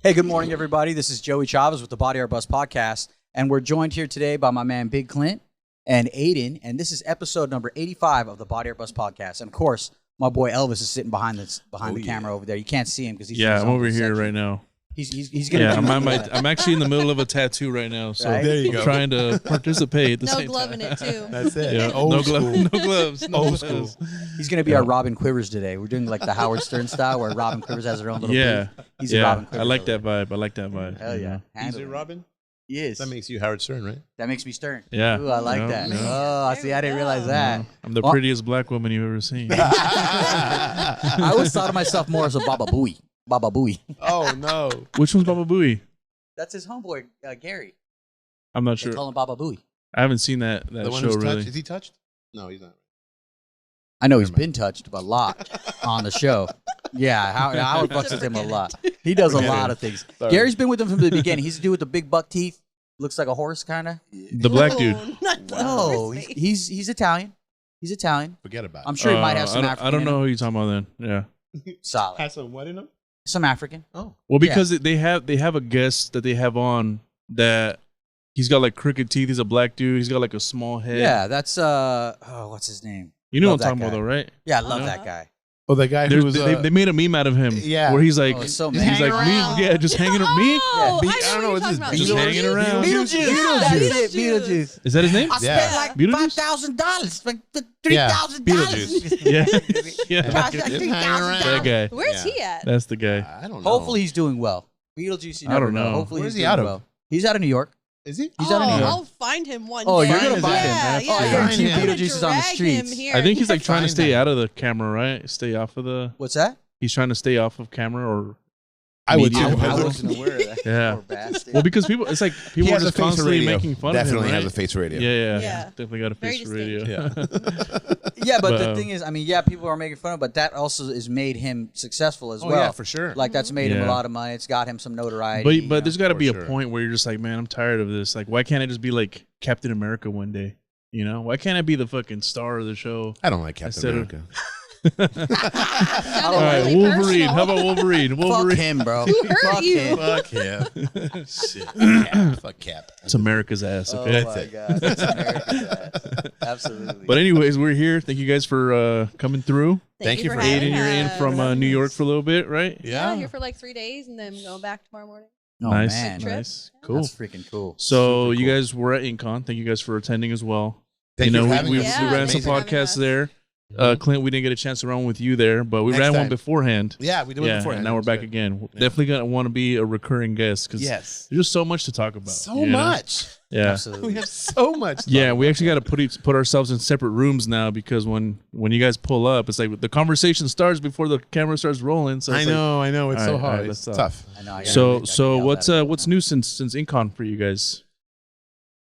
Hey, good morning, everybody. This is Joey Chavez with the Body Art Bus podcast, and we're joined here today by my man Big Clint and Aiden, and this is episode number 85 of the Body Art Bus podcast. And of course, my boy Elvis is sitting behind the camera over there. You can't see him because he's I'm over here right now. He's gonna. I'm actually in the middle of a tattoo right now, so Right? There you I'm go. trying to participate at the No same glove time. in it too. That's it. Yeah, Old no school. gloves, no gloves, no Old gloves. school. He's gonna be our Robin Quivers today. We're doing like the Howard Stern style, where Robin Quivers has her own little. Yeah, booth. He's a Robin yeah. Quivers. I like over that there. vibe. I like that vibe. Hell yeah, He's Handle a it. Robin? He is. That makes you Howard Stern, right? That makes me stern. Yeah. Ooh, I like No, that. no. Oh, see, I didn't realize that. I'm the Well- prettiest black woman you've ever seen. I always thought of myself more as a Baba Booey. Baba Booey. Oh, no. Which one's Baba Booey? That's his homeboy, Gary. I'm not They sure. call him Baba Booey. I haven't seen that The one show who's really. touched? Is he touched? No, he's not. I know he's Never been touched a lot on the show. Yeah, Howard fucks with him a lot. He does a lot of things. Sorry. Gary's been with him from the beginning. He's the dude with the big buck teeth. Looks like a horse, kind of. The black dude. Not the No, horse face. he's Italian. He's Italian. Forget about it. I'm sure he might have some I African. don't in know him. who you're talking about then. Yeah. Solid. Has some what in him? Some African. Oh. Well, because they have a guest that they have on that he's got like crooked teeth. He's a black dude. He's got like a small head. Yeah, that's what's his name? You know Love what I'm talking that about, guy. though, right? Yeah, I love Uh-huh. that guy. Oh, the guy who was... They made a meme out of him. Yeah. Where he's like, Oh, it's so he's mad. like, Hanging me, yeah, just hanging around. Me? Oh, Yeah, I I don't know know, what is you're this talking Just about. hanging around. Beetlejuice. Beetlejuice. Is that his name? I Yeah. spent like Beetlejuice? $5,000, like Yeah, $3,000. Beetlejuice. Yeah. Yeah. Gosh, Just $3,000. hanging around. That guy. Where's Yeah. he at? That's the guy. I don't know. Hopefully he's doing well. Beetlejuice, you I never don't know. Hopefully Where's he's he doing out of? well. He's out of New York. Is he? He's out of New York. I'll find him one Oh, day. you're gonna find him, Yeah, man. yeah. Oh, I guarantee I'm gonna Beetlejuice is on the drag streets. him here. I think he's like trying to Find stay him. out of the camera, right? Stay off of the. What's that? He's trying to stay off of camera, or I would Media. too. I wasn't aware of that. Yeah. Poor bastard. well, because people, it's like He people are has a just face for constantly radio. making fun Definitely of him. has Right? a face for radio. Yeah. Yeah. Definitely got a Very face for radio. Yeah, but the But, thing is, I mean, yeah, people are making fun of him, but that also has made him successful as Oh, well. yeah, for sure. Like, that's made him a Yeah. lot of money. It's got him some notoriety. But there's got to for be a sure. point where you're just like, man, I'm tired of this. Like, why can't I just be like Captain America one day? You know, why can't I be the fucking star of the show? I don't like Captain Instead of- America. All right, really Wolverine. personal. How about Wolverine? Fuck Wolverine. him, bro. Who hurt Fuck you? him. Fuck him. Shit. Cap. Fuck Cap. It's America's ass. Oh, Okay. my it. God. That's America's ass. Absolutely. But anyways, we're here. Thank you guys for coming through. Thank you for having Aiden, you're in us. from New York for a little bit, right? Yeah, here for like 3 days and then go back tomorrow morning. oh, nice, man. Trip. nice, cool. That's freaking cool. So Super you cool. guys were at Incon. Thank you guys for attending as well. Thank you know, for having we us. Yeah, ran some thanks for having podcasts us. there. Clint, we didn't get a chance to run with you there, but we Next ran one time. beforehand. Yeah, we did it Yeah, before. and now we're back again. We're Definitely gonna want to be a recurring guest because Yes. there's just so much to talk about. So you know? much. Yeah. Absolutely. We have so much. to Yeah, talk we about. actually got to put ourselves in separate rooms now because when you guys pull up, it's like the conversation starts before the camera starts rolling. So I it's like- know. It's All so right, all hard. right, It's let's tough. I know. I gotta so get so yelled what's at all what's the new since Incon for you guys?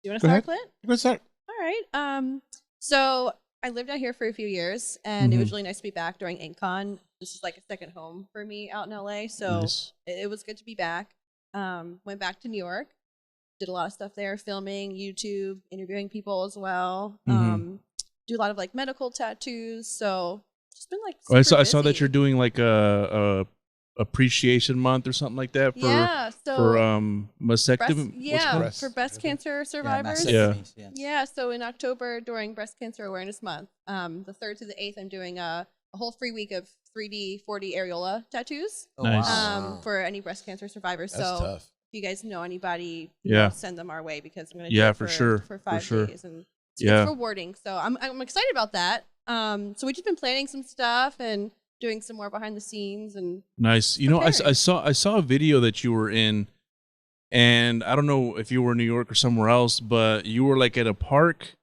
Do you want Go to ahead. start, Clint? Let's start. All right. So I lived out here for a few years, and it was really nice to be back during InkCon. This is like a second home for me out in LA, so Nice. it was good to be back. Went back to New York, did a lot of stuff there, filming, YouTube, interviewing people as well. Do a lot of like medical tattoos, so just been like. Oh, I super saw that busy. you're doing like a appreciation month or something like that for yeah, so for breast, mastectomy. yeah, breast? for breast cancer Yeah, survivors. mastectomies, yeah. Yeah, so in October during Breast Cancer Awareness Month, the 3rd to the 8th, I'm doing a whole free week of 3D, 4D areola tattoos Oh, Nice. wow. for any breast cancer survivors. That's so tough. if you guys know anybody, Yeah. send them our way because I'm going to Yeah, do it for sure, for for 5 sure. days. And it's, Yeah. it's rewarding. So I'm excited about that. So we've just been planning some stuff and doing some more behind the scenes and Nice. You know, I Preparing. saw a video that you were in, and I don't know if you were in New York or somewhere else, but you were like at a park,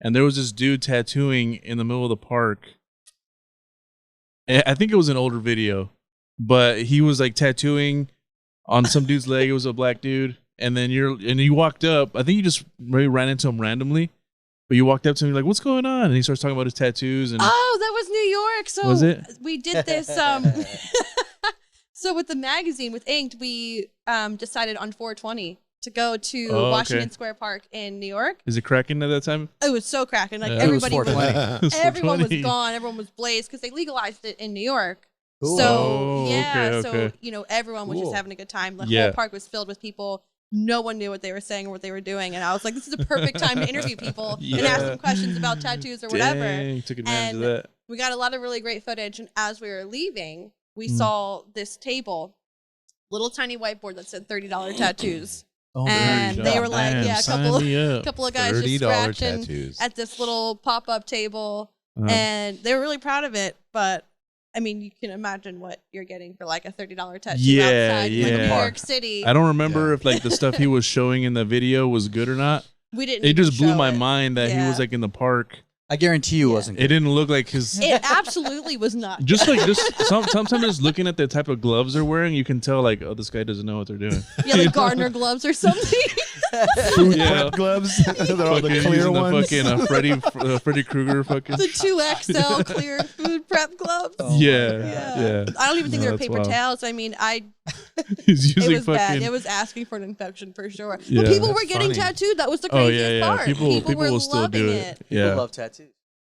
and there was this dude tattooing in the middle of the park. I think it was an older video, but he was like tattooing on some dude's leg. It was a black dude, and then you walked up. I think you just maybe ran into him randomly, but you walked up to him like, "What's going on?" And he starts talking about his tattoos and. oh, that was New York. So Was it? we did this. So with the magazine with Inked, we decided on 420 to go to Oh, okay. Washington Square Park in New York. Is it cracking at that time? It was so cracking. Like Yeah. It was everybody was 420. It's everyone was 420. gone. Everyone was blazed because they legalized it in New York Cool. So Oh, yeah, okay. so everyone was Cool. just having a good time. The Yeah. whole park was filled with people. No one knew what they were saying or what they were doing, and I was like, "This is a perfect time to interview people and ask them questions about tattoos or whatever." Dang, took advantage of And that. we got a lot of really great footage. And as we were leaving, we Mm. saw this table, little tiny whiteboard that said $30 tattoos, Oh, and they were like, Damn, "Yeah, a sign couple me up. of guys just $30 scratching tattoos. at this little pop up table." Uh-huh. And they were really proud of it, but I mean, you can imagine what you're getting for like a $30 tattoo Yeah, outside in yeah. New York City. I don't remember Yeah. if like the stuff he was showing in the video was good or not. We didn't. It even just blew show my it. mind that he Yeah. was like in the park. I guarantee you Yeah. wasn't It good. didn't look like his. It absolutely was not. Just like sometimes just looking at the type of gloves they're wearing, you can tell like, oh, this guy doesn't know what they're doing. Yeah, like Gardner gloves or something. Food Yeah. prep gloves. They're all the Fucking clear using ones. The fucking Freddy Krueger fucking. The 2XL clear food prep gloves. Oh, yeah. I don't even think No, they were that's paper wild. towels. I mean, He's it using was bad. fucking. It was asking for an infection for sure. Yeah. But people were That's getting funny. tattooed. That was the Oh craziest yeah, yeah. part. People were will still loving do it. it. People Yeah, love tattoos.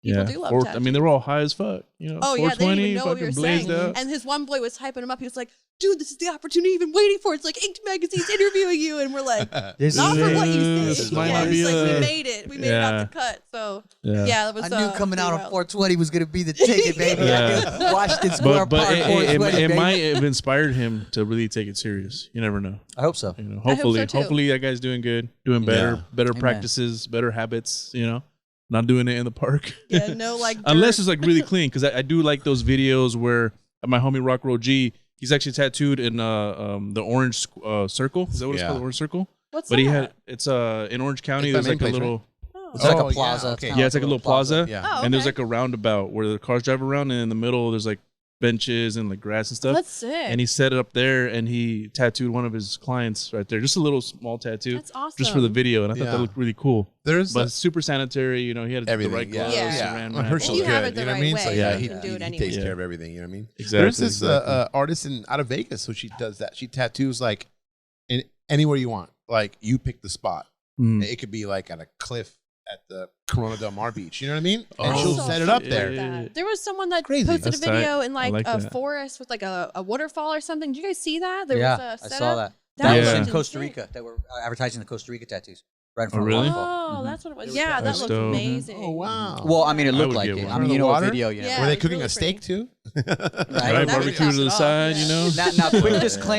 People yeah. do love I mean, tattoos. they were all high as fuck. You know, Oh yeah, they didn't 420, even know what we were fucking saying. blazed out. And his one boy was hyping him up. He was like, "Dude, this is the opportunity you've been waiting for. It's like Inked Magazine's interviewing you." And we're like, This "Not is for what you This think." might Yeah, not it's be like a- we made it. We made it Yeah. out the cut. So Yeah. yeah, that was. I knew coming out on pretty wild. 420 was going to be the ticket, baby. Yeah. I knew Washington Square But Park it 420, baby. might have inspired him to really take it serious. You never know. I hope so. You know, I hope so, hopefully, too. hopefully that guy's doing good, doing better, Yeah. better Amen. practices, better habits. You know, not doing it in the park. Yeah, no, like Unless dirt. it's like really clean, because I do like those videos where my homie Rock Roll G, he's actually tattooed in the orange circle. Is that what it's Yeah. called, orange circle? What's But that? he had it's in Orange County. It's There's by like a Main Place, little Oh. It's like Oh, a plaza. yeah, It's okay. kinda yeah, it's like a little plaza, Yeah. Oh, and there's okay. like a roundabout where the cars drive around, and in the middle there's like benches and like grass and stuff. That's sick. And he set it up there, and he tattooed one of his clients right there, just a little small tattoo, That's awesome. just for the video, and I thought Yeah. that looked really cool. There's But it's super sanitary, you know. He had everything. the right Yeah. gloves, Yeah. saran Well, wrap, Herschel's all you that. have good. it the You know what I right mean? way, So you yeah, can he, do it he anyway. takes Yeah. care of everything. You know what I mean? Exactly. There's this exactly. artist out of Vegas who she does that. She tattoos like in anywhere you want. Like you pick the spot. Mm. It could be like at a cliff at the Corona Del Mar beach. You know what I mean? And Oh, she'll So set it up shit. there. Yeah. There was someone that Crazy. posted That's a video tight. in I like like a that. forest with like a waterfall or something. Did you guys see that? There Yeah, was a I setup. saw that. That That was Yeah. in looked Costa insane. Rica. They were advertising the Costa Rica tattoos right in Oh, front really? of Oh, the waterfall. that's what it was. It was Yeah, dope. that That's looked dope. amazing. Oh wow. Well, I mean, it I looked would like get it. one. I Under mean, the you know, a water? video, you know. Yeah. Were they it was cooking really a steak too? Right. Right, That barbecue would to the top it side, off, you know.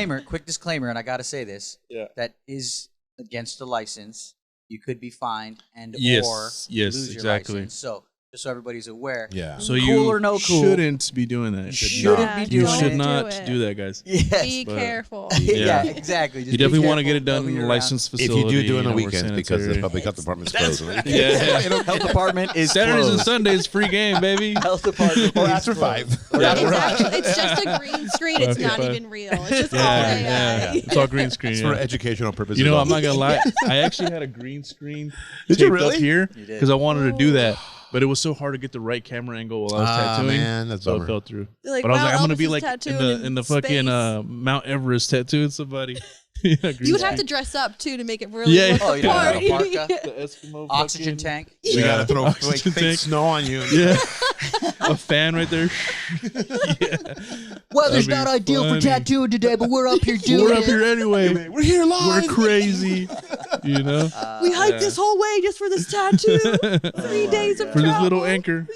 Now, quick disclaimer, and I got to say this. Yeah. That is against the license. You could be fined and Yes, or yes, lose exactly. your license. So just so everybody's aware. Yeah. So Cool you or no cool, shouldn't be doing that. you shit. shouldn't Yeah, be You doing don't should it. not do it. do that, guys. Yes. Be but- careful. yeah, Yeah. exactly. Just You be definitely want to careful get it done of who in a you're licensed If facility. you do on the know, where weekends because the sanitary. public health department's closed. Yeah. around. Health department is Saturdays and closed. Sundays, free game, baby. Health department Or is after closed. 5. Yeah, It's, right. actually, it's just a green screen. It's Okay, not fine. even real. It's just all Yeah, AI. yeah. It's all green screen. It's Yeah. for educational purposes. You know, I'm only. not gonna lie. I actually had a green screen Did you taped really? up here You did. because I wanted to do that, but it was so hard to get the right camera angle while I was tattooing. Man, that's So it bummer. fell through. Like, But I was wow, like, I'm gonna Elvis be is like tattooing in the fucking space. Mount Everest tattooing somebody. Yeah, green You would have to screen. dress up too to make it really Yeah. look Oh, the you know, part. a parka, the Eskimo oxygen fucking- tank. We Yeah. gotta throw like, Oxygen fake tank. snow on you. Yeah, a fan right there. Yeah, Weather's That'd be not ideal funny. for tattooing today, but we're up here doing we're up it. here anyway. We're here live. We're crazy, you know. We hiked Yeah. this whole way just for this tattoo. 3 days of For this travel. little anchor.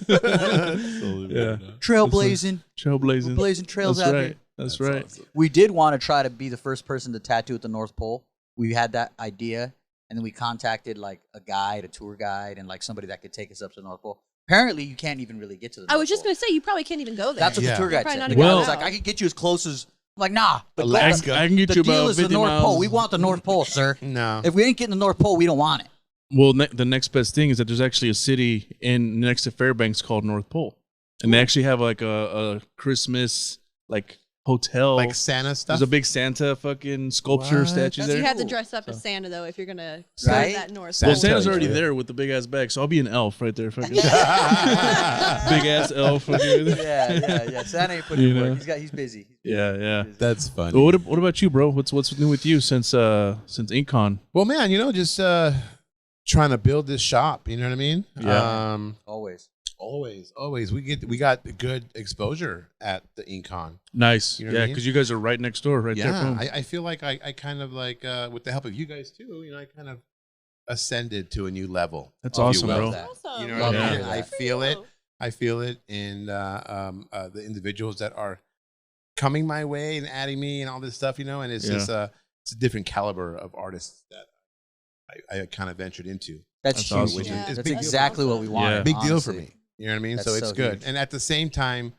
Yeah, Trailblazing. trailblazing. Blazing trails That's out right. here. That's right. We did want to try to be the first person to tattoo at the North Pole. We had that idea, and then we contacted like a guide, a tour guide, and like somebody that could take us up to the North Pole. Apparently, you can't even really get to the North I was just Pole. going to say, you probably can't even go there. That's what Yeah. the tour guide Probably said. not The even guy Well- was like, I can get you as close as... I'm like, nah. Alaska. I can get the you deal about is the 50 North miles. Pole. We want the North Pole, sir. No. If we ain't getting the North Pole, we don't want it. Well, the next best thing is that there's actually a city in next to Fairbanks called North Pole, and they actually have like a Christmas like hotel. Like Santa stuff. There's a big Santa fucking sculpture What? statue You there. have to dress up as Santa, though, if you're going to serve Right? that North Well, Santa. Pole. Santa's Yeah. already there with the big ass bag, so I'll be an elf right there, fucking big ass elf. Fucking Yeah. Santa ain't putting You in know? work. He's busy. yeah. That's funny. Well, what about you, bro? What's new with you since InkCon? Well, man, just trying to build this shop. You know what I mean? Yeah. Always. Always. We got good exposure at the Incon. Nice. You know what I Yeah, mean? because you guys are right next door, right there. Yeah, Boom. I feel like I kind of like with the help of you guys too. I kind of ascended to a new level. That's if you awesome, will. bro. That's awesome. You know Love what I to mean? hear I that. feel it. I feel it in the individuals that are coming my way and adding me and all this stuff, and it's just it's a different caliber of artists that I kind of ventured into. That's That's huge. awesome. Which is- Yeah, it's That's big deal. exactly what we Yeah. wanted. Big deal for honestly. me. You know what I mean? That's So it's so good. huge. And at the same time,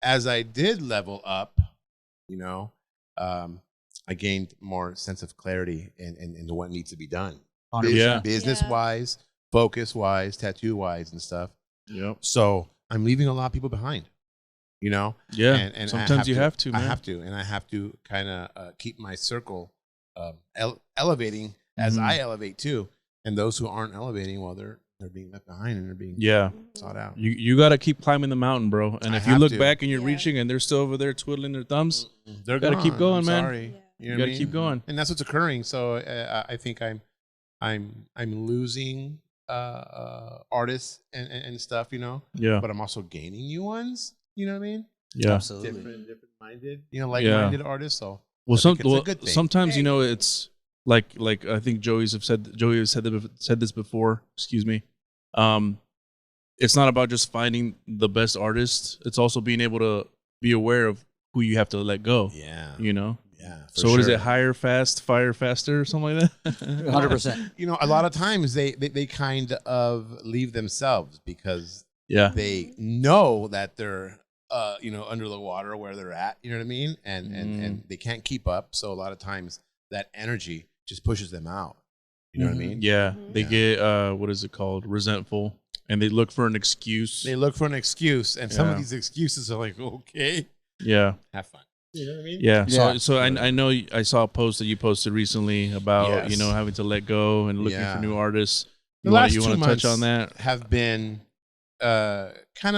as I did level up, I gained more sense of clarity in what needs to be done. 100%. Yeah. Business wise, focus wise, tattoo wise, and stuff. Yep. So I'm leaving a lot of people behind. Yeah. And Sometimes you have to, man. I have to, and I have to kind of keep my circle elevating as Mhm. I elevate too. And those who aren't elevating, well, they're being left behind and they're being sought out. You got to keep climbing the mountain, bro. And I if you have look to. back and you're Yeah. reaching and they're still over there twiddling their thumbs, They're gotta keep gone. going, I'm man. Sorry. Yeah. You know you what got I to mean? keep going. And that's what's occurring. So I think I'm losing artists and stuff, Yeah. but I'm also gaining new ones. You know what I mean? Yeah. Absolutely. Different minded, like-minded artists. So Well, I think it's a good thing. sometimes Very it's like I think Joey has said this before. Excuse me. It's not about just finding the best artist. It's also being able to be aware of who you have to let go. Yeah. Yeah. So what is it? Hire fast, fire faster, or something like that. 100%. A lot of times they kind of leave themselves because Yeah. they know that they're under the water where they're at. You know what I mean? And they can't keep up. So a lot of times that energy just pushes them out. You know what I mean? Yeah. They Yeah. get what is it called? Resentful, and they look for an excuse. They look for an excuse, and some of Yeah. these excuses are like, okay, Yeah. have fun. You know what I mean? Yeah. Yeah. So I know I saw a post that you posted recently about Yes. having to let go and looking Yeah. for new artists. The You last want 2 to touch months on that? have been kind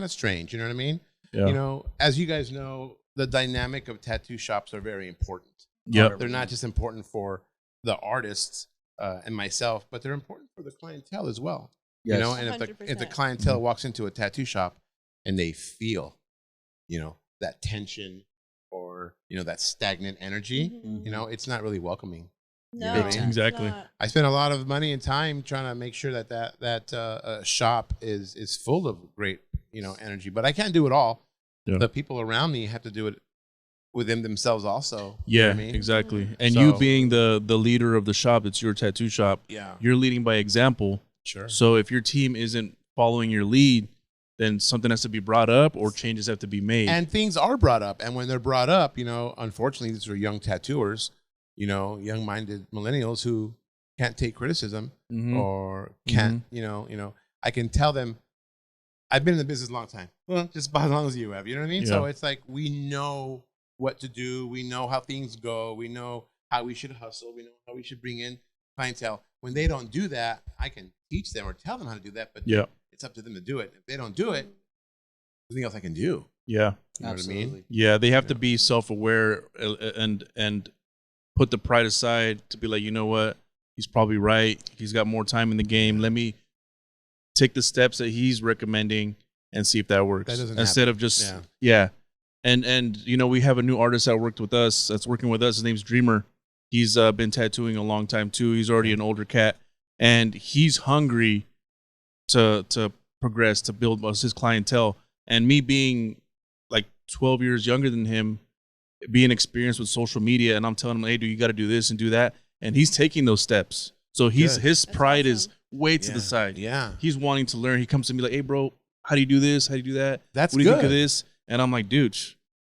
of strange. You know what I mean? Yeah. As you guys know, the dynamic of tattoo shops are very important. Yep. They're not just important for the artists and myself, but they're important for the clientele as well. Yes. And if the 100%. clientele walks into a tattoo shop and they feel, that tension or that stagnant energy, Mhm. it's not really welcoming. No, Big it's time. Exactly. not. I spent a lot of money and time trying to make sure that shop is full of great energy, but I can't do it all. Yeah. The people around me have to do it within themselves also. You know Yeah, what I mean? exactly. And So- you being the leader of the shop, it's your tattoo shop. Yeah, You're leading by example. sure. So if your team isn't following your lead, then something has to be brought up or changes have to be made. And things are brought up, and when they're brought up, unfortunately, these are young tattooers, young-minded millennials who can't take criticism Mhm. or can't, I can tell them, I've been in the business a long time. Well, just about as long as you have. You know what I mean? So Yeah. it's like we know what to do. We know how things go. We know how we should hustle. We know how we should bring in clientele. When they don't do that, I can teach them or tell them how to do that, but Yeah. it's up to them to do it. If they don't do it, there's nothing else I can do. Yeah. You know what I mean? Yeah, they have to Yeah. be self-aware and put the pride aside to be like, you know what? He's probably right. He's got more time in the game. Let me take the steps that he's recommending and see if that works. That doesn't Instead happen. of just And we have a new artist that working with us. His name's Dreamer. He's been tattooing a long time too. He's already an older cat, and he's hungry to progress, to build his clientele. And me being like 12 years younger than him, being experienced with social media, and I'm telling him, hey, dude, you got to do this and do that, and he's taking those steps. So his That's pride is awesome. way to the side. Yeah. He's wanting to learn. He comes to me like, hey, bro, how do you do this? How do you do that? That's What do you think good. of this? And I'm like, dude,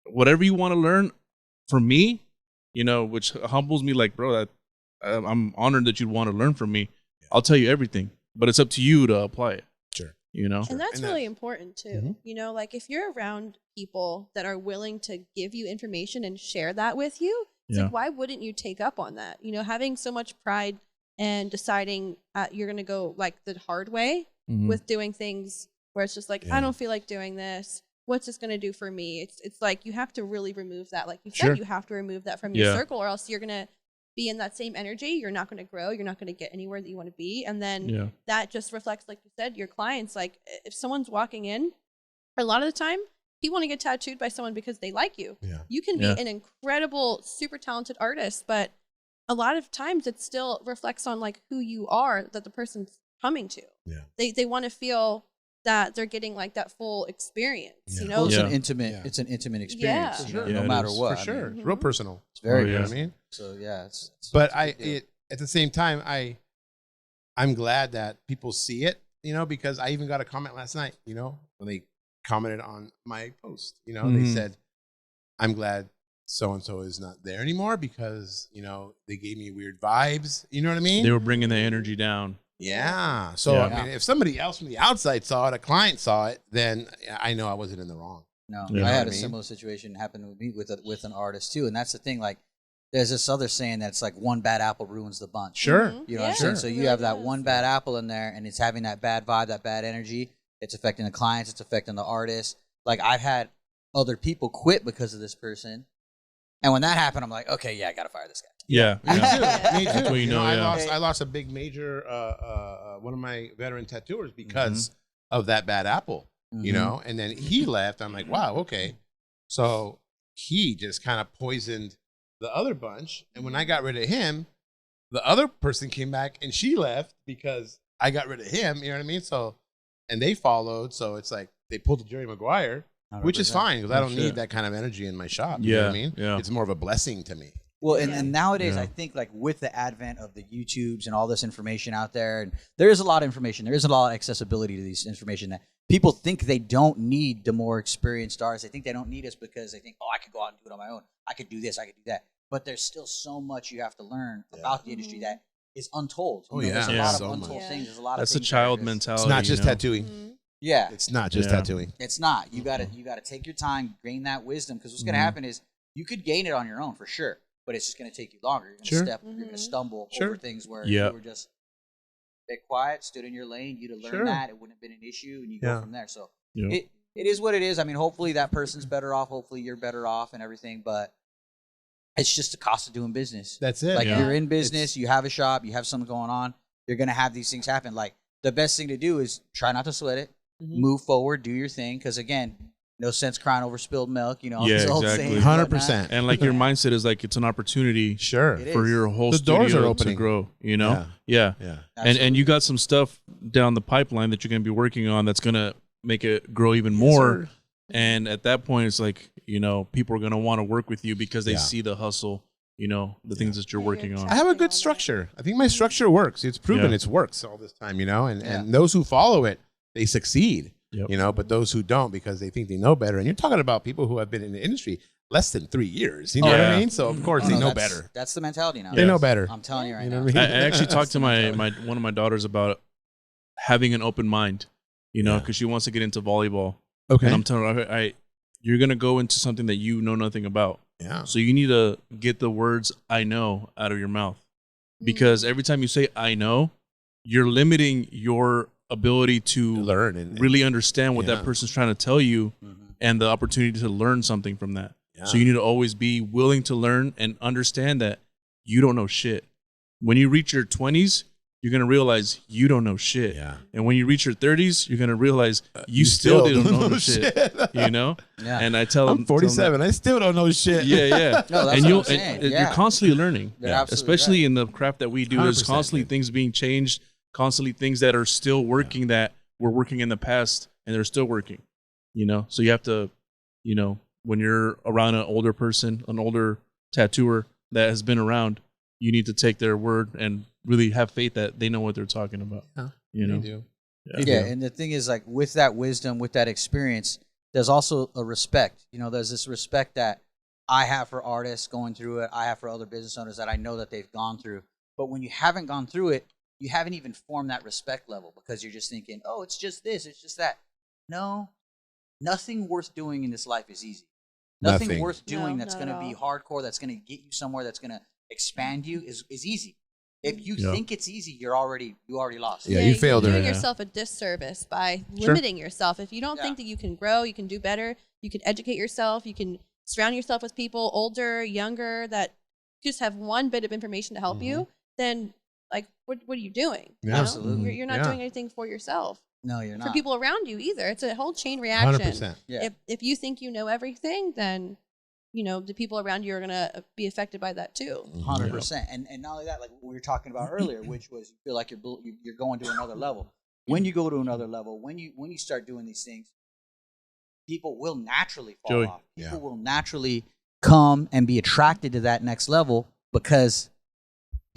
whatever you want to learn from me, which humbles me, like, bro, I'm honored that you'd want to learn from me. I'll tell you everything, but it's up to you to apply it. Sure. You know? And that's And really that's- important too. Mhm. Like if you're around people that are willing to give you information and share that with you, it's Yeah. like, why wouldn't you take up on that? Having so much pride and deciding you're going to go like the hard way Mhm. with doing things where it's just like, Yeah. I don't feel like doing this. What's this going to do for me? It's like you have to really remove that. Like you Sure. said, you have to remove that from your Yeah. circle or else you're going to be in that same energy, you're not going to grow. You're not going to get anywhere that you want to be. And then that just reflects, like you said, your clients. Like if someone's walking in, a lot of the time, people want to get tattooed by someone because they like you. Yeah. You can be an incredible, super talented artist, but a lot of times it still reflects on like who you are that the person's coming to. Yeah. They want to feel that they're getting like that full experience, you know? Well, it's an intimate experience, no matter what. For sure. It's real personal. It's very, you know what I mean? So it's but at the same time, I'm glad that people see it, you know, because I even got a comment last night, you know, when they commented on my post, you know, they said, I'm glad so-and-so is not there anymore because, you know, they gave me weird vibes. You know what I mean? They were bringing the energy down. Yeah. So, I mean, if somebody else from the outside saw it, a client saw it, then I know I wasn't in the wrong. No, I had a similar situation happen with me with an artist too. And that's the thing, like, there's this other saying that's like one bad apple ruins the bunch. Sure. You know what I'm saying? So you have that one bad apple in there and it's having that bad vibe, that bad energy. It's affecting the clients. It's affecting the artists. Like I've had other people quit because of this person. And when that happened, I'm like, okay, I got to fire this guy. Yeah. Me too. Me too. I lost a big major, one of my veteran tattooers because of that bad apple, you know, and then he left. I'm like, wow, okay. So he just kind of poisoned the other bunch. And when I got rid of him, the other person came back and she left because I got rid of him. You know what I mean? So, and they followed. So it's like they pulled the Jerry Maguire, 100%. Which is fine because I don't need that kind of energy in my shop. You know what I mean? Yeah. It's more of a blessing to me. Well, and nowadays, I think like with the advent of the YouTubes and all this information out there, and there is a lot of information. There is a lot of accessibility to these information that people think they don't need the more experienced artists. They think they don't need us because they think, oh, I could go out and do it on my own. I could do this. I could do that. But there's still so much you have to learn about the industry that is untold. You know, there's a lot of untold things. There's a lot of That's a child mentality. It's not just tattooing. Yeah. It's not just tattooing. It's not. You gotta take your time, gain that wisdom, because what's gonna happen is you could gain it on your own for sure. But it's just going to take you longer. You're going to you're going to stumble over things where you were just a bit quiet, stood in your lane. You'd have learned that. It wouldn't have been an issue, and you go from there. So it is what it is. I mean, hopefully that person's better off. Hopefully you're better off and everything. But it's just the cost of doing business. That's it. Like you're in business, you have a shop, you have something going on. You're going to have these things happen. Like the best thing to do is try not to sweat it. Move forward, do your thing. Because again, no sense crying over spilled milk, you know. Yeah, exactly. 100%. And like your mindset is like it's an opportunity, for your whole the studio doors are opening to grow. You know, yeah. And you got some stuff down the pipeline that you're going to be working on that's going to make it grow even more. And at that point, it's like, you know, people are going to want to work with you because they see the hustle. You know, the things that you're working on. I have a good structure. I think my structure works. It's proven it's works all this time. You know, and those who follow it, they succeed. You know, but those who don't because they think they know better. And you're talking about people who have been in the industry less than 3 years. You know what I mean? So, of course, they know better. That's the mentality now. They know better. I'm telling you right now. I actually talked to one of my daughters about having an open mind, you know, because she wants to get into volleyball. Okay. And I'm telling her, you're going to go into something that you know nothing about. Yeah. So you need to get the words I know out of your mouth. Because every time you say I know, you're limiting your ability to learn and really understand what that person's trying to tell you and the opportunity to learn something from that. So you need to always be willing to learn and understand that you don't know shit. When you reach your 20s, you're going to realize you don't know shit. Yeah. And when you reach your 30s, you're going to realize you still don't know shit. You know? Yeah. And I tell them, I'm 47. I still don't know shit. Yeah. No, that's and what I'm saying. You're constantly learning. Especially in the craft that we do. There's 100%, constantly things being changed. Constantly things that are still working that were working in the past and they're still working, you know? So you have to, you know, when you're around an older person, an older tattooer that has been around, you need to take their word and really have faith that they know what they're talking about. You know? Yeah. And the thing is, like, with that wisdom, with that experience, there's also a respect. You know, there's this respect that I have for artists going through it. I have for other business owners that I know that they've gone through. But when you haven't gone through it, you haven't even formed that respect level because you're just thinking, oh, it's just this, it's just that. No, nothing worth doing in this life is easy. Nothing worth doing that's going to be hardcore, that's going to get you somewhere, that's going to expand you is easy. If you think it's easy, you already lost. Yeah, you failed. You're doing yourself a disservice by limiting yourself. If you don't think that you can grow, you can do better, you can educate yourself, you can surround yourself with people older, younger that just have one bit of information to help you, then like what are you doing? Yeah. You know? Absolutely. You're not doing anything for yourself. No, you're not. For people around you either. It's a whole chain reaction. 100%. Yeah. If you think you know everything, then the people around you are gonna be affected by that too. 100%. And not only that, like we were talking about earlier, which was you feel like you're going to another level. When you go to another level, when you start doing these things, people will naturally fall off. People will naturally come and be attracted to that next level because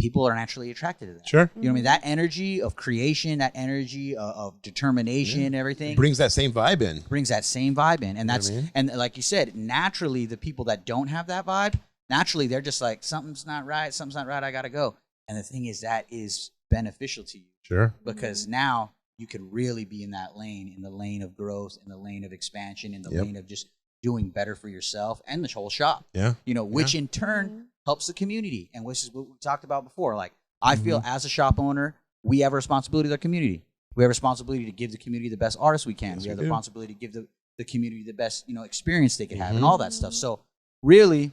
people are naturally attracted to that. Sure. You know what I mean? That energy of creation, that energy of determination, everything Brings that same vibe in. brings that same vibe in. And that's, You know what and like you said, naturally the people that don't have that vibe, naturally they're just like, something's not right, I gotta go. And the thing is, that is beneficial to you Sure. because now you could really be in that lane, in the lane of growth, in the lane of expansion, in the lane of just doing better for yourself and the whole shop. Yeah. Which in turn helps the community, and which is what we talked about before. Like, I feel as a shop owner, we have a responsibility to the community. We have a responsibility to give the community the best artists we can. Yes, we have we the do. responsibility to give the community the best, experience they could have and all that stuff. So really,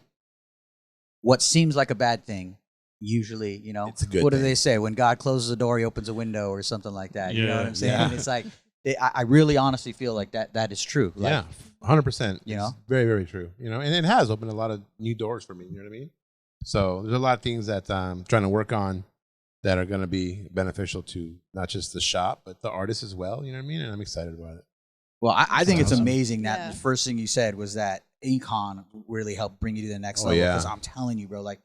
what seems like a bad thing, usually, It's a good what do thing. they say? When God closes a door, he opens a window or something like that. You know Yeah. what I'm saying? Yeah. And it's like, I really honestly feel like that is true. Like, Yeah. 100%. You know? It's very, very true. And it has opened a lot of new doors for me. You know what I mean? So there's a lot of things that I'm trying to work on that are going to be beneficial to not just the shop, but the artists as well. You know what I mean? And I'm excited about it. Well, I think it's Awesome. amazing that Yeah. the first thing you said was that Incon really helped bring you to the next Oh, level. yeah. Because I'm telling you, bro, like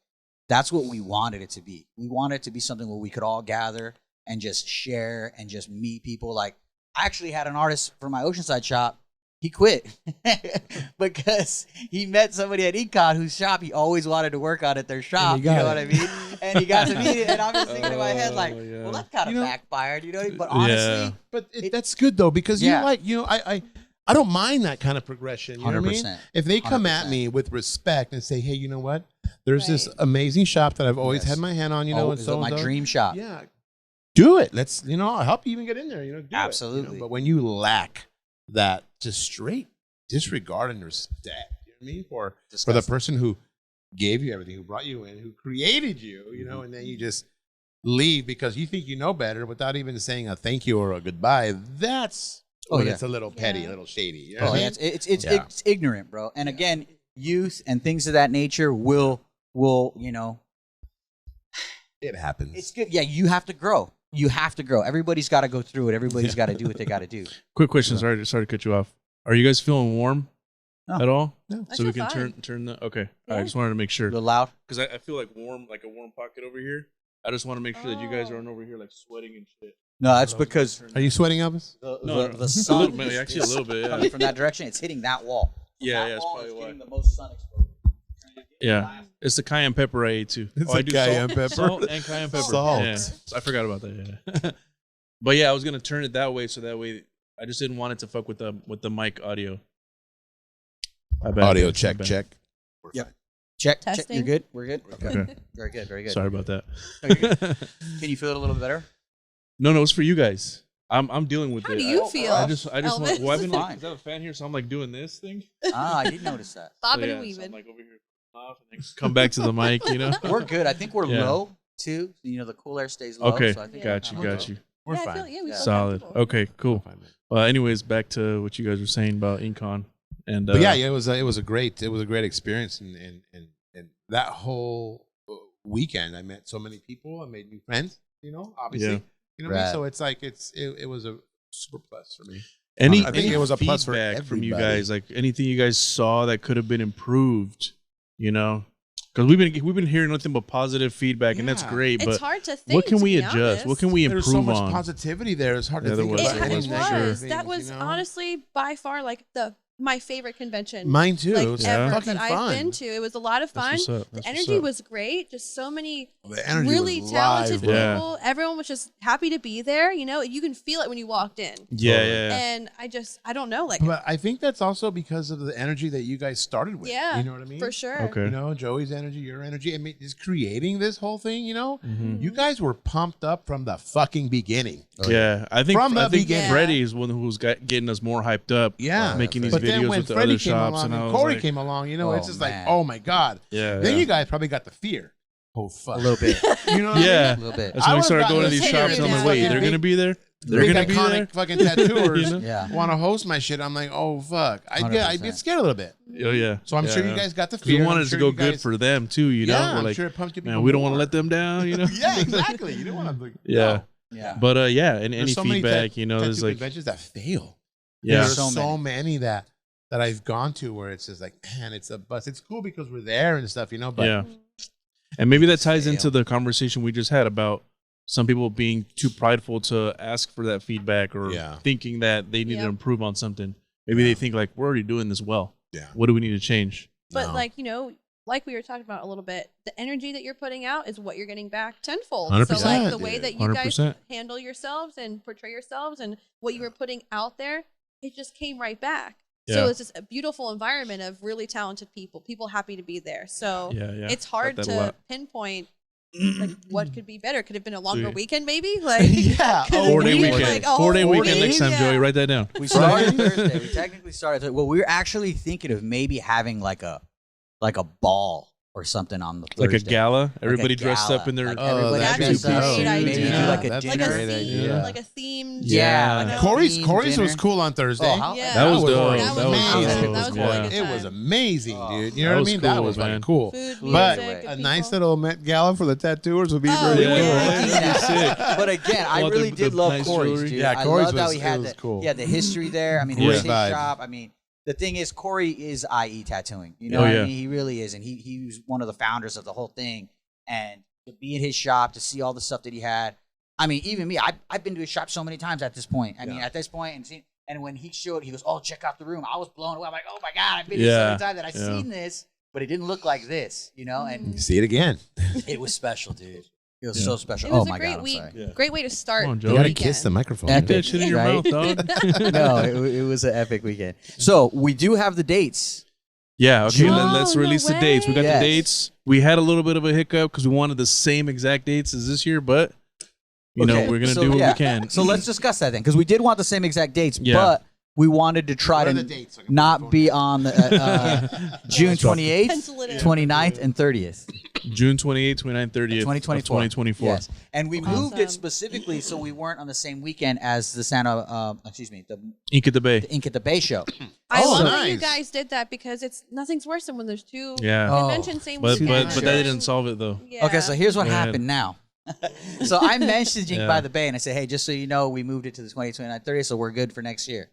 that's what we wanted it to be. We wanted it to be something where we could all gather and just share and just meet people. Like, I actually had an artist for my Oceanside shop. He quit because he met somebody at Econ whose shop he always wanted to work on at their shop. You know what I mean? And he got to meet it. And I'm just thinking in my head, like, well, that kind of backfired, But honestly, But that's good though, because Yeah. I don't mind that kind of progression. You know what I mean? 100%. If they come at 100%. me with respect and say, hey, you know what? There's this Right. amazing shop that I've always Yes. had my hand on, oh, and it's so my dream shop. Yeah. Do it. Let's, I'll help you even get in there. Do it, Absolutely. But when you lack that just straight disregard and respect, you know what I mean? For the Disgusting. person who gave you everything, who brought you in, who created you, and then you just leave because you think you know better without even saying a thank you or a goodbye. That's when it's a little petty, a little shady. You know what I mean? It's ignorant, bro. And again, youth and things of that nature will It happens. it's good. Yeah, you have to grow. You have to grow. Everybody's got to go through it. Everybody's got to do what they got to do. Quick question. Sorry to cut you off. Are you guys feeling warm No. at all? No. I So we feel can fine. turn the. Okay. Yeah. I just wanted to make A sure little loud. because I feel like a warm pocket over here. I just want to make sure that you guys aren't over here like sweating and shit. No, that's because Are you sweating, Elvis? the A sun little bit, actually a little bit. coming Yeah. from that direction. It's hitting that wall. Yeah, That yeah, that's wall probably is why. getting the most sun exposure. Yeah. It's the cayenne pepper I ate too. It's I a do cayenne salt, pepper. salt and cayenne pepper. Salt. Yeah. I forgot about that. Yeah. But yeah, I was gonna turn it that way so that way I just didn't want it to fuck with the mic audio. My bad, Audio guys, my check, bad. check. We're Yep. fine. Check. Testing. You're good. We're good. Okay. Okay. Very good. Very good. Sorry about that. No, you're good. Can you feel it a little bit better? No, it's for you guys. I'm dealing with How it. do you I feel? just want. Elvis? Well, I've been like, Fine. is that a fan here? So I'm like doing this thing. I did notice that. Bobbing So, and yeah, so I'm weaving. like over here, off and then come back to the mic. We're good. I think we're Yeah. low too. The cool air stays low. Okay, So I think got you, we're got good. you. We're yeah, fine. I feel, yeah, we Yeah. feel Solid. comfortable. Okay, cool. We're fine, man. Anyways, back to what you guys were saying about Incon, and But yeah, it was a great experience, and that whole weekend I met so many people. I made new friends. Obviously, Yeah. you know what I mean. Right. So it's like it was a super plus for me. Any I think any it was a plus for feedback from you everybody. guys, like anything you guys saw that could have been improved, because we've been hearing nothing but positive feedback, and that's Yeah. great. It's But hard to think. what can to we be adjust? honest. What can we There's improve so much on? positivity there. It's hard Yeah, to there think was. about It any Sure. was. negative That things, was you know? honestly by far like my favorite convention. Mine too. Like It was ever fucking that fun. I've been to. It was a lot of fun. That's what's up. The That's energy what's up. was great. Just so many The energy really was talented live, bro. people. Everyone was just happy to be there. You can feel it when you walked in. Yeah. And I don't know, like But I think that's also because of the energy that you guys started with. yeah, You know what I mean? for sure. Okay. Joey's energy, your energy. I mean, just creating this whole thing, Mhm. you guys were pumped up from the fucking beginning. Yeah, I think From the Freddie beginning. is one who's getting us more hyped up. Yeah. making these But then videos when with the Freddie other came shops, along and I and was Corey like, came along, Oh, it's just man. like, oh my God. yeah. Then you guys probably got the fear. oh fuck, A little bit. You know what I Yeah. A little bit. That's when we started going to would've these gotten shops. the And I'm like, fucking wait, they're big- gonna be there. They're big gonna be there. iconic fucking tattooers You know? Yeah. want to host my shit. I'm like, oh fuck, I'd get 100%. scared a little bit. Oh yeah. So I'm Yeah, sure you yeah. guys got the 'Cause we fear. wanted I'm it sure to go you good guys- for them too. You know, Yeah, we're I'm like, sure it pumped you man, people we don't want to more. let them down. You know. Yeah, exactly. You don't want to. Yeah. Yeah. But yeah, and any There's so many feedback, you know, tattoo there's like, conventions that fail. yeah, There's so so many. many that I've gone to where it's just like, man, it's a bust. It's cool because we're there and stuff, you know. But yeah. And maybe that ties fail. into the conversation we just had about some people being too prideful to ask for that feedback or Yeah. thinking that they need to Yep. improve on something. Maybe they think like, we're already doing this well. Yeah. What do we need to change? But No. like, you know, like we were talking about a little bit, the energy that you're putting out is what you're getting back tenfold. 100%, So like the way dude. that you guys 100%. handle yourselves and portray yourselves and what you were putting out there, it just came right back. So Yeah. it's just a beautiful environment of really talented people happy to be there. So Yeah, yeah. it's hard Got that a to lot. pinpoint like what could be better. Could have been a longer Sweet. weekend, maybe. Like Yeah. could have 4-day been, weekend. like, a 4-day whole weekend week. next time, Yeah. Joey. Write that down. We started Thursday. We technically started. Well, we were actually thinking of maybe having like a ball or something on the Thursday. Like a gala. Like a Everybody dressed gala. up in their Like Oh, everybody that'd be dressed up. a great Maybe idea. do like a That's a Like dinner. a great theme, idea. like a themed. Yeah, you like know? Corey's dinner. was cool on Thursday. Oh, how, Yeah. That was dope. That was amazing. That was Yeah. really good It was time. amazing, Oh, dude. You know that what I was mean? That cool, was fucking man. cool. Food, But music, a good nice people. little Met Gala for the tattooers would be Oh, pretty We were cool. yeah. thinking that. But again, I Well, really the did love nice Corey's, jewelry. dude. Yeah, I Corey's loved how was- he it had was cool. he had the history there. I mean, Great his vibe. shop. I mean, the thing is, Corey is IE tattooing. You know Oh, what yeah. I mean? He really is, and he was one of the founders of the whole thing. And to be in his shop, to see all the stuff that he had. I mean, even me, I've been to his shop so many times at this point. I mean, at this point, and when he showed, he goes, "Oh, check out the room." I was blown away. I'm like, "Oh my god, I've been here so Yeah. many times that I've seen this, but it didn't look like this." You know, and See it again. it was special, dude. It was Yeah. so special. It was Oh a my great god, I'm week. sorry. Yeah. Great way to start. Come on, the Joey. You gotta weekend. kiss the microphone. Epic. Put that shit in your Right? mouth, dog. No, it was an epic weekend. So we do have the dates. Yeah, okay, June. let's Oh, release no the dates. We got way. the dates. We had a little bit of a hiccup because we wanted the same exact dates as this year, but you know, Okay, we're gonna so, do what yeah. we can. So let's discuss that then, because we did want the same exact dates, Yeah. but we wanted to try What are to the dates? So I can not put be the phone on the June 28th, Pencil it in. 29th, and 30th, June 28th, 29th, 30th, 2024. 2024. Yes, and we moved it Awesome. specifically so we weren't on the same weekend as the the Ink at the Bay. Ink at the Bay show. I Oh, love that you nice. guys did that because it's nothing's worse than when there's two Yeah. conventions same But weekend. but that didn't solve it though. Yeah. Okay, so here's what Man. happened now. So I mentioned Ink Yeah. by the Bay, and I said, hey, just so you know, we moved it to the 20, 29, 30, so we're good for next year.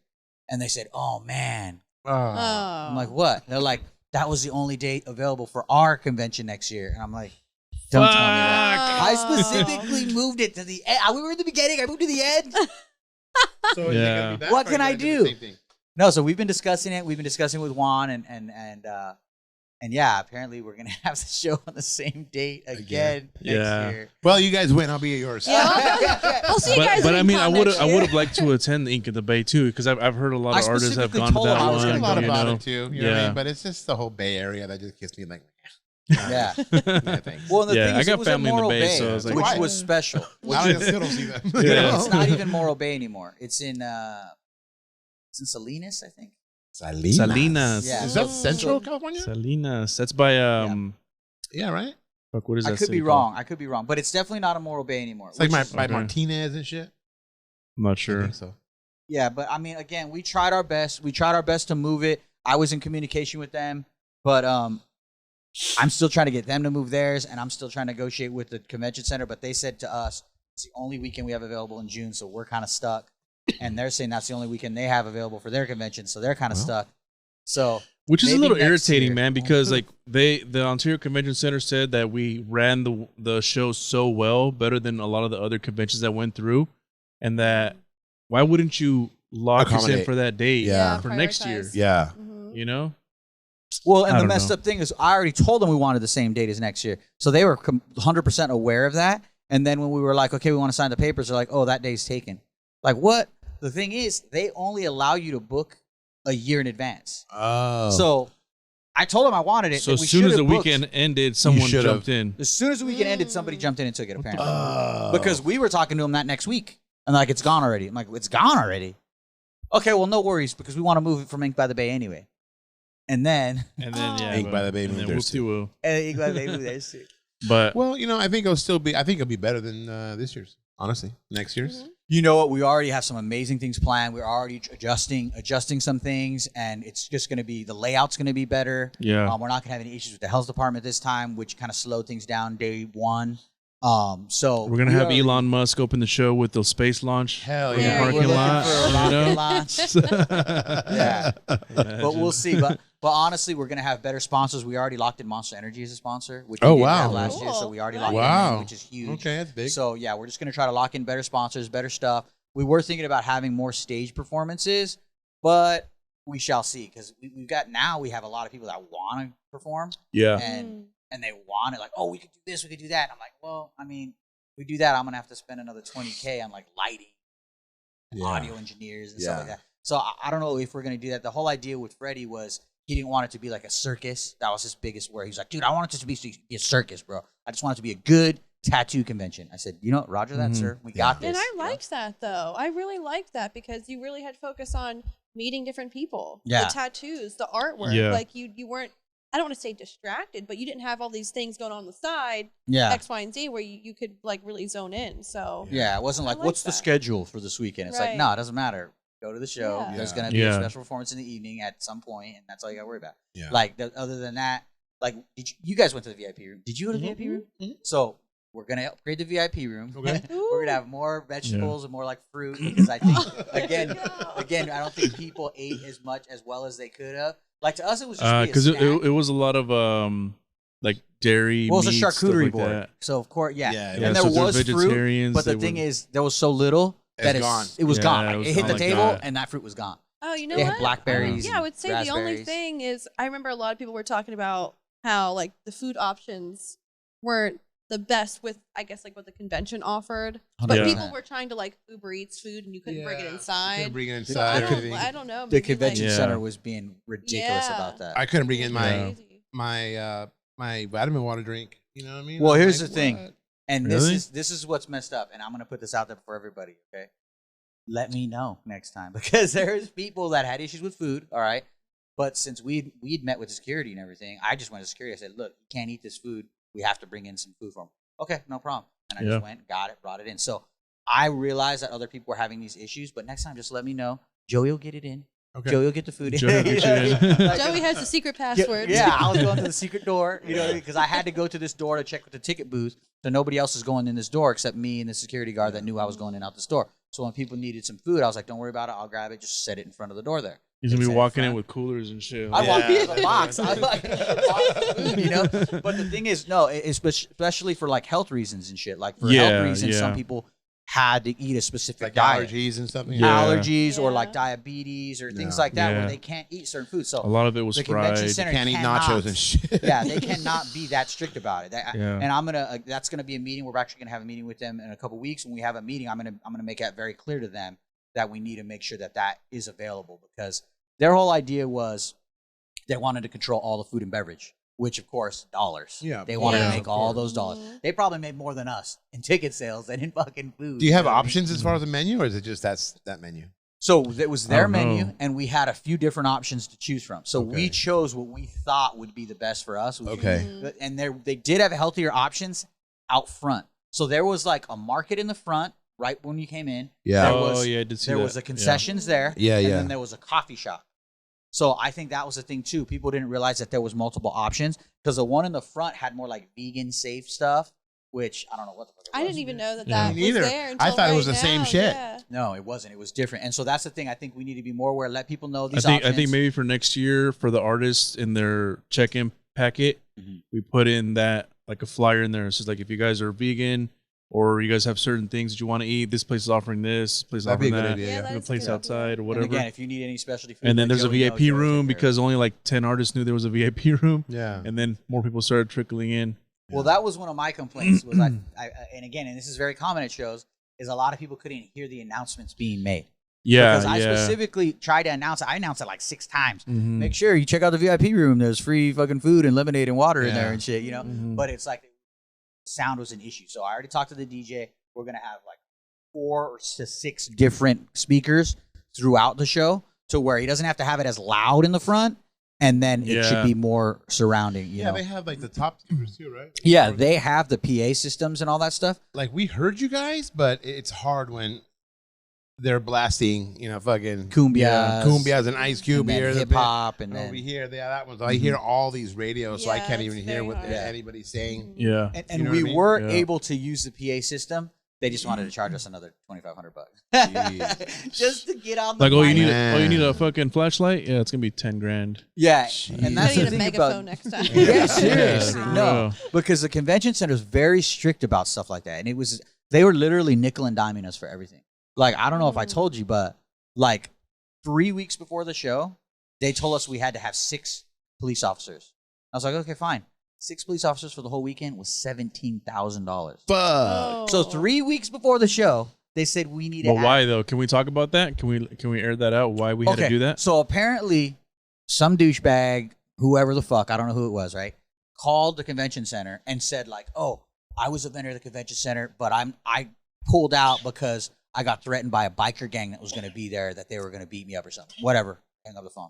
And they said, oh, man. Oh. I'm like, what? They're like, that was the only date available for our convention next year. And I'm like, don't tell me that. I specifically moved it to the end. We were in the beginning. I moved to the end. So Yeah. you gotta be back, What or can you I gotta the do? same thing? No, so we've been discussing it. We've been discussing with Juan, and yeah, apparently we're going to have the show on the same date again next Yeah. year. Well, you guys win. I'll be at yours. Yeah. We'll see you guys. But I in mean, I Con would next have year. liked to attend the Ink at the Bay too because I've heard a lot I of artists have specifically gone to told that them I I was was one. a lot you about know? it too. You know what I Yeah. mean? But it's just the whole Bay Area that just gets me like, Yeah. yeah, thanks. Well, and the Yeah, thing I is, got it was family at in the Morro Bay, Bay, so I was like, which why? was special. I still don't see them. you Yeah. know? It's not even Morro Bay anymore. It's in Salinas, I think. Salinas. Yeah. Is that Central California? Salinas. That's by Yeah, right. Fuck, what is that? I could be city wrong. called? I could be wrong, but it's definitely not a Morro Bay anymore. It's like which is- by okay. Martinez and shit. I'm not I sure. think so. yeah, but I mean, again, we tried our best. We tried our best to move it. I was in communication with them, but I'm still trying to get them to move theirs, and I'm still trying to negotiate with the convention center. But they said to us, it's the only weekend we have available in June, so we're kind of stuck. And they're saying that's the only weekend they have available for their convention, so they're kind of Well. stuck. So Which is a maybe little next irritating, year. man, because like the Ontario Convention Center said that we ran the show so well, better than a lot of the other conventions that went through, and that why wouldn't you lock us in Accommodate. for that date Yeah. for next year? Prioritize. Yeah. Mhm. You know? Well, I and the don't messed know. up thing is, I already told them we wanted the same date as next year, so they were 100% aware of that. And then when we were like, "Okay, we want to sign the papers," they're like, "Oh, that day's taken." Like, what? The thing is, they only allow you to book a year in advance. Oh. So I told them I wanted it. So that we as soon as should've the booked. weekend ended, someone should've. jumped in. As soon as the weekend ended, somebody jumped in and took it. Apparently, Oh. because we were talking to them that next week, and they're like, "It's gone already." I'm like, "It's gone already." Okay, well, no worries, because we want to move it from Ink by the Bay anyway. And then And then yeah, Ink by the Bay and moved then theirs whoop-de-woo. Ink by the Bay moved theirs too. But Well, I think it'll be better than this year's. Honestly, next year's. Mhm. You know what? We already have some amazing things planned. We're already adjusting some things, and it's just going to be the layout's going to be better. yeah, We're not going to have any issues with the health department this time, which kind of slowed things down day one. So we're gonna have already- Elon Musk open the show with the space launch Hell in yeah. the We're parking looking lot. for a rocket launch. yeah, But we'll see. But honestly, we're gonna have better sponsors. We already locked in Monster Energy as a sponsor, which we Oh, didn't wow. have last year, so Cool. we already Nice. locked Wow. in, which is huge. Okay, that's big. So yeah, we're just gonna try to lock in better sponsors, better stuff. We were thinking about having more stage performances, but we shall see because we have a lot of people that want to perform yeah. and they want it like, oh, we could do this, we could do that. And I'm like, well, I mean, if we do that, I'm gonna have to spend another $20K on like lighting, audio engineers and stuff like that. So I don't know if we're gonna do that. The whole idea with Freddie was he didn't want it to be like a circus. That was his biggest worry. He's like, dude, I want it to be a circus, bro. I just want it to be a good tattoo convention. I said, Roger that, sir. We got this. And I you know? liked that though. I really liked that because you really had focus on meeting different people. Yeah. The tattoos, the artwork. Yeah. Like you weren't, I don't want to say distracted, but you didn't have all these things going on the side, Yeah. X, Y, and Z, where you could like really zone in. So Yeah, it wasn't like, like what's the that. schedule for this weekend? It's like, Right. no, it doesn't matter. Go to the show. Yeah. There's going to be a Yeah. special performance in the evening at some point, and that's all you got to worry about. Yeah. Like, other than that, like, you guys went to the VIP room. Did you go to the VIP room? So, we're going to upgrade the VIP room. Okay. We're going to have more vegetables and more, like, fruit because I think, again, I don't think people ate as much as well as they could have. Like, to us, it was just Because because it was a lot of like dairy. Well, it was a meat, stuff charcuterie like board. that. So, of course, yeah. Yeah, And yeah, there so if was there's fruit, vegetarians, but the they thing would- is, there was so little that It's gone. it was Yeah, gone. it was It hit gone the like table, that. and that fruit was gone. Oh, you know They what? had blackberries. Yeah, I would say the only raspberries. thing is I remember a lot of people were talking about how like the food options weren't the best with I guess like what the convention offered, but 100%. people were trying to like Uber Eats food and you couldn't bring it inside. Couldn't bring it So inside. I don't know. The maybe, convention Yeah. center was being ridiculous Yeah. about that. I couldn't bring in my Crazy. my vitamin water drink. You know what I mean? Well, I'm here's like, the thing. what? And Really? this is what's messed up, and I'm gonna put this out there for everybody. Okay, let me know next time because there's people that had issues with food. All right, but since we'd met with the security and everything, I just went to security. I said, look, you can't eat this food. We have to bring in some food for them. Okay, no problem. And I just went, got it, brought it in. So I realized that other people were having these issues, but next time, just let me know. Joey will get it in. Okay. Joey will get the food in. Joey will get you in. Like, Joey has the secret password. yeah, I was going to the secret door, because I had to go to this door to check with the ticket booth. So nobody else is going in this door except me and the security guard that knew I was going in out this door. So when people needed some food, I was like, don't worry about it. I'll grab it. Just set it in front of the door there. He's gonna Set be it walking in front. with coolers and shit. I walked in Yeah. with a box. I like box of food, But the thing is, no, especially for like health reasons and shit. Like for health reasons, some people had to eat a specific Like diet. allergies and stuff. Yeah. Allergies or Yeah. like diabetes or things Yeah. like that Yeah. where they can't eat certain foods. So a lot of it was the convention fried. center Can't eat cannot- nachos and shit. yeah, they cannot be that strict about it. Yeah. And I'm gonna. That's gonna be a meeting. We're actually gonna have a meeting with them in a couple weeks. When we have a meeting, I'm gonna make that very clear to them that we need to make sure that that is available because their whole idea was they wanted to control all the food and beverage, which of course dollars. Yeah, they wanted to yeah, make of all course. those dollars. Mhm. They probably made more than us in ticket sales and in fucking food. Do you have know what I mean? options as far as the menu, or is it just that menu? So it was their don't know. menu, and we had a few different options to choose from. So we Okay. chose what we thought would be the best for us. which Okay. was- and they did have healthier options out front. So there was like a market in the front right when you came in. Yeah. There Oh, was, yeah, I did see there that. was the concessions there. Yeah, and yeah. then there was a coffee shop. So I think that was the thing too. People didn't realize that there was multiple options because the one in the front had more like vegan safe stuff, which I don't know what the fuck it was. I didn't even know that Yeah. that Me was neither. there. I Until thought it was right the same now, shit. Yeah. No, it wasn't. It was different. And so that's the thing. I think we need to be more aware. Let people know I these think options. maybe for next year for the artists in their check-in packet, Mhm. we put in that like a flyer in there. It's just like if you guys are vegan or you guys have certain things that you want to eat, this place is offering this, place is That'd be a offering good that. idea. Yeah, Yeah. that The is a place good idea. outside or And whatever. again, if you need any specialty food, And then let there's a Joey know. VIP Joey will room take care of it. because only like 10 artists knew there was a VIP room. Yeah. And then more people started trickling in. Well, that was one of my complaints. Was and again, and this is very common at shows, is a lot of people couldn't hear the announcements being made. Yeah, Because I yeah. specifically tried to announce it. I announced it like 6 times. Mhm. Make sure you check out the VIP room. There's free fucking food and lemonade and water in there Yeah. and shit, Mhm. But it's like sound was an issue. So I already talked to the DJ. We're going to have like 4 to 6 different speakers throughout the show to where he doesn't have to have it as loud in the front. and then it should Yeah. be more surrounding. You Yeah, know, they have like the top speakers too, right? yeah, they have the PA systems and all that stuff. Like we heard you guys, but it's hard when they're blasting, fucking Cumbias. cumbias and Ice Cube and here, hip hop, and over then here, that one. So I hear all these radios, so I Yeah, can't it's even hear very what hard. anybody's saying. Yeah. and You know we what I mean? were Yeah. able to use the PA system. They just wanted to charge us another $2,500 Jeez. just to get on the Like, mic. you need a fucking flashlight? Yeah, it's gonna be 10 grand. Yeah, Jeez. and You that's gotta the get a thing megaphone about. next time. Yeah, seriously, Yeah, no, bro. because the convention center is very strict about stuff like that, and they were literally nickel and diming us for everything. Like, I don't know if I told you, but like 3 weeks before the show, they told us we had to have 6 police officers. I was like, okay, fine. 6 police officers for the whole weekend was $17,000. Fuck. Oh. So 3 weeks before the show, they said we need to. But why though? Can we talk about that? Can we air that out? Why we had to do that? So apparently, some douchebag, whoever the fuck, I don't know who it was, right, called the convention center and said like, "Oh, I was a vendor at the convention center, but I pulled out because I got threatened by a biker gang that was going to be there, that they were going to beat me up or something." Whatever. Hang up the phone.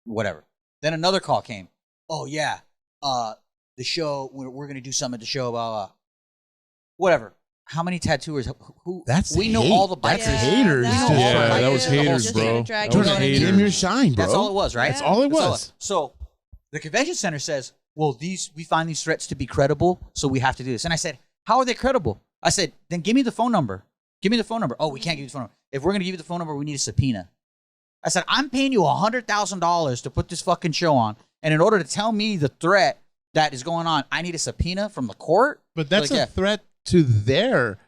Whatever. Then another call came. "Oh yeah, the show. We're going to do something at the show. Blah blah. Whatever." How many tattooers? Who? That's we know hate. all the That's bikers. haters. We Just know all the Yeah, bikers. that was The whole haters, shit. bro. Drag That was you down. haters. Dim your shine, bro. That's all it was, right? That's all it That's all was. So the convention center says, "Well, we find these threats to be credible, so we have to do this." And I said, "How are they credible?" I said, "Then give me the phone number. Give me the phone number." "Oh, we can't give you the phone number. If we're going to give you the phone number, we need a subpoena." I said, "I'm paying you $100,000 to put this fucking show on, and in order to tell me the threat that is going on, I need a subpoena from the court." But that's Like, a yeah. threat to their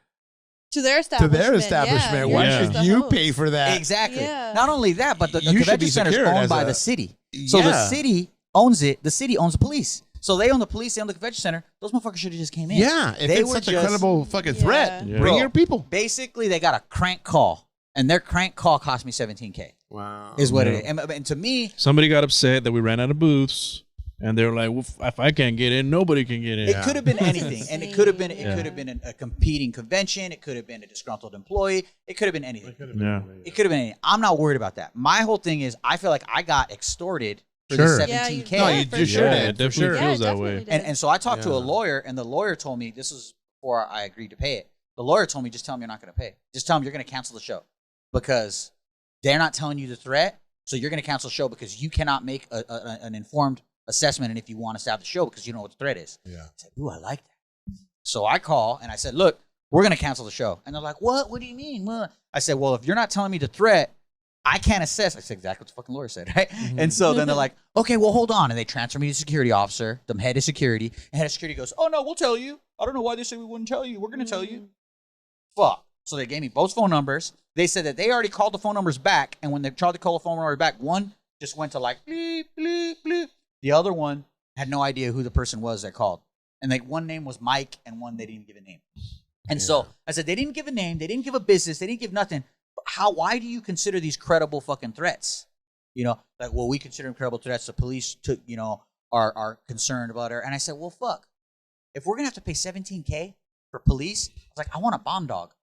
To their establishment. Yeah, Why Yeah. should the you host. pay for that? Exactly. Yeah. Not only that, but the You should convention be center is secured owned as by a- the city. So the Yeah. city owns it. The city owns the police. So they own the police. They own the convention center. Those motherfuckers should have just came in. Yeah, if They it's were such a just- credible fucking threat, Yeah. bring Bro. your people. Basically, they got a crank call, and their crank call cost me $17K. Wow. Is what Yeah. it is. And to me, Somebody got upset that we ran out of booths, and they were like, well, if I can't get in, nobody can get in. it could have been anything, and it could have been Yeah. could have been a competing convention. It could have been a disgruntled employee. It could have been anything. Yeah. It could have been anything. I'm not worried about that. My whole thing is, I feel like I got extorted for Sure. the Yeah, 17K. No, you for just sure. should Yeah, have. it definitely for sure. feels that definitely way. did. And so I talked to a Yeah. lawyer, and the lawyer told me, this was before I agreed to pay it. The lawyer told me, just tell them you're not going to pay. Just tell them you're going to cancel the show because they're not telling you the threat. So you're going to cancel the show because you cannot make an informed assessment, and if you want to stop the show because you know what the threat is. Yeah. I said, ooh, I like that. So I call and I said, look, we're going to cancel the show. And they're like, what? What do you mean? What? I said, well, if you're not telling me the threat, I can't assess. I said exactly what the fucking lawyer said, right? And so then they're like, okay, well, hold on. And they transfer me to the security officer, the head of security. And head of security goes, oh, no, we'll tell you. I don't know why they say we wouldn't tell you. We're going to tell you. Fuck. So they gave me both phone numbers. They said that they already called the phone numbers back. And when they tried to call the phone number back, one just went to like, bleep, bleep, bleep. The other one had no idea who the person was that called. And like one name was Mike and one they didn't give a name. And so I said, they didn't give a name. They didn't give a business. They didn't give nothing. But why do you consider these credible fucking threats? You know, like, well, we consider them credible threats. The police took, are concerned about her. And I said, well, fuck. If we're going to have to pay $17K for police, I was like, I want a bomb dog.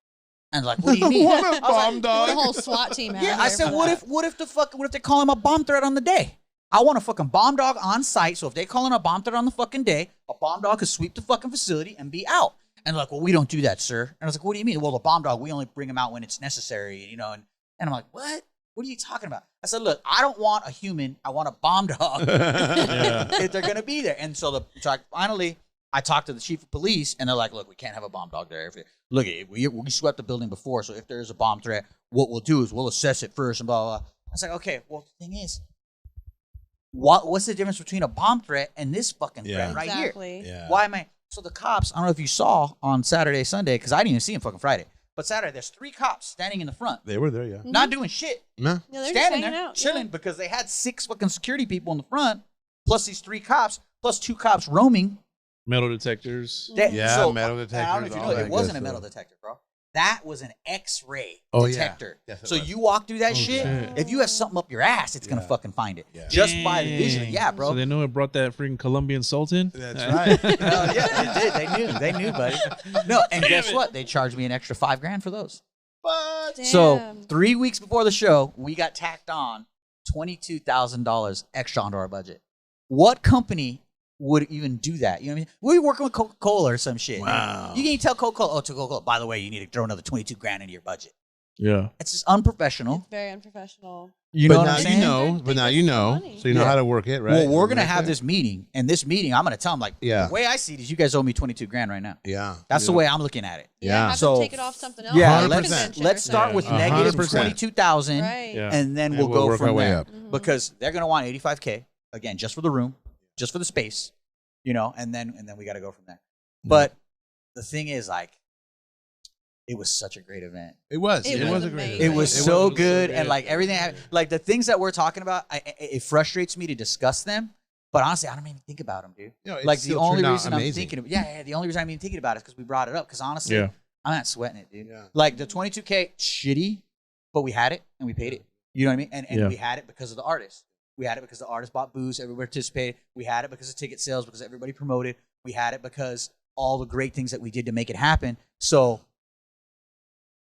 And like, what do you mean? What a I was bomb like, dog. The whole SWAT team. out Yeah, here I said, for what that. if they call him a bomb threat on the day? I want a fucking bomb dog on site. So if they call in a bomb threat on the fucking day, a bomb dog could sweep the fucking facility and be out. And like, well, we don't do that, sir. And I was like, what do you mean? Well, the bomb dog, we only bring him out when it's necessary, And I'm like, what? What are you talking about? I said, look, I don't want a human. I want a bomb dog if they're going to be there. And so finally, I talked to the chief of police, and they're like, look, we can't have a bomb dog there. Look, we swept the building before, so if there's a bomb threat, what we'll do is we'll assess it first and blah, blah, blah. I was like, okay, well, the thing is, what's the difference between a bomb threat and this fucking threat right Exactly. here? Yeah. Why am I? So the cops, I don't know if you saw on Saturday, Sunday, because I didn't even see them fucking Friday, but Saturday, there's 3 cops standing in the front, They were there, yeah. not doing shit, No. Yeah, they're just standing hanging there, out. chilling, because they had 6 fucking security people in the front, plus these 3 cops, plus 2 cops roaming. Metal detectors. Yeah, metal and I don't know if detectors, you all know, that it wasn't good a metal stuff. detector, bro. That was an X-ray Oh, yeah. detector. Yes, it So was. you walk through that shit, shit. if you have something up your ass, it's gonna Yeah. fucking find it. Yeah. Just by the vision. Dang. Yeah, bro. So they know it brought that freaking Colombian Sultan? That's right. Hell yeah, they did. They knew, buddy. No, and guess what? They charged me an extra $5,000 for those. But So Damn. 3 weeks before the show, we got tacked on $22,000 extra onto our budget. What company would even do that? You know what I mean? We're working with Coca-Cola or some shit. Wow. You can tell Coca-Cola, to Coca-Cola, by the way, you need to throw another 22 grand into your budget. Yeah. It's just unprofessional. It's very unprofessional. You But know what now I'm saying? you know. But now you know. So you know Yeah. how to work it, right? Well, we're going to Right have there. this meeting, and this meeting, I'm going to tell them, like, Yeah. the way I see it is you guys owe me 22 grand right now. Yeah. That's the way I'm looking at it. Yeah. Have So- to take it off something else. Yeah, like let's convention let's or start something. with Yeah. negative 100%. 22,000, Right. Yeah. and then And we'll we'll go work from our way there. up. Mhm. Because they're going to want 85K, again, just for the room, just for the space, and then we got to go from there. But the thing is, like, it was such a great event. It was. It It was was a great amazing. It event. was so was good, and like everything, like the things that we're talking about, it frustrates me to discuss them. But honestly, I don't even think about them, dude. No, it Like the still only turned out reason I'm amazing. thinking, the only reason I'm even thinking about it is because we brought it up. Because honestly, Yeah. I'm not sweating it, dude. Yeah. Like the 22K, shitty, but we had it and we paid it. You know what I mean? And Yeah. we had it because of the artists. We had it because the artists bought booze, everybody participated. We had it because of ticket sales, because everybody promoted. We had it because all the great things that we did to make it happen. So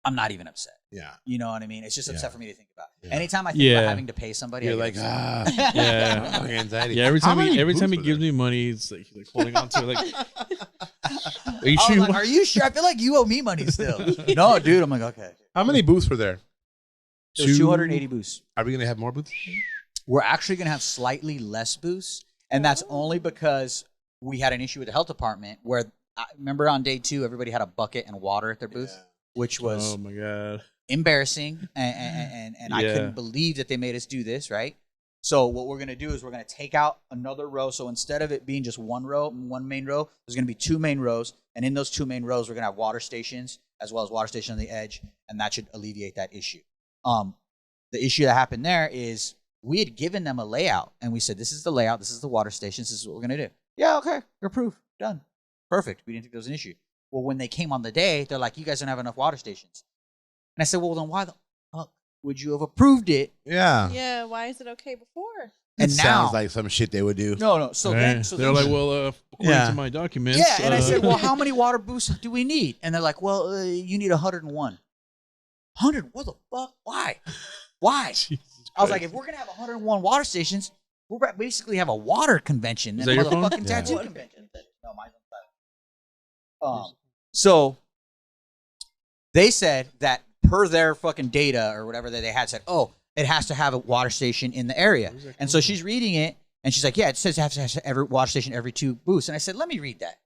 I'm not even upset. Yeah. You know what I mean? It's just upset Yeah. for me to think about. Yeah. Anytime I think Yeah. about having to pay somebody, You're I like, get upset. Yeah. Oh, anxiety. Yeah, every How time many he booths gives were me there? money, it's like he's like holding on to it, like, are you I sure? was like, are you sure? I feel like you owe me money still. No, dude. I'm like, okay. How many booths were there? There's 280 booths. Are we going to have more booths? We're actually going to have slightly less booths, and that's only because we had an issue with the health department where, remember on day 2, everybody had a bucket and water at their booth, which was Oh my god. embarrassing, and I Yeah. couldn't believe that they made us do this, right? So what we're going to do is we're going to take out another row. So instead of it being just one main row, there's going to be 2 main rows, and in those 2 main rows, we're going to have water stations as well as water station on the edge, and that should alleviate that issue. The issue that happened there is we had given them a layout, and we said, this is the layout, this is the water stations, this is what we're going to do. Yeah, okay, you're approved, done. Perfect. We didn't think there was an issue. Well, when they came on the day, they're like, you guys don't have enough water stations. And I said, well, then why the fuck would you have approved it? Yeah. Yeah, why is it okay before? And It now, sounds like some shit they would do. no. So then, They're like, well, according Yeah. to my documents. yeah. And I said, well, how many water booths do we need? And they're like, well, you need 101. 100? What the fuck? Why? Why? Jesus I was like, Christ. if we're gonna have 101 water stations, we're basically have a water convention Is and that a your phone? motherfucking Yeah. tattoo convention. No, mine's on silent. So they said that per their fucking data or whatever that they had said, oh, it has to have a water station in the area. And so she's reading it and she's like, yeah, it says it has to have every water station every 2 booths. And I said, let me read that.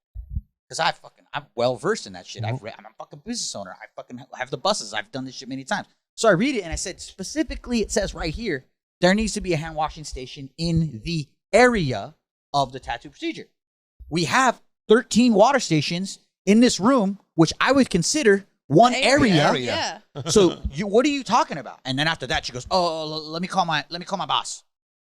Because I'm well versed in that shit. I'm a fucking business owner. I fucking have the buses. I've done this shit many times. So I read it and I said, specifically, it says right here, there needs to be a hand washing station in the area of the tattoo procedure. We have 13 water stations in this room, which I would consider one area. Yeah. So what are you talking about? And then after that, she goes, oh, let me call my boss.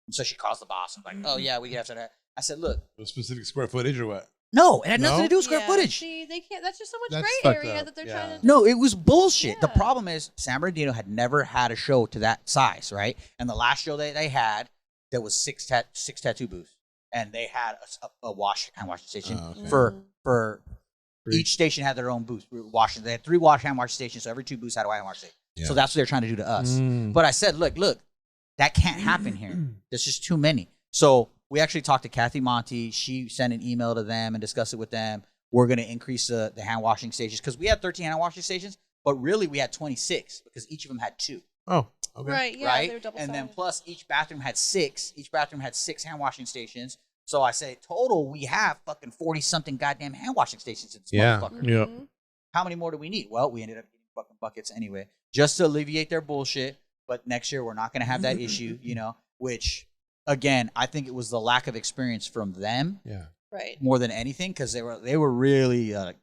And so she calls the boss. I'm like, oh yeah, we have to. I said, look, A specific square footage or what? no, it had nothing No? to do with square Yeah, footage. See, they can't. That's just so much That's gray fucked area up. that they're Yeah. trying to. No, it was bullshit. The Yeah. problem is San Bernardino had never had a show to that size, right? And the last show they had, there was six tattoo booths, and they had a hand washing station Oh, okay. for each station had their own booth. They had 3 hand washing stations, so every 2 booths had a hand washing station. Yeah. So that's what they're trying to do to us. Mm. But I said, look, that can't happen here. There's just too many. So we actually talked to Kathy Monty. She sent an email to them and discussed it with them. We're going to increase the hand washing stations because we had 13 hand washing stations, but really we had 26 because each of them had 2. Oh, okay. Right. Yeah. right? They're double And then sided. plus each bathroom had 6. Each bathroom had 6 hand washing stations. So I say total we have fucking 40 something goddamn hand washing stations in this Yeah. motherfucker. Yeah. Mhm. How many more do we need? Well, we ended up getting fucking buckets anyway, just to alleviate their bullshit. But next year we're not going to have that issue, which again, I think it was the lack of experience from them Yeah. Right. more than anything because they were really like,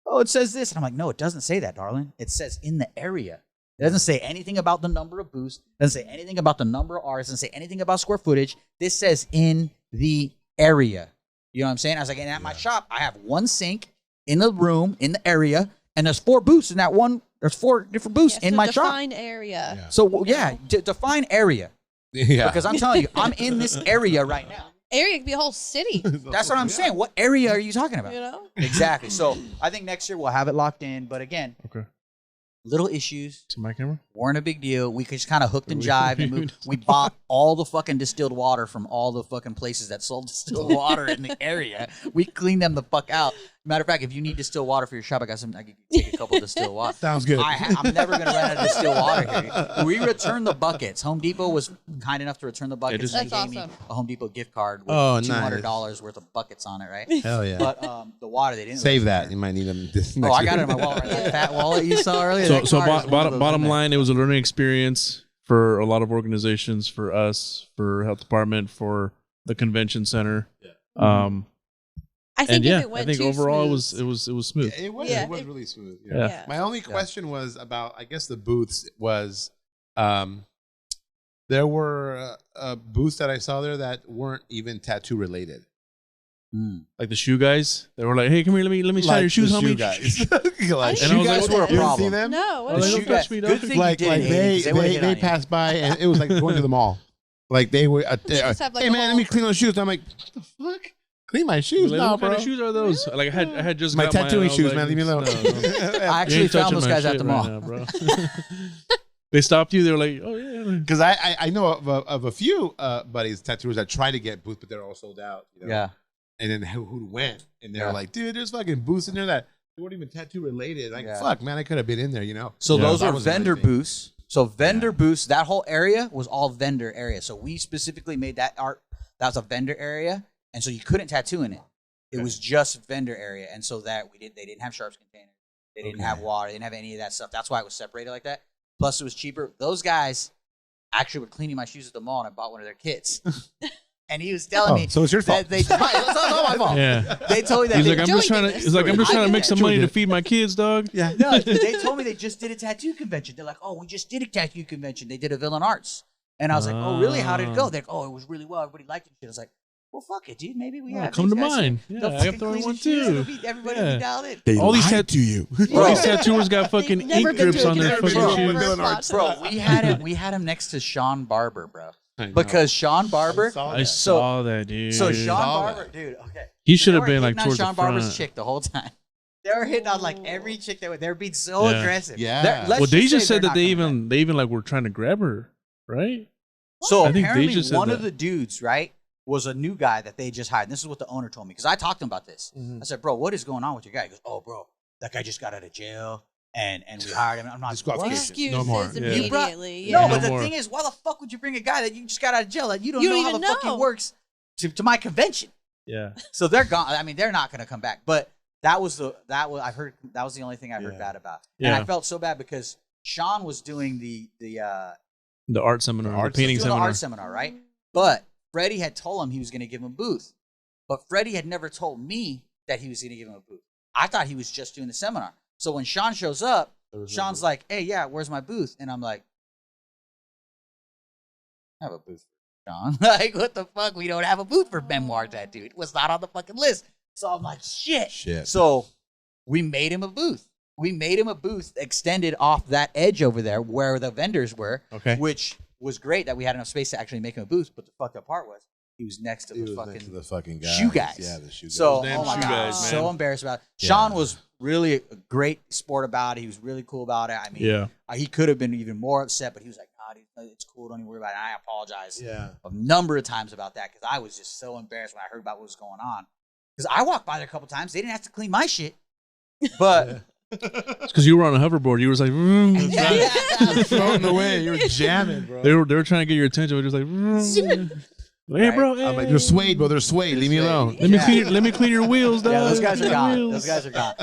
oh, it says this. And I'm like, no, it doesn't say that, darling. It says in the area. It doesn't say anything about the number of booths. It doesn't say anything about the number of artists. It doesn't say anything about square footage. This says in the area. You know what I'm saying? I was like, and at my shop, I have 1 sink in the room, in the area, and there's 4 booths in that one. There's 4 different booths Yeah, in so my shop. Define area. Yeah. So, yeah, define area. Yeah. Because I'm telling you, I'm in this area right now. Area could be a whole city. That's what I'm saying. What area are you talking about? You know. Exactly. So I think next year we'll have it locked in. But again, Okay. little issues. To my camera? Weren't a big deal. We just kind of hooked and jived and moved. We bought all the fucking distilled water from all the fucking places that sold distilled water in the area. We cleaned them the fuck out. Matter of fact, if you need distilled water for your shop, I can take a couple distilled water. Sounds good. I'm never going to run out of distilled water here. We returned the buckets. Home Depot was kind enough to return the buckets. That's and gave awesome. me a Home Depot gift card with $200 worth of buckets on it, right? Hell yeah. But the water, they didn't. Save that. You might need them. Oh, I got it in my wallet. Right? That fat wallet you saw earlier. So bottom line, it was a learning experience for a lot of organizations, for us, for health department, for the convention center. Yeah. I think and if it went I think too overall smooth, it was smooth. Yeah, it was really smooth. Yeah. Yeah. My only question was about, I guess, the booths was, there were booths that I saw there that weren't even tattoo related. Like the shoe guys, they were like, "Hey, come here, let me shine your shoes, homie." Guys. Like, And I shoe was guys like, were a You didn't problem. see them? no, what Oh, is they shoe don't it? guys- touch me, good dog. thing Like you did, they Hayden, 'cause would hit on you. passed by and it was like going to the mall. Like they were, just have, like, hey a man, let me clean those shoes. I'm like, what the fuck? Clean my shoes? Like, No, what kind bro. of shoes are those? Like I had just My got mine, tattooing and I was shoes, like, man. Leave me alone. no. I You actually ain't found touching those my guys at shit the mall. right now, bro. They stopped you. They were like, "Oh yeah." Because I know of a few buddies, tattooers that try to get booths, but they're all sold out. You know? Yeah. And then who went? And they're Yeah. like, dude, there's fucking booths in there that they weren't even tattoo related. Like, Yeah. fuck, man, I could have been in there, you know? So Yeah. those That are was another vendor thing. booths. So vendor booths, that whole area was all vendor area. So we specifically made that art. That was a vendor area, and so you couldn't tattoo in it. It was just vendor area, and so that they didn't have sharps containers. They didn't have water. They didn't have any of that stuff. That's why it was separated like that. Plus, it was cheaper. Those guys actually were cleaning my shoes at the mall, and I bought one of their kits. And he was telling me, so it's your fault. that they. Right, it's not my fault. Yeah. They told me that. He's they, like, I'm Joey just trying did to. this. He's like, I'm just I trying to did make that. some Joey money to did. feed my kids, dog. Yeah. No, they told me they just did a tattoo convention. They're like, oh, we just did a tattoo convention. They did a Villain Arts. And I was like, oh, really? How did it go? They're like, oh, it was really well. Everybody liked it. I was like, well, fuck it, dude. Maybe we have come to these guys mine. here. Yeah, They'll I fucking got throwing clean one the shoes. too. Everybody Yeah. will be dialed in. They All these lied to you. All these tattooers got fucking Never ink been to grips a on their convention fucking before. shoes. Villain Arts. Bro, we had him next to Sean Barber, bro. I know. Because Sean Barber, I saw that, dude. so Sean saw Barber, that. dude, okay. He So should they have were been like hitting on towards Sean the front. Barber's chick the whole time. They were hitting on like every chick they were being so Yeah. aggressive. Yeah. Let's Well, they say just said they're that they not coming back. even like were trying to grab her, right? So I think they apparently just said one of that. the dudes, right, was a new guy that they just hired. And this is what the owner told me because I talked to him about this. I said, bro, what is going on with your guy? He goes, oh, bro, that guy just got out of jail and we hired him. I'm not Disqualification. what? Excuses No more. Yeah. immediately. No, Yeah. but No the more. thing is, why the fuck would you bring a guy that you just got out of jail that you don't You know don't how the even fuck he know. works to my convention? Yeah. So they're gone. I mean, they're not going to come back. But I heard that was the only thing I heard bad about. And I Yeah. felt so bad because Sean was doing the The art seminar, the painting doing the seminar. art seminar, right? But Freddie had told him he was going to give him a booth. But Freddie had never told me that he was going to give him a booth. I thought he was just doing the seminar. So when Sean shows up, Sean's like, hey, yeah, where's my booth? And I'm like, I have a booth for Sean. Like, what the fuck? We don't have a booth for memoir tattoo. It was not on the fucking list. So I'm like, shit. So we made him a booth. We made him a booth extended off that edge over there where the vendors were, Okay. which was great that we had enough space to actually make him a booth. But the fucked up part was he was next to He the was next to fucking the fucking guys. shoe guys. Yeah, the shoe guys. So, Damn oh my shoe God, guys, so man. embarrassed about it. Yeah. Sean was really a great sport about it. He was really cool about it. I mean, Yeah. he could have been even more upset, but he was like, nah, dude, it's cool. Don't even worry about it. And I apologize Yeah. a number of times about that because I was just so embarrassed when I heard about what was going on. Because I walked by there a couple times. They didn't have to clean my shit. But It's because you were on a hoverboard. You were just like, Floating away. You were jamming, bro. they were trying to get your attention. We're just like, hey, bro. I'm like, hey. they're suede, bro. They're suede. Leave me alone. Let me clean your wheels, dog. yeah, those guys are Clean your gone. wheels. Those guys are gone.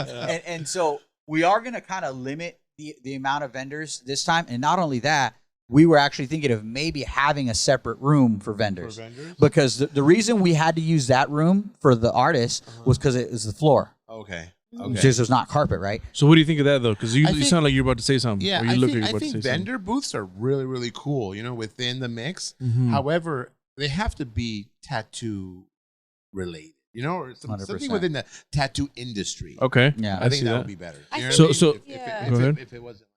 And so we are going to kind of limit the amount of vendors this time. And not only that, we were actually thinking of maybe having a separate room for vendors. Because the reason we had to use that room for the artists was because it was the floor. Okay. Because there's not carpet, right? So what do you think of that, though? Because you I think- sound like you're about to say something. Yeah, Or you I look think, like you're about to say vendor booths are really, really cool, you know, within the mix. something. However, they have to be tattoo related, you know, or something 100%. within the tattoo industry. Okay. Yeah. I think see that that. would be better. I You know think- what I So- mean? Yeah. Go ahead. If it wasn't.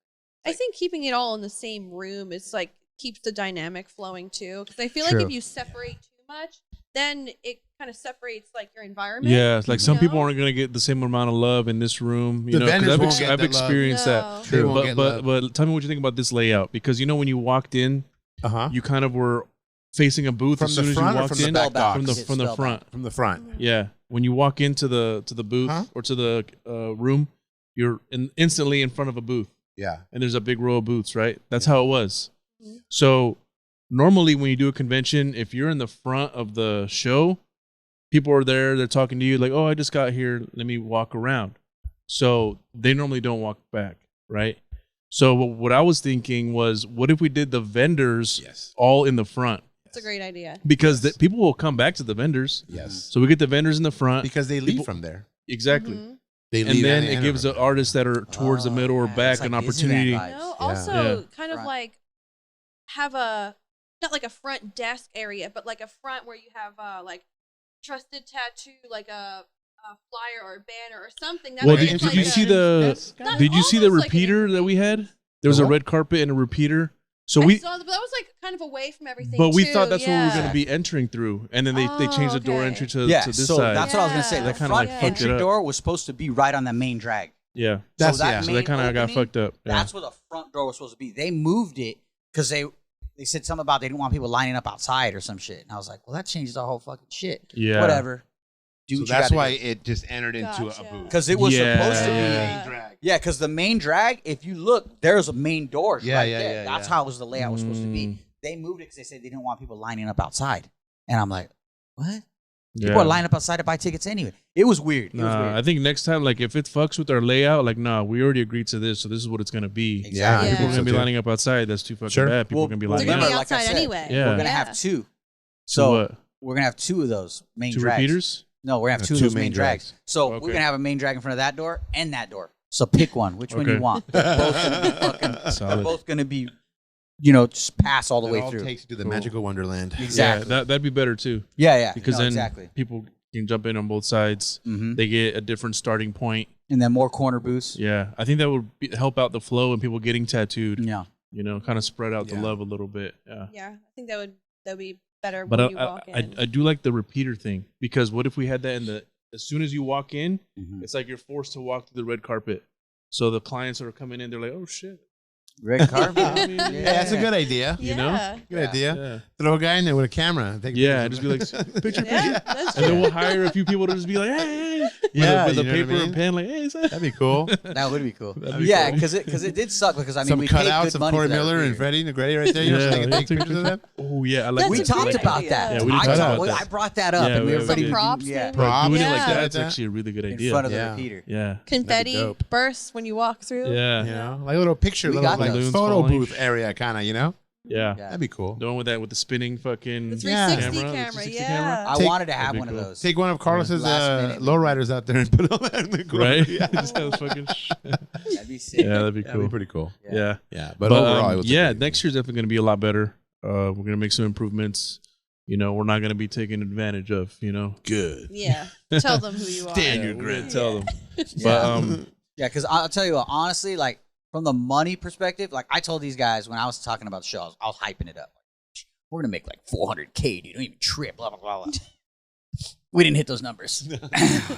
I think keeping it all in the same room is like keeps the dynamic flowing too. Because I feel like True. if you separate too much, then it kind of separates like your environment. Yeah, it's like some you people know? aren't gonna get the same amount of love in this room. You The know, 'cause vendors won't get I've that love. experienced No. that. They won't But get but love. but tell me what you think about this layout, because you know when you walked in, Uh-huh. you kind of were facing a booth From as the soon as you front or walked from the in. back dock? From the Spellbound. front. From the front. Yeah, when you walk into the booth Huh? or to the room, you're instantly in front of a booth, Yeah. and there's a big row of booths. Right, that's how it was. Mhm. So normally when you do a convention, if you're in the front of the show, people are there, they're talking to you like, oh, I just got here, let me walk around. So they normally don't walk back, right? So what I was thinking was, what if we did the vendors Yes. all in the front? It's a great idea. Because Yes. people will come back to the vendors. Yes. So we get the vendors in the front. Because they leave People- from there. Exactly. Mhm. They And leave then they it enter gives from the there. artists that are towards the middle or yeah, back it's an like Disneyland opportunity. vibes. No, Yeah. also Yeah. kind of Front. like have a not like a front desk area, but like a front where you have like trusted tattoo, like a flyer or a banner or something. That Well, way did it's you like see a- the Not did you see the almost like an repeater that we had? There was The a what? red carpet and a repeater. So I we saw that, but that was like kind of away from everything. but we too, thought that's where we were going yeah. to be entering through, and then they changed the door okay. entry to Yeah, this so side. that's what I was gonna say. Yeah. The That kinda, front like, fucked it entry up. door was supposed to be right on the main drag. Yeah, That's so that yeah. so that main kind of got opening, fucked up. Yeah. That's where the front door was supposed to be. They moved it because they said something about they didn't want people lining up outside or some shit. And I was like, well, that changes the whole fucking shit. Yeah. Whatever. Do So what that's you why gotta do. it just entered into Gotcha. a booth. Because it was Yeah, supposed to be. yeah. drag. Yeah, because the main drag, if you look, there's a main door. Yeah, right yeah, there. yeah, That's yeah. how it was the layout was supposed to Mm. be. They moved it because they said they didn't want people lining up outside. And I'm like, what? Yeah. People are lining up outside to buy tickets anyway. It was weird. It was Nah, weird. I think next time, like if it fucks with our layout, like nah, we already agreed to this, so this is what it's gonna be. Exactly. Yeah, Yeah. People are so gonna be too. lining up outside. That's too fucking Sure. bad. People Well, are gonna be well, They're lining gonna up. be like I outside said, anyway. Yeah. We're gonna Yeah. have two. So So what? we're gonna have two of those main Two drags. repeaters? No, we're gonna have two of Two those main main drags. So Okay. we're gonna have a main drag in front of that door and that door. So pick one. Which one Okay. you want? They're both gonna be fucking. They're Solid. both gonna be, you know, just pass all the It way all through. takes you to the Cool. magical wonderland. Exactly. Yeah, that'd be better too, Yeah. because No, then exactly. people can jump in on both sides. Hmm. They get a different starting point. And then more corner booths. Yeah, I think that would help out the flow and people getting tattooed. Yeah. You know, kind of spread out the Yeah. love a little bit. Yeah. Yeah, I think that would be better But when you walk in. I do like the repeater thing, because what if we had that in the as soon as you walk in, Mhm. it's like you're forced to walk through the red carpet. So the clients that are coming in, they're like, oh shit. Red carpet. I mean, Yeah, that's a good idea. you know? Yeah. Good Yeah. idea. Yeah. Throw a guy in there with a camera. Take Yeah, pictures. just be like, picture, Yeah, that's And then true. we'll hire a few people to just be like, hey, Yeah, with a you know what I paper mean? and pen, like, hey, is that? That'd be cool. That would be cool. That'd be Yeah, cool. because it did suck because I mean Some we paid cutouts good of money Corey for that Miller and repeater. Freddie Negretti right there. You know, so they can take pictures of them. Oh yeah, I like That's We a that. talked great about idea. that. Yeah, we did I talk talked- about that. I brought that up, Yeah, and we- everybody we- props, yeah, maybe? Bro, doing it Yeah. like Yeah. that's actually a really good in idea. front of the Yeah. repeater. Yeah. Confetti dope. bursts when you walk through. Yeah. You know, like a little picture, We little got like those. photo Falling. booth area, kind of. You know, Yeah. Yeah. that'd be cool. The one with that with the spinning fucking The Yeah. 360 Camera, the camera, 360 yeah. I Take- wanted to have That'd be one of cool. those. Take one of Carlos's Last minute. lowriders out there and put all that in the corner. right? Yeah. Just have fucking That'd be sick. yeah, that'd be That'd cool. be pretty cool. Yeah. Yeah, but overall, it was a yeah, great- next year's definitely going to be a lot better. We're going to make some improvements. You know, we're not going to be taken advantage of. You know, good. Yeah. Tell them who you are. Stand your we're ground. gonna tell them. Yeah. But Yeah, because I'll tell you what, honestly, like from the money perspective, like I told these guys when I was talking about the show, I was hyping it up. We're gonna make like 400K, dude. Don't even trip. Blah blah blah. blah. We didn't hit those numbers.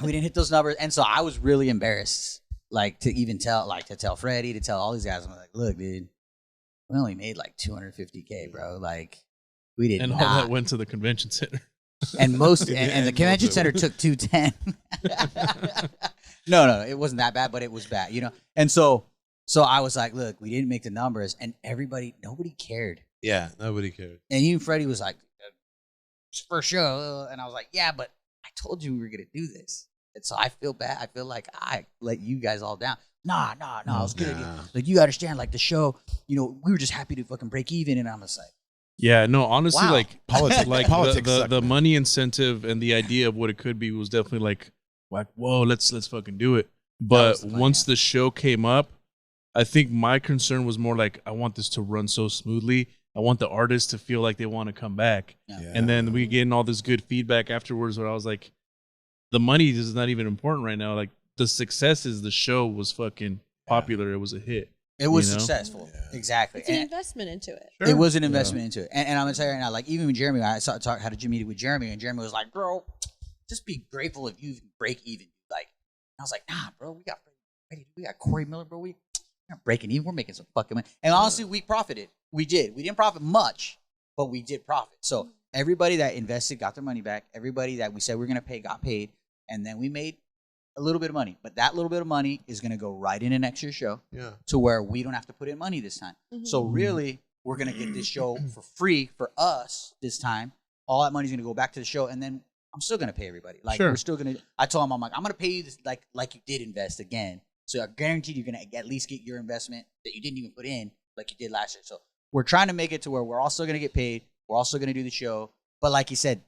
We didn't hit those numbers, and so I was really embarrassed, like to even tell, like to tell Freddie, to tell all these guys. I'm like, look, dude, we only made like 250K, bro. Like we did and all not. that went to the convention center. And most and And the most convention of it. center took 210. No, it wasn't that bad, but it was bad, you know. And so I was like, look, we didn't make the numbers, and nobody cared. Yeah, nobody cared. And even Freddie was like, it's for sure. And I was like, yeah, but I told you we were gonna do this, and so I feel bad. I feel like I let you guys all down. Nah, it was a good idea. Nah. Like you understand, like the show, you know, we were just happy to fucking break even, and I'm just like, Yeah, no, honestly, Wow. like Politics- like politics the suck, the man. money incentive and the idea of what it could be was definitely like whoa, let's fucking do it. But was the plan, once yeah. the show came up, I think my concern was more like I want this to run so smoothly. I want the artists to feel like they want to come back. yeah. And then we getting all this good feedback afterwards where I was like, the money is not even important right now. Like the success is the show was fucking popular. It was a hit. It was you know? successful. Exactly. It's an investment into it. It was an investment into it. And I'm going to tell you right now, like, even with Jeremy, I had a gym meeting with Jeremy, and Jeremy was like, bro, just be grateful if you break even. Like, I was like, nah, bro, we got Corey Miller, bro. We're not breaking even. We're making some fucking money. And honestly, we profited. We did. We didn't profit much, but we did profit. So everybody that invested got their money back. Everybody that we said we were going to pay got paid. And then we made a little bit of money. But that little bit of money is going to go right into next year's show to where we don't have to put in money this time. So really, we're going to get this show for free for us this time. All that money's going to go back to the show. And then I'm still going to pay everybody. Like, we're still going to, I told him, I'm like, I'm going to pay you this like you did invest again. So I guaranteed you're going to at least get your investment that you didn't even put in like you did last year. So we're trying to make it to where we're also going to get paid. We're also going to do the show. But like you said,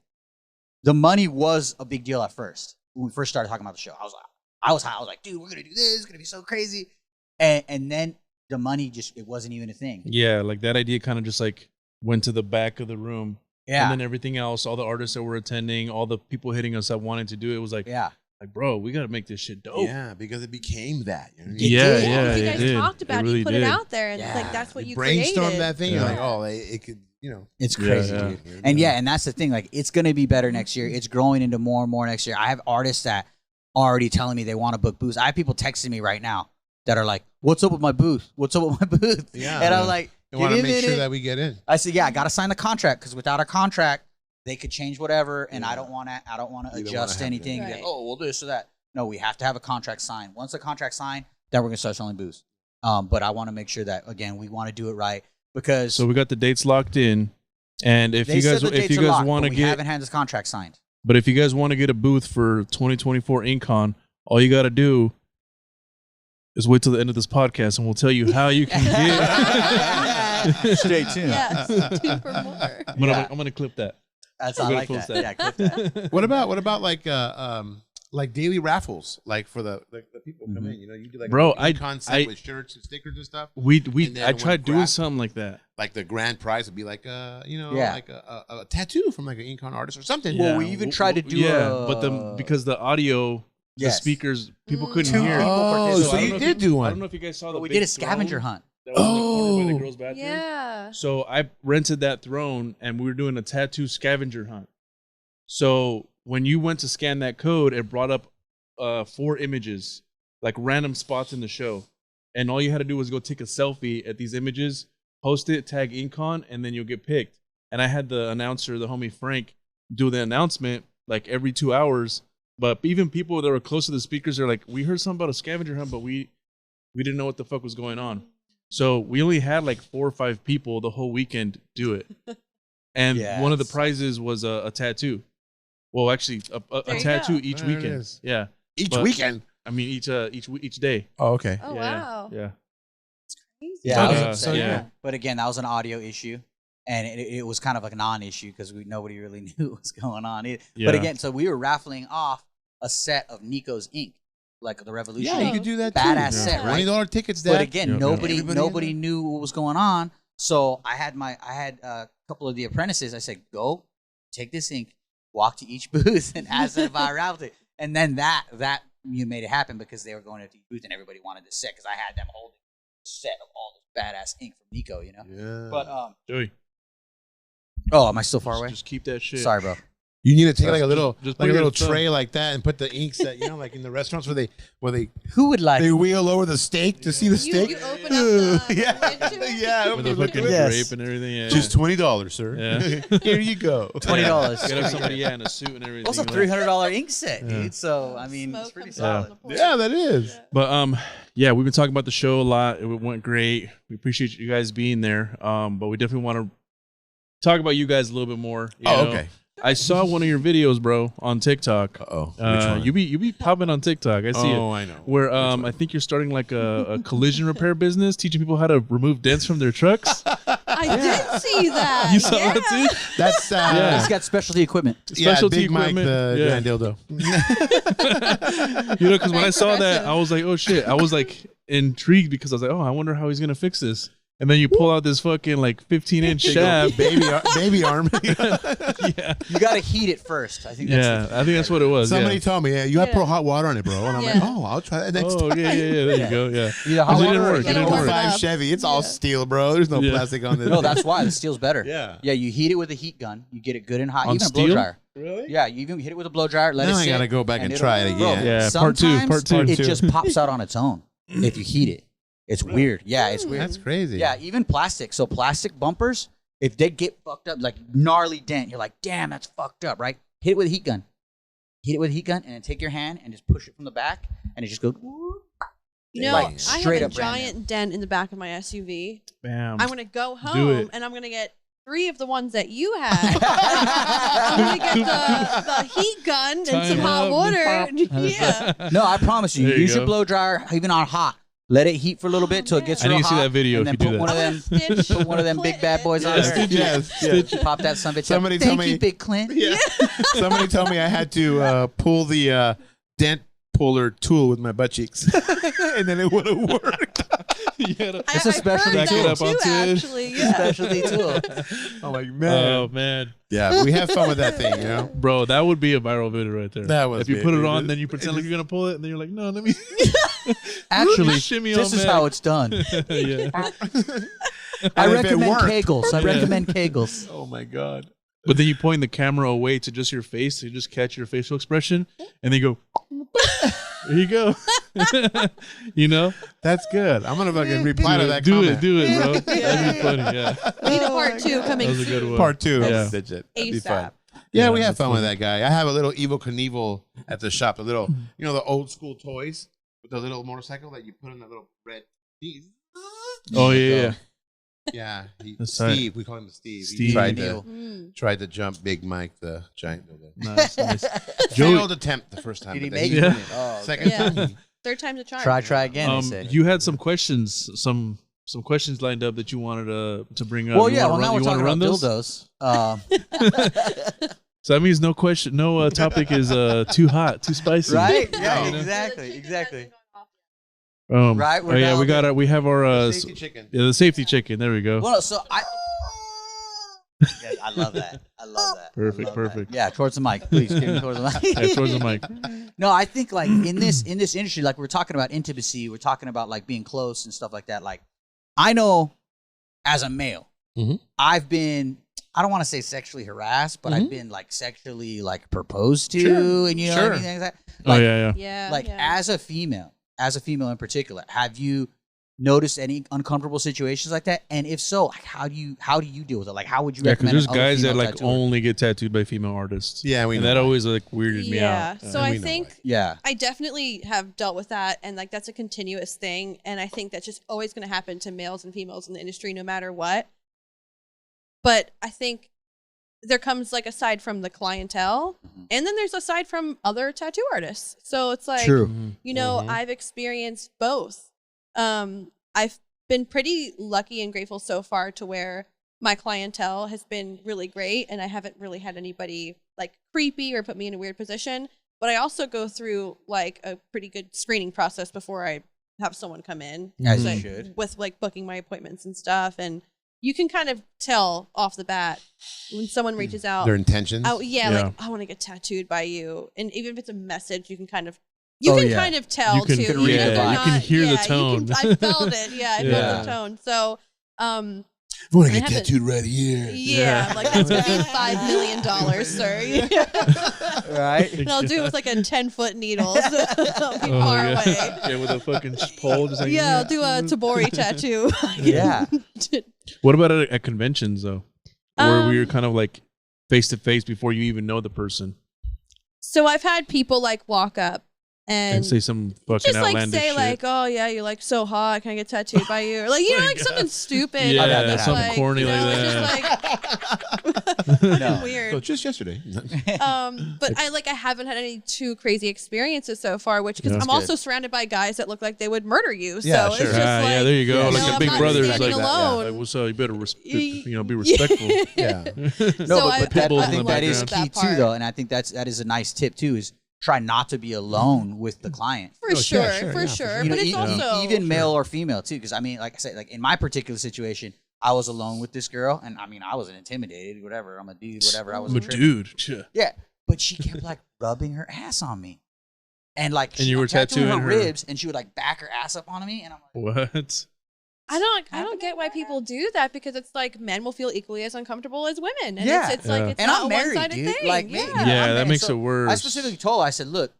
the money was a big deal at first. When we first started talking about the show, I was high. I was like, dude, we're going to do this. It's going to be so crazy. And then the money it wasn't even a thing. Yeah, like that idea kind of just like went to the back of the room. Yeah. And then everything else, all the artists that were attending, all the people hitting us that wanted to do it, was like, like, bro, we got to make this shit dope. Yeah, because it became that. You know what I mean? You guys talked about it, really you put it out there, and like that's what you brainstormed created. that thing. You're like, oh, it could, you know. It's crazy, dude. And that's the thing. Like, it's going to be better next year. It's growing into more and more next year. I have artists that are already telling me they want to book booths. I have people texting me right now that are like, what's up with my booth? What's up with my booth? Yeah. And I'm like, I want to make sure that we get in. I said, yeah, I got to sign the contract, because without a contract, they could change whatever, and I don't want to adjust anything. Right. Like, oh, we'll do this or that. No, we have to have a contract signed. Once the contract's signed, then we're gonna start selling booths. But I want to make sure that, again, we want to do it right, because So we got the dates locked in, and if they you said guys the dates are locked, want to but we get, haven't had this contract signed. but if you guys want to get a booth for 2024 InCon, all you got to do is wait till the end of this podcast, and we'll tell you how you can get. Stay tuned. Yes, tune for more. I'm gonna clip that. I We're like gonna that. post that. Yeah, clip that. What about like daily raffles, like for the people come in? You know, you do like Bro, a concept with shirts and stickers and stuff. I tried doing something like that. Like the grand prize would be like like a tattoo from like an Incon artist or something. Well, we even tried to do but because the audio, the speakers, people couldn't hear. So you did do one. I don't know if you guys saw we did a scavenger hunt. That was in the corner by the girls' bathroom. Yeah. So I rented that throne, and we were doing a tattoo scavenger hunt. So when you went to scan that code, it brought up 4 images, like random spots in the show. And all you had to do was go take a selfie at these images, post it, tag Incon, and then you'll get picked. And I had the announcer, the homie Frank, do the announcement like every 2 hours. But even people that were close to the speakers are like, we heard something about a scavenger hunt, but we didn't know what the fuck was going on. So we only had like 4 or 5 people the whole weekend do it. And one of the prizes was a tattoo. Well, actually, a tattoo each weekend. Yeah, each weekend. I mean, each day. Oh, okay. Oh, wow. Yeah. That's crazy. Yeah. But again, that was an audio issue, and it was kind of like a non-issue because nobody really knew what was going on. But again, so we were raffling off a set of Nico's ink, like the Revolution. Yeah, you could do that. Badass set, right? $20 tickets. But again, nobody knew what was going on. So I had a couple of the apprentices. I said, go take this ink, walk to each booth, and ask them if I raffled it. And then that you made it happen because they were going to each booth and everybody wanted this set because I had them holding a set of all this badass ink from Nico, you know. Yeah. But Joey. Oh, am I still far away? Just keep that shit. Sorry, bro. You need to take like a little just like a little tray like that and put the inks that like in the restaurants where they Who would like they wheel over the steak to see the steak. You open up the yeah, with the fucking grape and everything. Yeah. Just $20, sir. Yeah. Here you go. $20. Gotta have somebody in a suit and everything. Also, $300 ink set, dude. So I mean, it's pretty solid. Yeah, that is. But we've been talking about the show a lot. It went great. We appreciate you guys being there. But we definitely want to talk about you guys a little bit more. You know? Okay. I saw one of your videos, bro, on TikTok. Which one? You be popping on TikTok. I see it. Oh, I know. Where I think you're starting like a collision repair business, teaching people how to remove dents from their trucks. I did see that. You saw that too? That's He's got specialty equipment. Specialty Big Mike, equipment. the grand dildo. Because when I saw that, I was like, oh shit. I was like intrigued because I was like, oh, I wonder how he's gonna fix this. and then you pull out this fucking like 15-inch shaft. baby arm. Yeah, You got to heat it first. I think. That's I think that's what it was. Somebody yeah. told me, you have to pour hot water on it, bro. And I'm like, oh, I'll try that next time. Yeah. There you go. Yeah. Either hot It water didn't or work. It get didn't warm. work. 5 Chevy. It's all steel, bro. There's no plastic on this. No, that's why the steel's better. Yeah. Yeah, you heat it with a heat gun. You get it good and hot. On Even steel? a blow dryer. Really? Yeah, you even hit it with a blow dryer. Let Now it I sit. gotta go back and it'll- try it Bro, again. Yeah, part two, sometimes part two. It just pops out on its own if you heat it. It's weird. Yeah, it's weird. That's crazy. Yeah, even plastic. So plastic bumpers, if they get fucked up, like gnarly dent, you're like, damn, that's fucked up, right? Hit it with a heat gun. Hit it with a heat gun, and then take your hand and just push it from the back, and it just goes. You know, Like, I have straight a up brand giant dent in the back of my SUV. Bam. I'm gonna go Do home it. and I'm gonna get 3 of the ones that you had. I'm gonna get the heat gun and Time some hot up. water. Yeah. No, I promise you. There you Use your go. blow dryer, even on hot. Let it heat for a little bit till it gets I real need to see hot, that video and if then you do put that. one of them, put one of them big bad boys on there. Yes. Pop that son of a bitch. Somebody Thank tell you, me- Big Clint. Yeah. Somebody told me I had to pull the dent puller tool with my butt cheeks, and then it would have worked. It's a I've specialty heard tool. that Up too, onto it. actually. Yeah. Specialty tool. I'm like, man. Oh man, Yeah, we have fun with that thing, you know. bro, that would be a viral video right there. That was if you big, put it dude. on, then you pretend like you're gonna pull it, and then you're like, no, let me. Actually, Shimmy this on is back. how it's done. Yeah. I And if it recommend worked- Kegels. I recommend Kegels. Oh my god. But then you point the camera away to just your face, so you just catch your facial expression, and then you go. There you go. You know, That's good. I'm gonna fucking reply to that do comment. it, bro. That'd be funny. Yeah, We need a part 2 coming that was a good soon. one. Part 2. Yeah. That'd be fun. ASAP. Yeah, Yeah, we have that's fun with funny. that guy. I have a little Evil Knievel at the shop. A little, you know, the old school toys with the little motorcycle that you put in the little red. Oh yeah. Yeah, That's right. Steve. We call him Steve. Steve. He tried Neil. to jump Big Mike, the giant builder. Nice, nice. Failed attempt the first time. Did he but then make Yeah. it? Oh, okay. second Yeah. time? 3rd time's a charm. Try again. they said. You had some questions, some questions lined up that you wanted to bring up. Well, You yeah. wanna Well, now run- we're you wanna talking about run those? dildos. So that means no question, no topic is too hot, too spicy, Right? Yeah. You know? Exactly. Exactly. Right. Right, we're Oh yeah, down we got there. our, we have our Safety chicken. yeah, the safety chicken. There we go. Well, so I. Yeah, I love that. I love that. Perfect, I love that. perfect. Yeah, towards the mic, please. Give me towards the mic. Yeah, towards the mic. No, I think like in this industry, like we're talking about intimacy, we're talking about like being close and stuff like that. Like, I know as a male, Mhm. I've been, I don't want to say sexually harassed, but I've been like sexually like proposed to, Sure. and you know Sure. everything like that. Oh Like, yeah. Yeah. like yeah. as a female in particular, have you noticed any uncomfortable situations like that? And if so, like how do you deal with it? Like how would you Yeah, because recommend? there's other guys that female like tattooers? only get tattooed by female artists. Yeah, we and know that why. always like weirded me Yeah. out. So we I know think why. Yeah. I definitely have dealt with that, and like that's a continuous thing, and I think that's just always going to happen to males and females in the industry, no matter what. But I think there comes like aside from the clientele, and then there's aside from other tattoo artists. So it's like, Mhm. you know, Mhm. I've experienced both. I've been pretty lucky and grateful so far to where my clientele has been really great, and I haven't really had anybody like creepy or put me in a weird position. But I also go through like a pretty good screening process before I have someone come in. As you Like, should. with like booking my appointments and stuff, and you can kind of tell off the bat when someone reaches out. Their intentions. Oh yeah, Yeah. like I want to get tattooed by you, and even if it's a message, you can kind of tell You can- too. you can read know, the they're vibe. You can hear the you can- tone. I felt it. Yeah, I Yeah. felt the tone. So, I want to I get haven't- tattooed right here. yeah, like that's gonna be $5 million, sir. Right? And I'll do it with like a 10-foot needle. So I'll be Oh, far yeah. away. Yeah, with a fucking pole, just like Yeah, I'll do a Tabori tattoo. Yeah. What about at conventions though, where we're Um, kind of like face to face before you even know the person So I've had people like walk up and say some fucking just like outlandish say shit? like, oh yeah, you're like so hot, can I get tattooed by you? Or like, you know, like something stupid. Yeah, I've had that Just happen. something corny you know, like it's that. just like No. weird. So just yesterday. But I haven't had any too crazy experiences so far, which because Yeah. I'm That's also surrounded by guys that look like they would murder you. Yeah, So sure. it's just like, yeah, there you go. Yeah, Like no, the I'm big not brothers, standing like, alone. like, what's up? You better, be Yeah. respectful. Yeah. No, So but that, Pitbulls I in think the that is background. key too, though, and I think that is a nice tip too. Is try not to be alone with the client. For sure. But it's also even male or female too, because I mean, like I said, like in my particular situation, I was alone with this girl, and I mean, I wasn't intimidated, whatever. I'm a dude, whatever. I was I'm a dude. Yeah, but she kept like rubbing her ass on me, and like you were tattooing her her ribs, and she would like back her ass up onto me, and I'm like, what? I don't get why people do that, because it's like men will feel equally as uncomfortable as women, and Yeah. it's like it's and not I'm a married, one-sided dude. thing. Like, yeah, I'm that married. makes So it worse. I specifically told her, I said, look,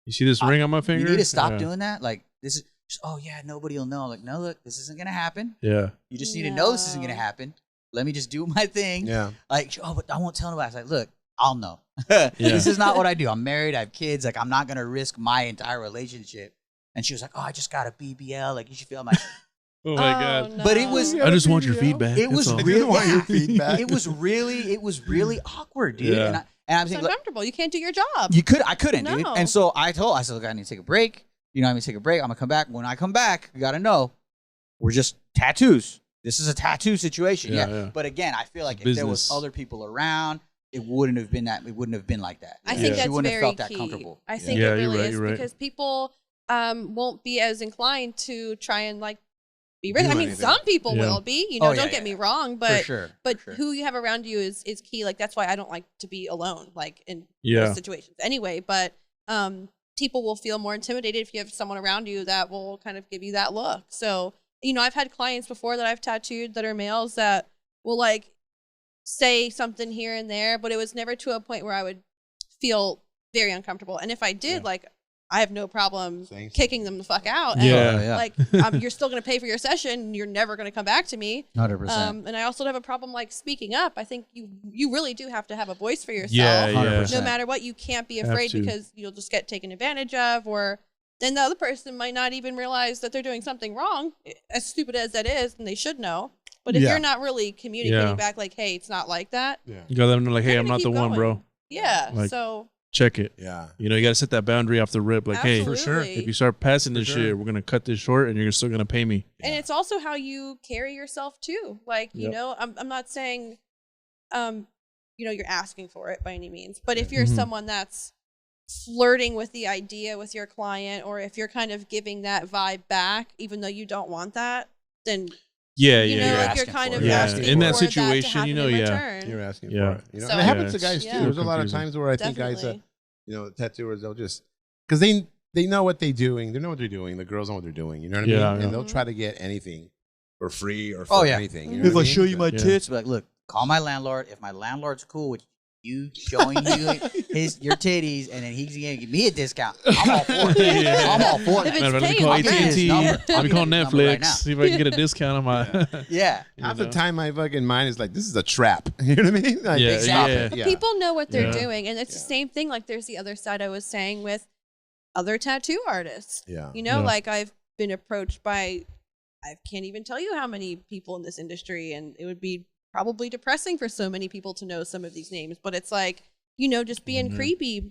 You see this ring on my finger? you need to stop Yeah. doing that. Like this is, oh yeah, nobody will know. Like, no, look, this isn't gonna happen. Yeah. You just need to know this isn't gonna happen. Let me just do my thing. Yeah. Like, oh, but I won't tell nobody. I was like, look, I'll know. This is not what I do. I'm married. I have kids. Like, I'm not gonna risk my entire relationship. And she was like, oh, I just got a BBL. Like, you should feel. I'm like, Oh my God. no. But it was. I just want your feedback. It was That's all. really. want your yeah. feedback. It was really awkward, dude. Yeah. And I'm It's saying, like, uncomfortable. You can't do your job. I couldn't, dude. No. And so I said, look, I need to take a break. You know, I need to take a break. I'm gonna come back. When I come back, you gotta know, we're just tattoos. This is a tattoo situation. Yeah. But again, I feel like if there was other people around, it wouldn't have been that. It wouldn't have been like that. I think She that's wouldn't very have felt key. that comfortable. I think Yeah, it you're really right, is, you're right. because people won't be as inclined to try and like be risk. I mean, anything. some people Yeah. will be. You know, Oh, yeah, don't get me wrong, but for sure. but for sure. who you have around you is key. Like that's why I don't like to be alone, like in Yeah. those situations. Anyway, but people will feel more intimidated if you have someone around you that will kind of give you that look. So, you know, I've had clients before that I've tattooed that are males that will like say something here and there, but it was never to a point where I would feel very uncomfortable. And if I did, like, I have no problem kicking them the fuck out. And, Yeah. like, you're still going to pay for your session. You're never going to come back to me. 100%. And I also don't have a problem like speaking up. I think you really do have to have a voice for yourself. Yeah, yeah. 100%. No matter what, you can't be afraid, to. because you'll just get taken advantage of, or then the other person might not even realize that they're doing something wrong, as stupid as that is, and they should know. But if Yeah. you're not really communicating Yeah. back, like, hey, it's not like that. Yeah. You got them like, hey, They're I'm gonna not the keep one, going. bro. Yeah. Like- So Check it. Yeah. You know, you got to set that boundary off the rip. Like, hey, absolutely. if you start passing this For sure. shit, we're going to cut this short and you're still going to pay me. And it's also how you carry yourself too. Like, you Yep. know, I'm not saying, you know, you're asking for it by any means, but if you're Mhm. someone that's flirting with the idea with your client, or if you're kind of giving that vibe back, even though you don't want that, then Yeah, you yeah, know, yeah. like asking you're kind for of it. Yeah. asking In that for situation, to you know, happen in yeah. return. You're asking Yeah. for it. You know, So- and it happens to Yeah, guys yeah. too. There's a lot of Confusing. times where I think guys, Definitely. you know, tattooers, they'll just, because they know what they're doing. They know what they're doing. The girls know what they're doing. You know what I mean? Yeah, And yeah. they'll try to get anything for free or for Oh, yeah. anything. You know If what I mean? show you my Yeah. tits, be like, look, call my landlord. If my landlord's cool with you showing you your titties, and then he's gonna give me a discount, I'm all for it. Yeah. I'm all for If it. it's Man, let me paying, call I'll give you his AT&T. number. Let I'll me give call you his number right Netflix. now. See if I can get a discount on my. Yeah. Half You the know? time, my fucking mind is like, this is a trap. You know what I mean? Like, Yeah, stop yeah. it. But Yeah. people know what they're Yeah. doing, and it's the Yeah. same thing. Like, there's the other side I was saying with other tattoo artists. Yeah. You know, Yeah. like I've been approached by, I can't even tell you how many people in this industry, and it would be probably depressing for so many people to know some of these names. But it's like, you know, just being Mhm. creepy,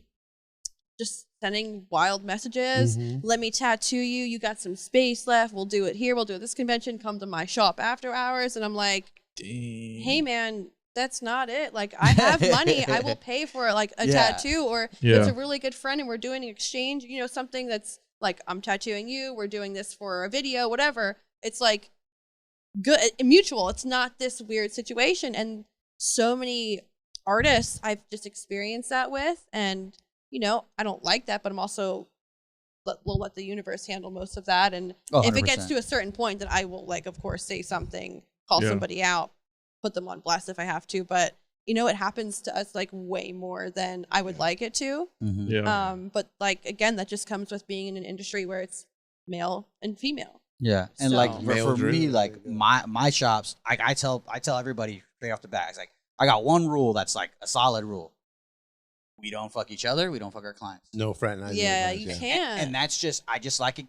just sending wild messages. Mhm. Let me tattoo you. You got some space left. We'll do it here. We'll do it at this convention. Come to my shop after hours. And I'm like, hey man, that's not it. Like, I have money. I will pay for like a Yeah. tattoo, or Yeah. it's a really good friend and we're doing an exchange, you know, something that's like, I'm tattooing you, we're doing this for a video, whatever. It's like good, mutual. It's not this weird situation. And so many artists I've just experienced that with, and you know, I don't like that, but I'm also, we'll let the universe handle most of that. And Oh, if it gets 100%. to a certain point, then I will, like, of course, say something, call Yeah. somebody out, put them on blast if I have to. But you know, it happens to us like way more than I would like it to. Mhm. Yeah. But like, again, that just comes with being in an industry where it's male and female. Yeah, and So- like for Male me, driven. like my shops, I tell everybody straight off the bat, it's like I got one rule that's like a solid rule: we don't fuck each other, we don't fuck our clients. No fraternizing. Yeah, with you guys, can't. And that's just I just like it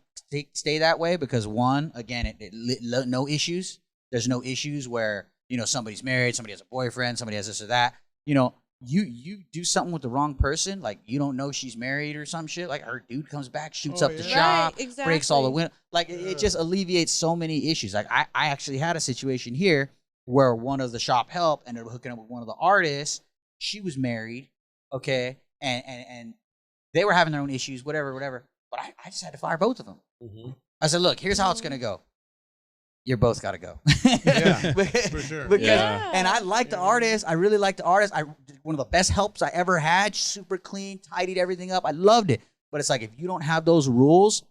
stay that way because one, again, no issues. There's no issues where you know somebody's married, somebody has a boyfriend, somebody has this or that. You know, you do something with the wrong person, like you don't know she's married or some shit. Like her dude comes back, shoots Oh, up the yeah. shop, Right, breaks all the exactly. windows. Like it just alleviates so many issues. Like I actually had a situation here where one of the shop help ended up hooking up with one of the artists. She was married, okay, and They were having their own issues, whatever. But I just had to fire both of them. I said, look, here's how it's going to go. You're both got to go. Yeah, for sure. And I like the artist. I really like the artist. One of the best helps I ever had. Super clean, tidied everything up. I loved it. But it's like, if you don't have those rules,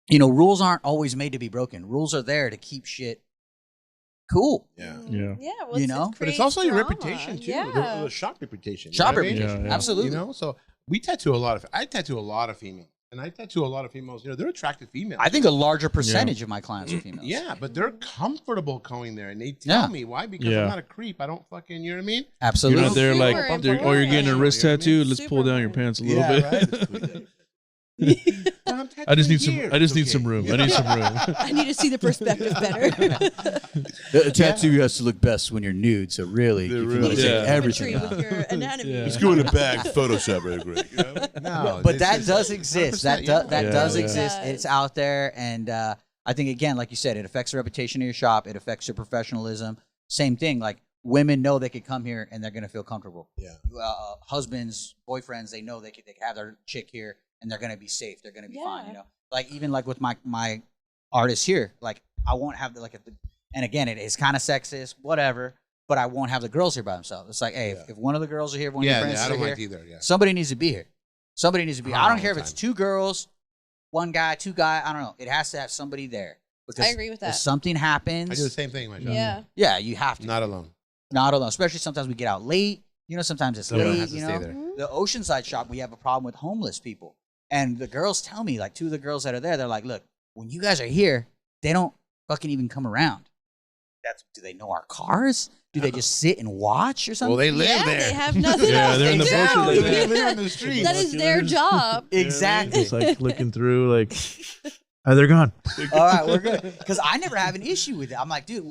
you know, rules aren't always made to be broken. Rules are there to keep shit cool. Yeah. Well, You know? But it's also your drama. reputation too. Yeah. The shop reputation. Shop you know what I mean? reputation. Yeah, yeah. Absolutely. You know, so I tattoo a lot of females. And I tattoo a lot of females. You know, they're attractive females. I think a larger percentage of my clients are females. Yeah, but they're comfortable going there, and they tell me why. Because I'm not a creep. I don't fucking, you know what I mean? Absolutely. You're not there like, Super or you're getting a important. wrist You know what I tattoo. mean? Let's pull down your pants a little bit. Right? I just need some. I just need some room. I need some room. I need to see the perspective better. The tattoo has to look best when you're nude. So really, if you want to really- take Yeah. everything Symmetry out. with your anatomy. Yeah. Let's go in the back, Photoshop real quick. You know? No, But this that is does exist. That 100%, that yeah. does Yeah. exist. It It's out there, and I think again, like you said, it affects the reputation of your shop. It affects your professionalism. Same thing. Like women know they could come here and they're gonna feel comfortable. Yeah. Husbands, boyfriends, they know they can have their chick here and they're gonna be safe. They're gonna be fine. Yeah. You know, like even like with my artists here, like I won't have and again, it is kind of sexist, whatever. But I won't have the girls here by themselves. It's like, hey, if one of the girls are here, one of your friends I are don't here, like either. Yeah. somebody needs to be here. Somebody needs to be. I don't All care if the it's time. 2 girls, 1 guy, 2 guys. I don't know. It has to have somebody there. Because I agree with that. if something happens, I do the same thing in my shop. Yeah. yeah, you have to. Not alone. Not alone. Especially sometimes we get out late. You know, sometimes it's Someone late. has to You stay know, there. the Oceanside shop, we have a problem with homeless people, and the girls tell me, like 2 of the girls that are there, they're like, look, when you guys are here, they don't fucking even come around. Do they know our cars? Do they just sit and watch or something? Well, they live Yeah, there. they have nothing Yeah, else they're in to the do. bushel, like They live on the street. That is their job. Exactly. It's like looking through, like, oh, they're gone. All right, we're good. Because I never have an issue with it. I'm like, dude,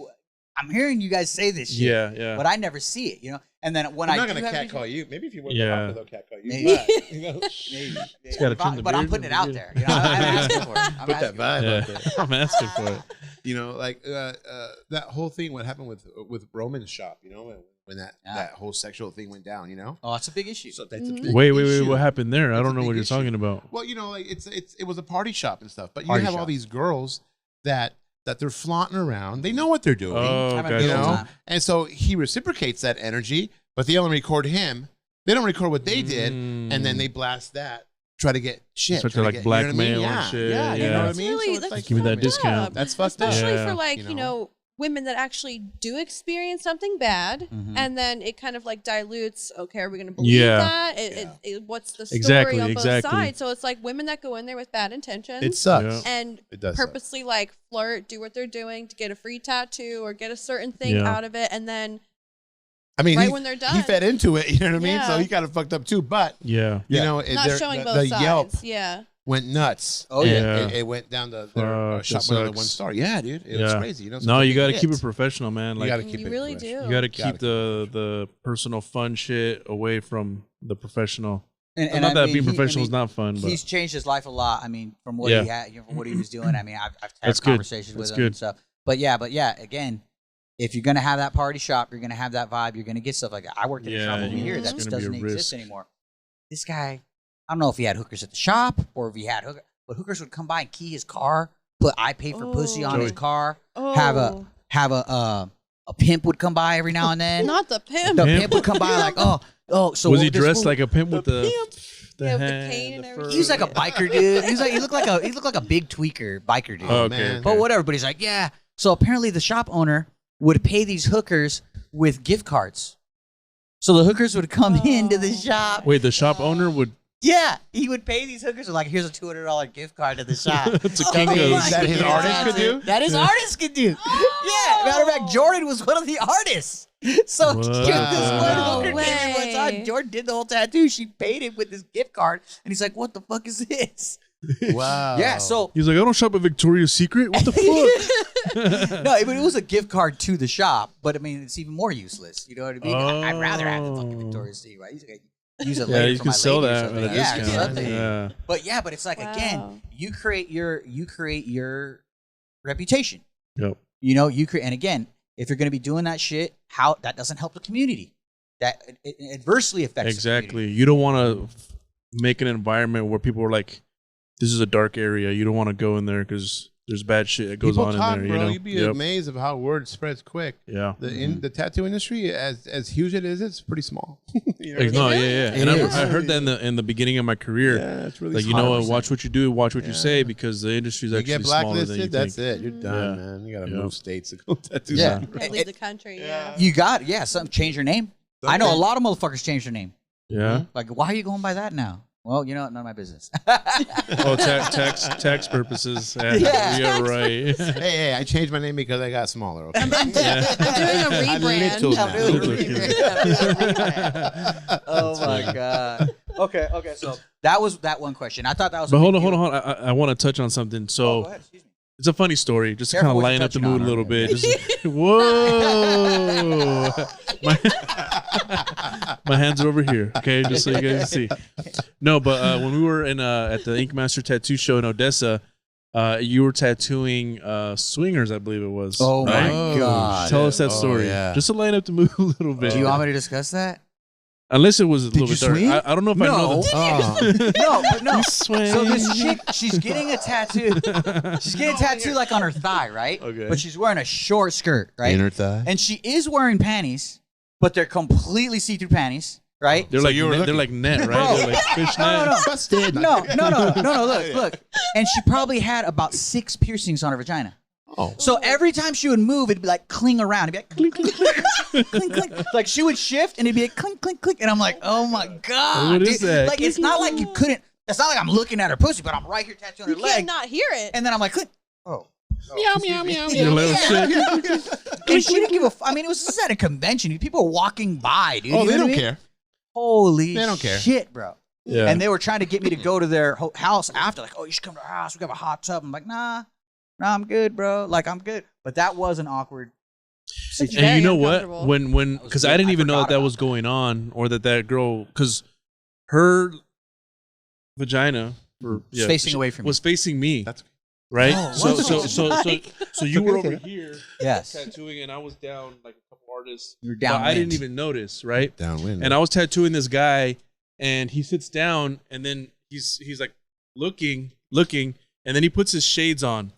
I'm hearing you guys say this shit. Yeah, yeah. But I never see it, you know? And then when I'm I not do gonna have an catcall you. Maybe if you work Yeah. yeah. they'll catcall you. Maybe. But, you know, maybe. gotta trim the But I'm beard, putting it the out beard. there. You know, I'm asking for it. I'm put that asking for it. vibe out Yeah. there. I'm asking for it. You know, like that whole thing. What happened with Roman's shop? You know, when that whole sexual thing went down. You know, Oh, it's a big issue. so that's a big Wait. issue. What happened there? I That's don't a know big what you're issue. talking about. Well, you know, like it was a party shop and stuff, but you Party have all shop. these girls that they're flaunting around. They know what they're doing. Oh, Having a gotcha. You good know, time. and so he reciprocates that energy, but they only record him. They don't record what they did, and then they blast that. Try to get shit. Start to, try like, get- you know what I mean? blackmail and Yeah, shit, Yeah, you yeah. know what I That's mean? really- So it's that's like, Give me that fucked discount. up. That's fucked up. Especially Yeah. for like, You you know? know, women that actually do experience something bad, Mhm. and then it kind of like dilutes. Okay, are we going to believe Yeah. that? What's the story Exactly, on both exactly. sides? So it's like women that go in there with bad intentions It sucks. Yeah. and It does. suck. purposely like flirt, do what they're doing to get a free tattoo or get a certain thing Yeah. out of it, and then I mean, right he, when they're he done. fed into it. You know what I mean? So Yeah. he kind of fucked up too. But Yeah. you Yeah. know, not showing both the sides. Yelp Yeah. went nuts. Oh, And yeah. it went down to their Fuck, shop that went on to sucks. 1 star. Yeah, dude, it was Yeah. crazy. You know, No, you got to hits. keep it professional, man. You Like, got to keep You it. really professional. do. you got to Gotta keep the personal fun shit away from the professional. And Not I that mean, being he- professional I is mean, not fun, but he's changed his life a lot. I mean, from what Yeah. he had, from what he was doing. I mean, I've had That's good. conversations with That's him and good. stuff. But yeah, again, if you're gonna have that party shop, you're gonna have that vibe. You're gonna get stuff like that. I worked at a shop over here it's that gonna just be a doesn't exist risk. anymore. This guy, I don't know if he had hookers at the shop or if he had hookers, but hookers would come by and key his car, put "I pay for pussy" on his Joey. car. Oh, Have a pimp would come by every now and then. not the pimp. The Pimp? pimp would come by like, oh. So was he this dressed fool- like a pimp with the Yeah, with the hand, cane and the everything. fur? He was like a biker dude. He looked like a big tweaker biker dude. Oh, okay, man. okay. But whatever. But he's like, yeah. So apparently the shop owner would pay these hookers with gift cards. So the hookers would come into the shop. Wait, the shop owner would. Yeah, he would pay these hookers with like, here's a $200 gift card to the shop. It's a Come in, Kinko's. That his yeah, artist that's could do? it. That his artist could do. Yeah, matter of fact, Jordan was one of the artists. So What? this one No hooker came in one way. time. Jordan did the whole tattoo. She paid him with this gift card, and he's like, "What the fuck is this?" Wow. Yeah, so He's like, I don't shop at Victoria's Secret. What the fuck? no, but it was a gift card to the shop. But I mean, it's even more useless. You know what I mean? I'd rather have the fucking Victoria's Secret. Right? Use it Yeah, later you for can my sell lady or that something. at a Yeah, discount. something. Yeah. But it's like Wow. again, you create your reputation. Yep. You know, and again, if you're going to be doing that shit, how that doesn't help the community. That it adversely affects the Exactly. community. You don't want to make an environment where people are like, this is a dark area. You don't want to go in there because there's bad shit that goes People on talk, in there. bro. You know, You'd be amazed of how word spreads quick. Yeah. The tattoo industry, as huge it is, it's pretty small. You know Like, what I no, mean? yeah. It And is. I heard that in the beginning of my career. Yeah, it's really Like, you small. know what? Watch what you do. Watch what you Yeah. say because the industry is You actually get smaller than you blacklisted, that's think. it. You're done, Yeah. man. You gotta Yeah. move states to go tattoo. Yeah. somewhere. Leave the country. Yeah. You got some change your name. I know a lot of motherfuckers change their name. Yeah. Like, why are you going by that now? Well, you know, none of my business. Oh, tax purposes. Yeah. Yeah, right. Hey, I changed my name because I got smaller. Okay? I'm doing a rebrand. Little I'm now. doing a oh my god. Okay. So that was that one question. I thought that was. But hold on. I want to touch on something. So go ahead. Excuse me. it's a funny story, just to Careful kind of what lighten you're up the touching mood a on, little right? bit. Just, whoa. My hands are over here. Okay, just so you guys see. No, but when we were at the Ink Master Tattoo Show in Odessa, you were tattooing swingers, I believe it was. Oh right? my god. Tell us that Oh, story, yeah. just to lighten up the mood a little bit. Do you want me to discuss that? Unless it was a little you bit dark. swing? I don't know if I know. Oh. No. You swing. So this chick, she's getting a tattoo. She's getting a tattoo like on her thigh, right? Okay. But she's wearing a short skirt, right? Inner thigh. And she is wearing panties, but they're completely see-through panties, right? They're So like you were they're like net, right? Bro. They're like fish No, net. no, Busted. no. Look. And she probably had about 6 piercings on her vagina. Oh. So every time she would move, it'd be like cling around. It'd be like clink, clink, clink, clink, clink. Like she would shift and it'd be like clink, clink, clink. And I'm like, oh my God. What is dude. that? Like it's not like you couldn't, it's not like I'm looking at her pussy, but I'm right here tattooing You her can't leg. not hear it. And then I'm like, click. Oh. Your little shit. And she didn't give a I mean, it was just at a convention. People were walking by, dude. Oh, You they know don't what I mean? care. Holy They don't care. shit, bro. Yeah. And they were trying to get me to go to their house after, like, oh, you should come to our house. We got a hot tub. I'm like, nah, I'm good, bro. Like, I'm good. But that was an awkward situation. And Very you know what? uncomfortable. When was because good. I didn't I even know forgot that about was that. going on, or that girl, because her vagina Was facing away from was facing me, That's right? Oh, So you were over here Yes. tattooing, and I was down like a couple artists. You were But down. I didn't even notice, right? downwind. And I was tattooing this guy, and he sits down, and then he's like looking, and then he puts his shades on.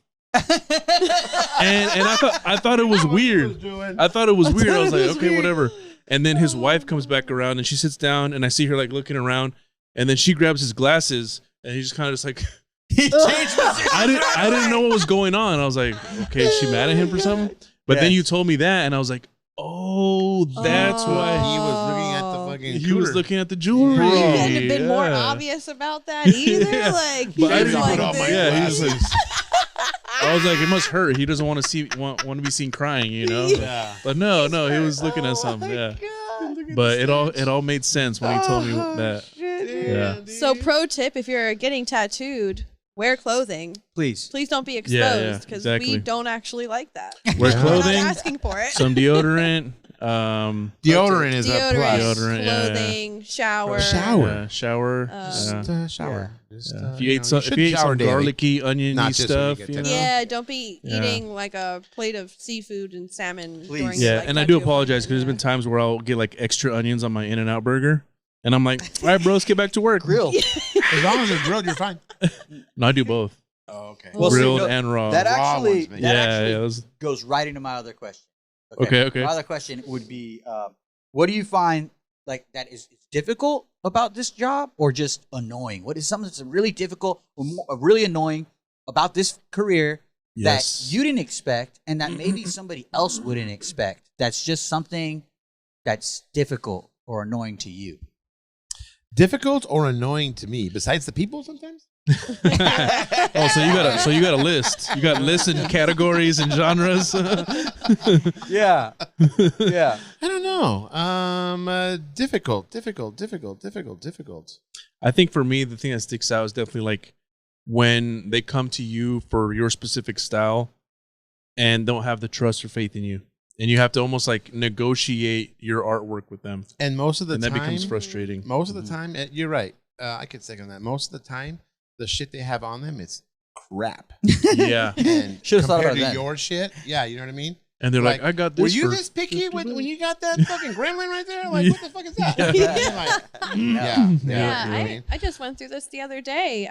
And I thought it was weird. I thought it was weird. I was like, okay, whatever. And then his wife comes back around and she sits down and I see her like looking around, and then she grabs his glasses and he's just kind of just like He changed position. I didn't know what was going on. I was like, okay, is she mad at him for something? But then Yes. you told me that and I was like, oh, that's why he was looking at the fucking. he was cooter. looking at the jewelry. You couldn't have been more Yeah. obvious about that either. Yeah. Like, But I he didn't was put like on my this. yeah, he was like, I was like, it must hurt. He doesn't want to be seen crying, you know. Yeah. But no, he was looking at something. Yeah. But it all made sense when he told me that. Yeah. So, pro tip: if you're getting tattooed, wear clothing. Please. Please don't be Yeah, exposed because exactly. we don't actually like that. Wear Yeah. We're not clothing, asking for it. some deodorant, Deodorant is a Deodorant, plus. Deodorant, yeah. clothing, shower. Shower. shower. Just shower. Just, Yeah. If you you ate know, some, should if you ate shower some daily. garlicky, oniony Not just when you stuff, get you know. tattooed. Yeah, don't be Yeah. eating like a plate of seafood and salmon. Please. During Yeah, like, and I do tattoo apologize because there's appointment. been times where I'll get like extra onions on my In-N-Out burger, and I'm like, all right, bro, let's get back to work. Grill. As long as it's grilled, you're fine. No, I do both, Oh, okay. Well, see, grilled no, and raw. That Raw actually, ones, man. that yeah, actually yeah. Those, goes right into my other question. Okay. My other question would be, what do you find like that is difficult about this job, or just annoying? What is something that's really difficult or really annoying about this career yes. that you didn't expect, and that maybe somebody else wouldn't expect? That's just something that's difficult or annoying to you. Difficult or annoying to me, besides the people sometimes? Oh, so you got a list. You got lists and categories and genres. Yeah. Yeah. I don't know. Difficult. I think for me, the thing that sticks out is definitely like when they come to you for your specific style and don't have the trust or faith in you, and you have to almost like negotiate your artwork with them, And most of the and time, that becomes frustrating. most of the time, you're right. I could second that. Most of the time, the shit they have on them is crap. Yeah. And Should've thought compared about to that. your shit, yeah, you know what I mean? And they're like, I got this. Were you for this picky 50 when bucks. you got that fucking gremlin right there? Like, what the fuck is that? I just went through this the other day.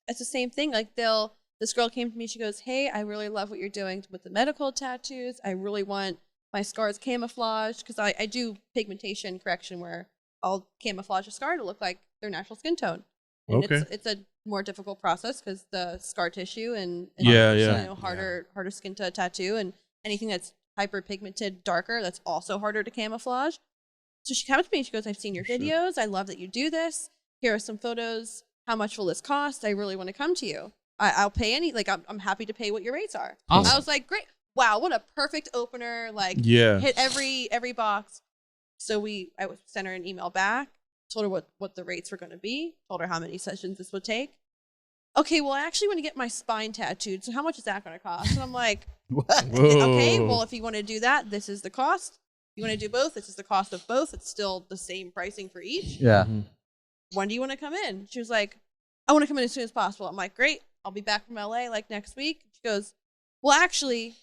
It's the same thing. Like this girl came to me. She goes, "Hey, I really love what you're doing with the medical tattoos. I really want my scars camouflaged because I do pigmentation correction where I'll camouflage a scar to look like their natural skin tone. And it's a more difficult process because the scar tissue and harder skin to tattoo, and anything that's hyperpigmented darker, that's also harder to camouflage. So she comes to me and she goes, I've seen your videos. I love that you do this. Here are some photos. How much will this cost? I really want to come to you. I'll pay I'm happy to pay what your rates are. Awesome. I was like, great. Wow, what a perfect opener. Hit every box. So I sent her an email back, told her what the rates were going to be, told her how many sessions this would take. Okay, well, I actually want to get my spine tattooed. So how much is that going to cost? And I'm like, what? Okay, well, if you want to do that, this is the cost. If you want to do both, this is the cost of both. It's still the same pricing for each. Yeah. Mm-hmm. When do you want to come in? She was like, I want to come in as soon as possible. I'm like, great. I'll be back from LA next week. She goes, well, actually,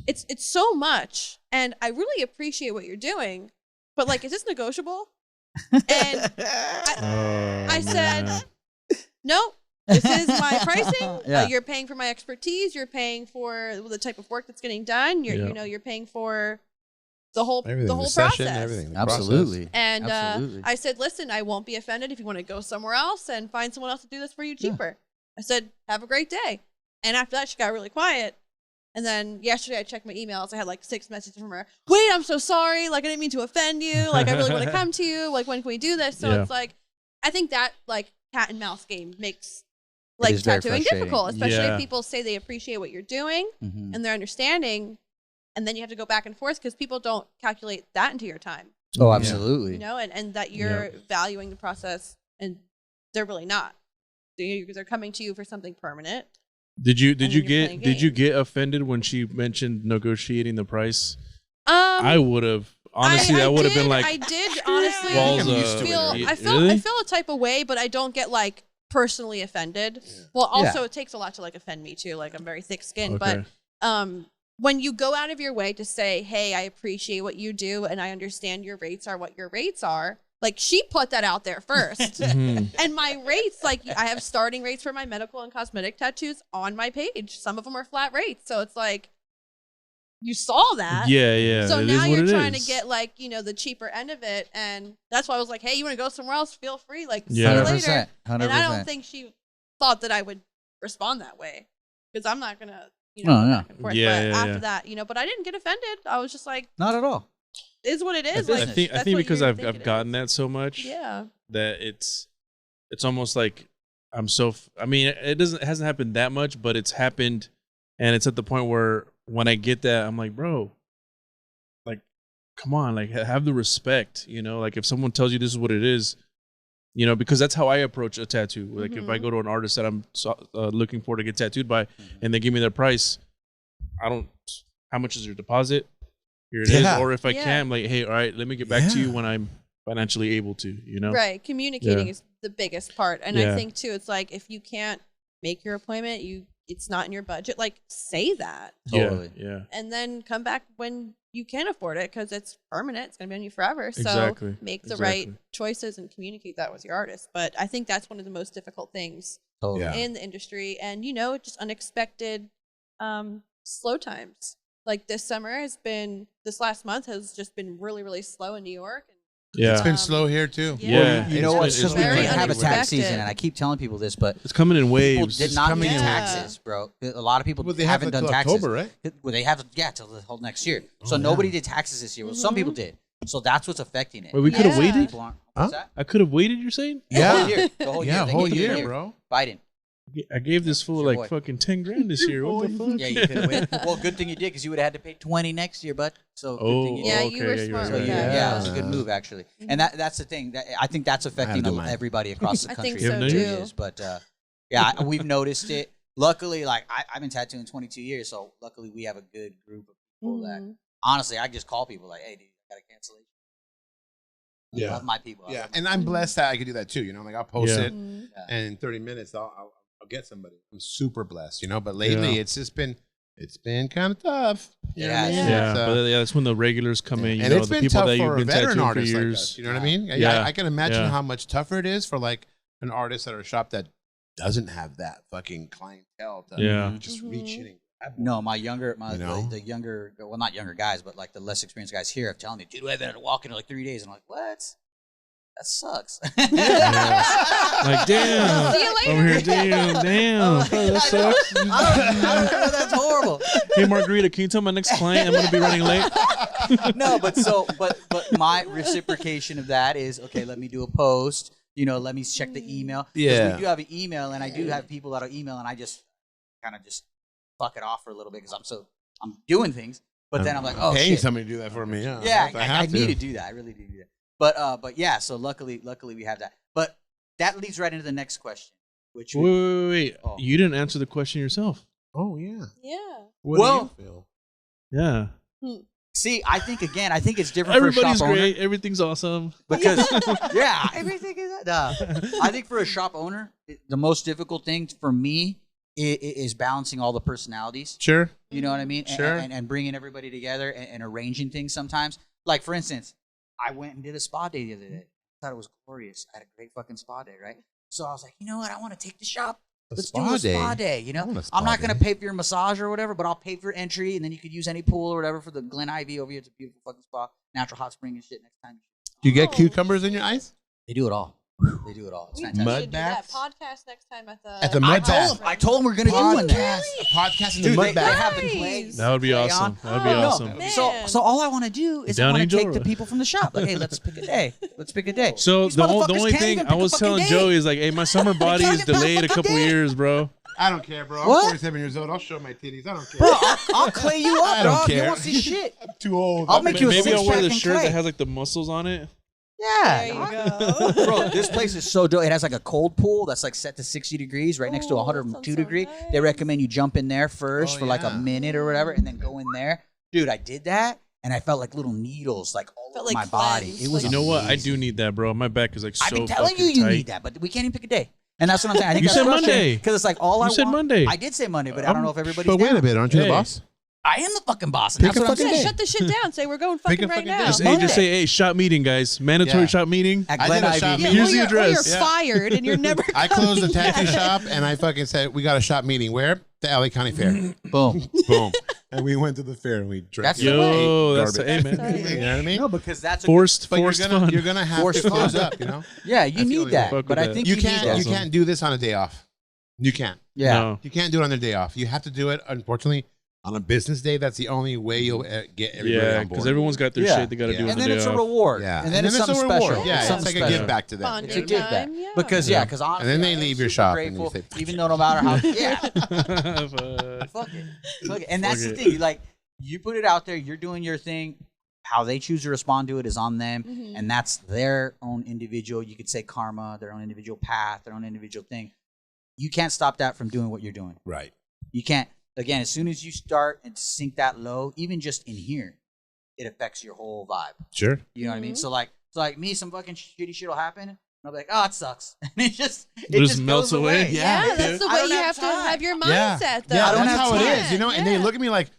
it's so much, and I really appreciate what you're doing, but is this negotiable? And I said, nope. This is my pricing. Yeah. You're paying for my expertise. You're paying for the type of work that's getting done. You're paying for the whole process. Everything. Absolutely. And Absolutely. I said, listen, I won't be offended if you want to go somewhere else and find someone else to do this for you cheaper. I said, have a great day. And after that, she got really quiet. And then yesterday, I checked my emails. I had 6 messages from her. Wait, I'm so sorry. I didn't mean to offend you. I really want to come to you. When can we do this? So it's I think that cat and mouse game makes tattooing difficult, especially if people say they appreciate what you're doing and they're understanding, and then you have to go back and forth because people don't calculate that into your time. Oh, absolutely. And that you're valuing the process, and they're really not. They're coming to you for something permanent. Did you get offended when she mentioned negotiating the price? I would have. Honestly, that would have been I did honestly I feel a type of way, but I don't get personally offended. Yeah. Well, also it takes a lot to offend me too. I'm very thick-skinned, but when you go out of your way to say, "Hey, I appreciate what you do, and I understand your rates are what your rates are," she put that out there first, and my rates, I have starting rates for my medical and cosmetic tattoos on my page. Some of them are flat rates, so it's you saw that. Yeah. So now you're trying to get the cheaper end of it, and that's why I was like, "Hey, you want to go somewhere else? Feel free. See you later." 100%. And I don't think she thought that I would respond that way because I'm not gonna, back and forth. But after that, but I didn't get offended. I was just like, not at all. Is what it is. I think because I've gotten that so much. Yeah. That it's almost I'm so. I mean, it hasn't happened that much, but it's happened, and it's at the point where when I get that, I'm like, bro, come on, have the respect, if someone tells you this is what it is, because that's how I approach a tattoo. If I go to an artist that I'm looking for to get tattooed by, and they give me their price, how much is your deposit? Here it is. Or if I can, I'm like, hey, all right, let me get back to you when I'm financially able to, Right. Communicating is the biggest part. And I think too, it's if you can't make your appointment, it's not in your budget, say that. Totally. Yeah. And then come back when you can afford it because it's permanent. It's going to be on you forever. So make the right choices and communicate that with your artist. But I think that's one of the most difficult things in the industry. And, just unexpected slow times. This last month has just been really, really slow in New York. Yeah. It's been slow here too. Yeah. You know what? It's because we very didn't have a tax unexpected. season, and I keep telling people this, but it's coming in waves. people did not do taxes, bro. A lot of people haven't done taxes. October, right? Well, they have till the whole next year. So nobody did taxes this year. Well, some people did. So that's what's affecting it. Wait, we could have waited? What's that? I could have waited, you're saying? The whole year. Whole year, bro. Biden. I gave this fool fucking 10 grand this year. What the fuck? Yeah, you could have waited. Well, good thing you did because you would have had to pay 20 next year, bud. So good thing you did. You were smart. So it was a good move actually, and that's the thing. I think that's affecting everybody across the country. I think so too. But we've noticed it. Luckily, I've been tattooing 22 years, so luckily we have a good group of people that honestly I just call people hey, dude, I got a cancellation. I love my people. Yeah, and I'm blessed that I could do that too. I'll post it, and in 30 minutes I'll get somebody. I'm super blessed, But lately it's just been it's been kind of tough. You know what I mean? Yeah, It's, but that's when the regulars come in. You and know, it's the been people tough that for you've a been veteran tattooing for artist like years. us. You know what I mean? Yeah. I can imagine Yeah. how much tougher it is for like an artist at a shop that doesn't have that fucking clientele to Yeah. just reach in and grab one. No, You know? the younger, well, not younger guys, but like the less experienced guys here have telling me, dude, I've had to walk in like 3 days. And I'm like, what? That sucks. Like, damn. See you later. Over here, damn. That sucks. I know, that's horrible. Hey, Margarita, can you tell my next client I'm going to be running late? No, but my reciprocation of that is, okay, let me do a post. You know, let me check the email. 'Cause Yeah. we do have an email, and I do have people that are email, and I just kind of just fuck it off for a little bit because I'm doing things. But then I'm like, oh paying shit. somebody to do that for me. Yeah, Yeah, I have need to to do that. I really do that. But yeah, so luckily we have that. But that leads right into the next question, which Wait. Oh. You didn't answer the question yourself. Oh yeah. Yeah. What Well- do you feel? Yeah. see, I think it's different Everybody's for a shop great. owner Everything's awesome. because yeah, everything is I think for a shop owner, the most difficult thing for me is balancing all the personalities. Sure. You know what I mean? Sure. And bringing everybody together and arranging things sometimes. Like, for instance, I went and did a spa day the other day. I thought it was glorious. I had a great fucking spa day, right? So I was like, you know what? I want to take the shop. Let's do a spa day, you know? I'm not going to pay for your massage or whatever, but I'll pay for entry, and then you could use any pool or whatever for the Glen Ivy over here. It's a beautiful fucking spa. Natural hot spring and shit next time. Do you get cucumbers in your ice? They do it all. They do it all. It's We fantastic. Mud should do that baths? podcast next time at the At the mud bath. I told them we're going to do one there. A podcast in the Dude, mud they bath. have the Nice. clay. That would be clay awesome. on. That would be Oh, no. awesome. Man. So all I want to do is Down I want to Angel take the or- people from the shop. Like, hey, let's pick a day. Let's pick a day. So These the motherfuckers only can't thing even I pick a was fucking telling day. Joey is like, hey, my summer body can't is even pick a delayed a fucking couple day. years, bro. I don't care, bro. I'm What? 47 years old. I'll show my titties. I don't care. Bro, I'll clay you up, I don't dog. You care. won't see shit. I'm too old. I'll make you a Maybe I'll wear the six-pack in shirt clay. that has like the muscles on it. There you Yeah. go. Bro, this place is so dope. It has like a cold pool that's like set to 60 degrees right next to Oh, 102 sounds so degree. nice. They recommend you jump in there first Oh, for like a yeah. minute or whatever and then go in there. Dude, I did that and I felt like little needles like all Felt over like my body. cleansed, It was You know what? I amazing. do need that, bro. My back is like so I've been telling you fucking tight. need that, but we can't even pick a day. And that's what I'm saying. I think You that's said Monday. Because it's like all I You said want. Monday. I did say Monday, but I don't know if everybody's But wait down. a bit. Aren't you Hey. the boss? I am the fucking boss. And Pick that's a what I'm fucking saying. day. Shut the shit down. Say we're going Pick a fucking right fucking now. day. Just, Monday. just say, hey, shop meeting, guys. Mandatory Yeah. shop meeting. At I Glen did a Ivy. shop Yeah, meeting. Here's or the you're- or address. you're Yeah. fired and you're never. I closed the tattoo shop and I fucking said, we got a shop meeting. Where? The LA County Fair. Boom. Boom. And we went to the fair and we drank. That's it the way. Yo, that's Garbage. hey, man. Sorry. You know what I mean? No, because that's a Forced But fun. you're gonna have Forced to close fun. up, you know. Yeah, you I feel need you. that. Fuck But with I that. think You need can't that. you can't do this on a day off. You can't. Yeah. No. You can't do it on a day off. You have to do it. Unfortunately, on a business day. That's the only way you'll get everybody Yeah, on board. because everyone's got their Yeah. shit they got to Yeah. do on And the then day it's a off. reward. Yeah, And then it's something a reward. special. Yeah, Something it's like a special. give back to them. Bonding It's a give back. time, yeah. Because because honestly, And then they I am leave your super shop and you grateful, say, even though no matter how yeah, Fuck. fuck it, fuck it. And that's Fuck the it. thing. Like you put it out there, you're doing your thing. How they choose to respond to it is on them, Mhm. and that's their own individual. You could say karma, their own individual path, their own individual thing. You can't stop that from doing what you're doing. right. You can't. Again, as soon as you start and sink that low, even just in here, it affects your whole vibe. Sure. You know what I mean? Mhm. So like me, some fucking shitty shit will happen, and I'll be like, oh, it sucks, and it just melts goes away. Yeah, Yeah, that's the I way don't you have have to time. have your Yeah. mindset. Though. Yeah, I don't that's have how it time. is, you know. And they look at me like,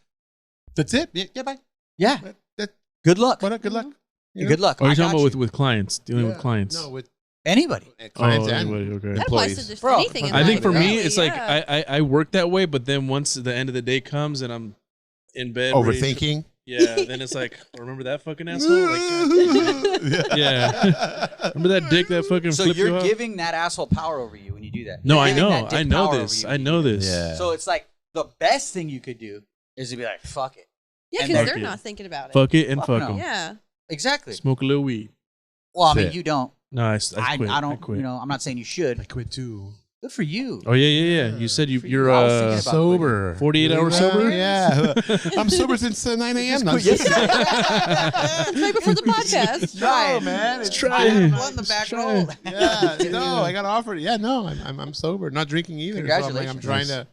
"That's it? Yeah, bye. Yeah. That, Good luck. what? Good luck. You know? Good luck. Or are I you talking got about with clients, dealing with Yeah. clients? No, with anybody. clients Oh, and anybody, okay. That applies to employees. just Bro, anything in I think life, for me, really, it's like yeah. I work that way, but then once the end of the day comes and I'm in bed, ready to- overthinking. yeah, then it's like, remember that fucking asshole? Like, yeah. Remember that dick that fucking So flipped you you're off? giving that asshole power over you when you do that. No, You're I giving know. that dick I know power this. over you I when know you do this. Yeah. So it's like the best thing you could do is to be like, fuck it. Yeah, And because then- they're not thinking about it. Fuck it and Fuck fuck no. them. Yeah. Exactly. Smoke a little weed. Well, I mean, That's it. you don't. No, I I quit. don't. quit. You know, I'm not saying you should. I quit too. Good for you. Oh yeah. You said For you. you're I was thinking about Sober. 48 hours sober? Yeah. I'm sober since 9 a.m. No, Yes. Right before the podcast. Try No, it. man. It's try I had it. one in the back Try roll. it. Yeah, no, I got offered. Yeah, no, I'm sober, not drinking either. So I'm like, I'm Congratulations.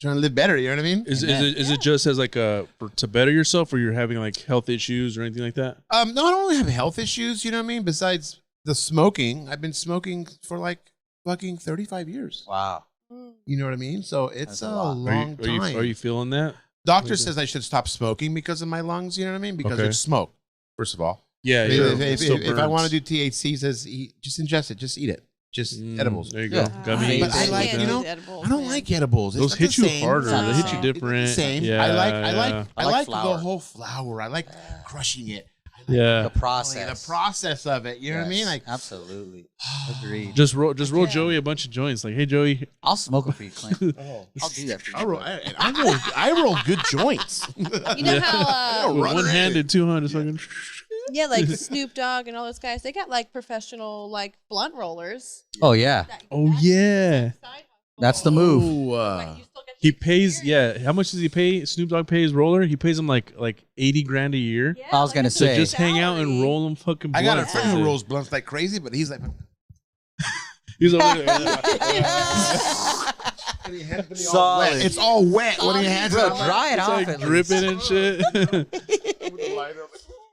trying to live better. You know what I mean? Is Amen. is it just as like to better yourself, or you're having like health issues or anything like that? No, I don't really have health issues. You know what I mean? Besides the smoking, I've been smoking for like fucking 35 years. Wow. You know what I mean? So it's That's a a lot. long time. Are you feeling that? Doctor says I should stop smoking because of my lungs. You know what I mean? Because Okay. it's smoke. First of all, Yeah. if I want to do THC, he says just ingest it, just eat it, just edibles. There you Yeah. go. Gummies. But I like, can't you do know, the edibles, I don't man. like edibles. It's Those not hit the you same. harder. No. They hit you It's not different. the same. Yeah, I I like like flour. the whole flour. I like crushing it. I like Yeah. The process. the process of it. You know what I mean? Yes, Like, absolutely. Agreed. Just roll Yeah. Joey a bunch of joints. Like, hey Joey. I'll smoke them for you, Clint. I'll do that for you. I roll good joints. You know how With run one it. handed 200 fucking. yeah, like Snoop Dogg and all those guys, they got like professional like blunt rollers. Oh yeah, Oh yeah. that's the move. He pays. Yeah. How much does he pay? Snoop Dogg pays Roller. He pays him like 80 grand a year. Yeah, I was gonna To say. just hang out and roll them fucking I blunts. got a friend who all day. rolls blunts like crazy, but he's like, He's over there. Solid. it's all wet when he hands it Bro, out. dry it It's off. like at dripping least. and shit.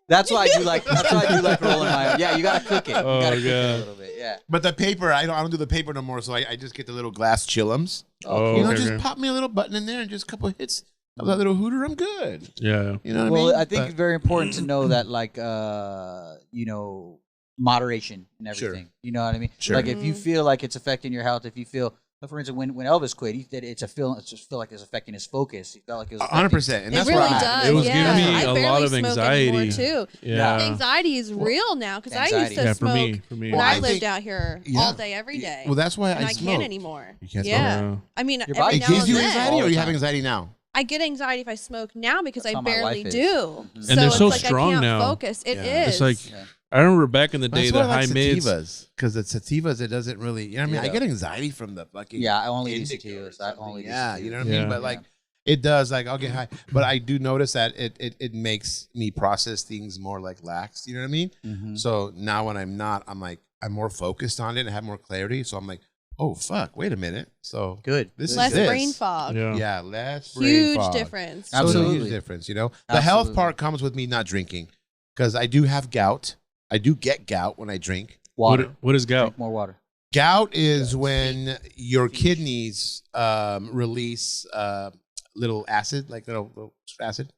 That's why I do like. That's why I do like rolling my. Yeah, you gotta cook it. You Oh, gotta cook it God. a little bit. Yeah. But the paper, I don't do the paper no more, so I just get the little glass chillums. Oh, You know, okay, just okay. pop me a little button in there and just a couple of hits of that little hooter. I'm good. Yeah. You know what Well, I mean? I think But- it's very important to know that, like, moderation and Sure. everything. You know what I mean? Sure. Like, if you feel like it's affecting your health, if you feel, for instance, when Elvis quit, he did it's just feel like it's affecting his focus. He felt like it was 100%. And It that's really where I'm at. does. It was yeah. giving me I a barely lot of smoke anxiety. anymore, too. Yeah. Anxiety is real now because I used Anxiety. to Yeah, for smoke me. when Well, I I lived think- out here yeah. all day, every day. Well, that's why and I smoke. can't anymore. You can't smoke? Yeah. I mean, Your every body It now gives and you then. anxiety, All or the you have time. anxiety now? I get anxiety if I smoke now because That's I how my barely life is. do. Mhm. And they're it's so like strong I can't now. focus. It Yeah. is. It's like Yeah. I remember back in the day That's the why I high like mids. sativas, because the sativas, it doesn't really, you know what I mean? Yeah. I get anxiety from the fucking Yeah, I only do indica or sativas. I something. only do Yeah, sativas. you know what I Yeah. mean? But like, it does, like, I'll get high. But I do notice that it makes me process things more like lax, you know what I mean? Mhm. So now when I'm not, I'm like, I'm more focused on it and have more clarity. So I'm like, oh, fuck, wait a minute. So Good. this less is this. brain fog. Yeah. Yeah, less brain Huge fog. difference. So it's a Absolutely. huge difference, you know? The health Absolutely. part comes with me not drinking because I do have gout. I do get gout when I drink. Water. What is gout? Drink more water. Gout is when your kidneys release little acid, like little acid.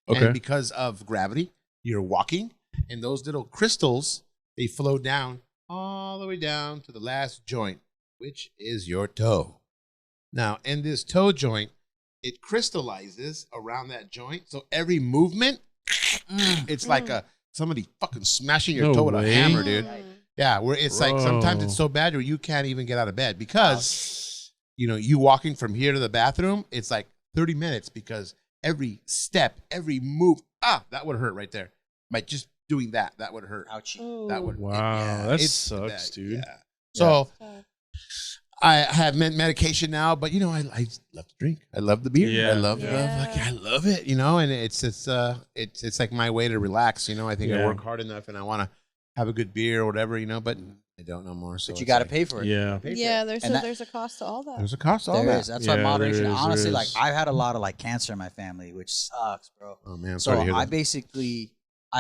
Okay. And because of gravity, you're walking, and those little crystals, they flow down all the way down to the last joint, which is your toe. Now, in this toe joint, it crystallizes around that joint. So every movement, it's like somebody fucking smashing your No toe with a way. hammer, dude. Yeah, where it's like sometimes Bro. it's so bad where you can't even get out of bed because, you know, you walking from here to the bathroom, it's like 30 minutes because every step, every move, that would hurt right there. By just doing that would hurt. Ouchie. That would. Wow, that it's sucks, bad, dude. Yeah. So I have medication now, but you know, I love to drink. I love the beer. Yeah. I love Yeah. I love it. You know, and it's like my way to relax. You know, I think I Yeah. work hard enough, and I want to have a good beer or whatever. You know, but I don't know more. So But you it's got to like, pay for it. Yeah. pay for Yeah, it. And there's a cost to all that. There's a cost to all There that. is. That's Yeah, why moderation. there is, Honestly, there like is. I've had a lot of like cancer in my family, which sucks, bro. Oh man, I'm So sorry to hear I'm that.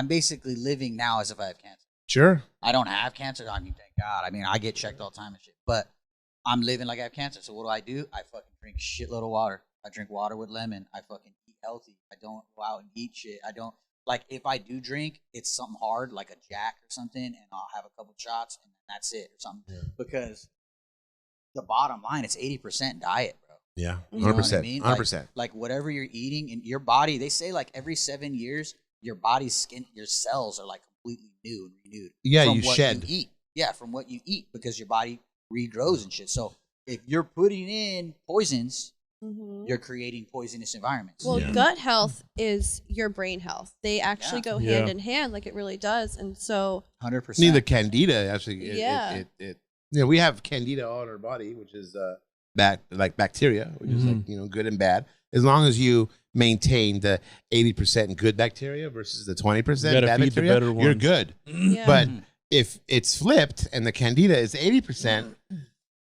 basically living now as if I have cancer. Sure. I don't have cancer. I mean, thank God. I mean, I get checked all the time and shit. But I'm living like I have cancer. So what do? I fucking drink shitload of water. I drink water with lemon. I fucking eat healthy. I don't go out and eat shit. I don't like if I do drink, it's something hard like a Jack or something, and I'll have a couple shots and that's it or something. Yeah. Because the bottom line, it's 80% diet, bro. Yeah. You know what I 100%. mean? 100%. Like whatever you're eating in your body, they say like every 7 years, your body's skin, your cells are like completely new and renewed. Yeah, from you what shed. You eat. Yeah, from what you eat because your body regrows and shit. So if you're putting in poisons, Mhm. you're creating poisonous environments. Well, Yeah. gut health is your brain health. They actually go Yeah. hand in hand, like it really does. And so, 100%. Neither candida actually. Yeah. It you know, we have candida all in our body, which is like bacteria, which is like, you know, good and bad. As long as you maintain the 80% good bacteria versus the 20% You gotta bad feed the bacteria, better you're ones. good. yeah. But if it's flipped and the candida is 80%,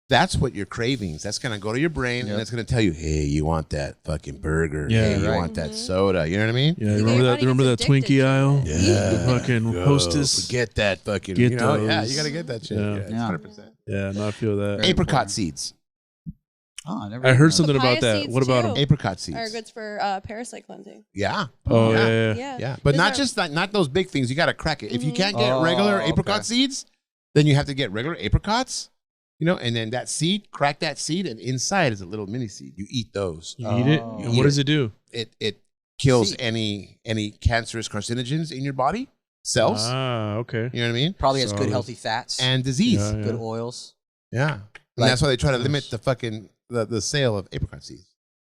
that's what your cravings. That's gonna go to your brain Yep. and it's gonna tell you, hey, you want that fucking burger. Yeah, hey, you right. want that soda. You know what I mean? Yeah, Everybody remember that gets Twinkie addicted to aisle? it. Yeah. The fucking Go, Hostess. Get that fucking. Get you know, yeah, those. you gotta get that shit. Yeah. Yeah, it's Yeah. 100%. Yeah, no, I feel that. Very Apricot important. seeds. Oh, I heard something about Papaya that. seeds, What about too. them? Apricot seeds. Are good for parasite cleansing. Yeah. Oh, yeah. yeah. Yeah. Yeah, but Those not are- just not those big things. You got to crack it. If you Mhm. can't get regular Oh, apricot okay. seeds, then you have to get regular apricots. You know, and then that seed, crack that seed, and inside is a little mini seed. You eat those. You eat it? Oh. And what does it do? It kills Seed. any cancerous carcinogens in your body cells. Ah, okay. You know what I mean? Probably has good Solid. healthy fats And disease. Yeah. good oils. Yeah. And Like- that's why they try to limit the fucking the sale of apricot seeds.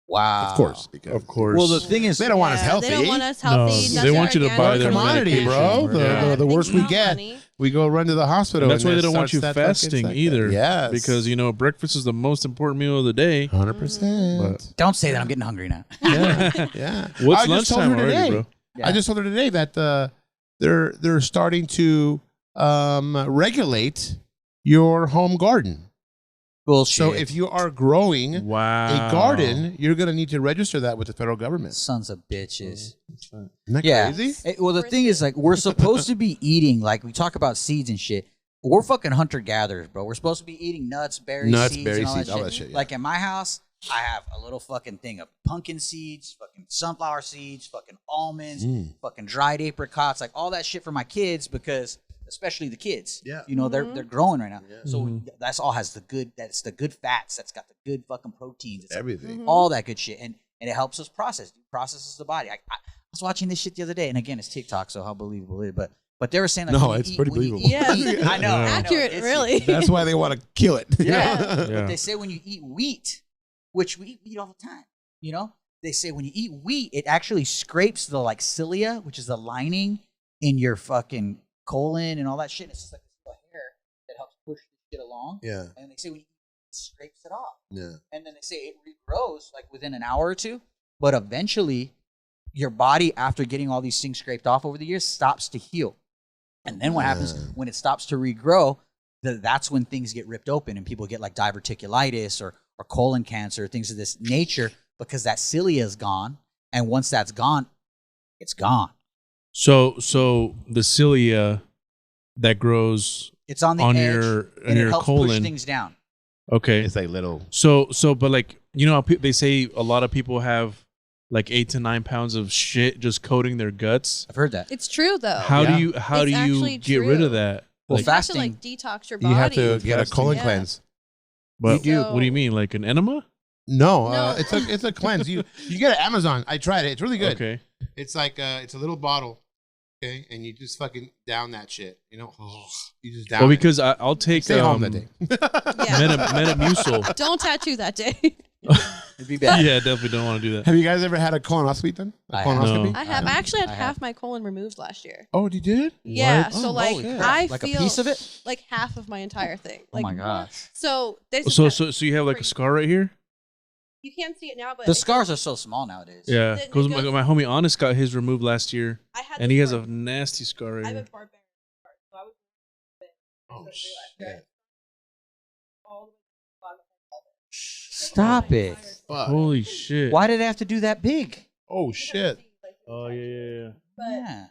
Wow. Of course. Because Of course. Well, the thing is, they don't want us Yeah, healthy. They don't want us No, healthy. they nothing want you to organic. buy their commodity, medication. bro. Yeah. The worse we Thinking about get, money. we go run to the hospital. And that's why and they don't want you starts that fucking fasting cycle. either. Yes. Because, breakfast is the most important meal of the day. 100%. don't say that. I'm getting hungry now. Yeah. Yeah. What's I just told lunchtime her already, today. bro? Yeah. I just told her today that they're starting to regulate your home garden. Bullshit. So if you are growing Wow. a garden, you're going to need to register that with the federal government. sons of bitches. Isn't that Yeah. crazy? Well, the thing is, like, we're supposed to be eating, like, we talk about seeds and shit. We're fucking hunter gatherers, bro. We're supposed to be eating nuts, berries, seeds, berry and all seeds, that all shit. that shit, yeah. Like in my house, I have a little fucking thing of pumpkin seeds, fucking sunflower seeds, fucking almonds, fucking dried apricots, like all that shit for my kids because, especially the kids, Yeah. they're growing right now. Yeah. So that's all has the good fats. That's got the good fucking proteins. It's Everything. all that good shit, and it helps us process. It processes the body. I was watching this shit the other day, and again, it's TikTok, so how believable is it? But they were saying like, No, when you it's eat- pretty when you believable. eat- Yeah. I know, I know. Accurate, It's- really. That's why they want to kill it. Yeah. Yeah. But they say when you eat wheat, which we eat all the time, they say when you eat wheat, it actually scrapes the like cilia, which is the lining in your fucking colon and all that shit. It's just like this little hair that helps push the shit along. Yeah. And they say when you eat, it scrapes it off. Yeah. And then they say it regrows like within an hour or two, but eventually your body, after getting all these things scraped off over the years, stops to heal. And then what happens when it stops to regrow, that's when things get ripped open and people get like diverticulitis or colon cancer, things of this nature, because that cilia is gone. And once that's gone, it's gone. So the cilia that grows It's on the on edge, your and it your helps push colon. things down. Okay. It's like little. So, but like, how they say a lot of people have like 8 to 9 pounds of shit just coating their guts. I've heard that. It's true though. How Yeah. do you It's actually get rid true. of that? Well, Like, You have to fasting- like detox your body. You have to get a Fasting. colon Yeah. cleanse. but you do. What do you mean, like an enema? No, No. it's a cleanse. You get it at Amazon. I tried it. It's really good. Okay. It's like it's a little bottle, okay, and you just fucking down that shit. You just down. Well, it. because I'll take Stay home that day. Yeah. Metamucil. Don't tattoo that day. It'd be bad. Yeah, definitely don't want to do that. Have you guys ever had a colonoscopy done? A I have. colonoscopy? No. I have. I actually had I half have. my colon removed last year. Oh, you did? Yeah. What? So Oh, like holy crap. I Like feel a piece of it? like half of my entire thing. Oh Like, my gosh. So this is So you have like a scar right here? you can't see it now, but The it's- scars are so small nowadays. Yeah. It Because goes- my homie Honest got his removed last year, I had and this he has bar- a nasty scar right I have here. a barbarian scar, so I was Oh, shit. all the way to the bottom of my pelvis. Stop it. Fuck. Holy shit. Why did it have to do that big? Oh shit. Oh, yeah. But Yeah.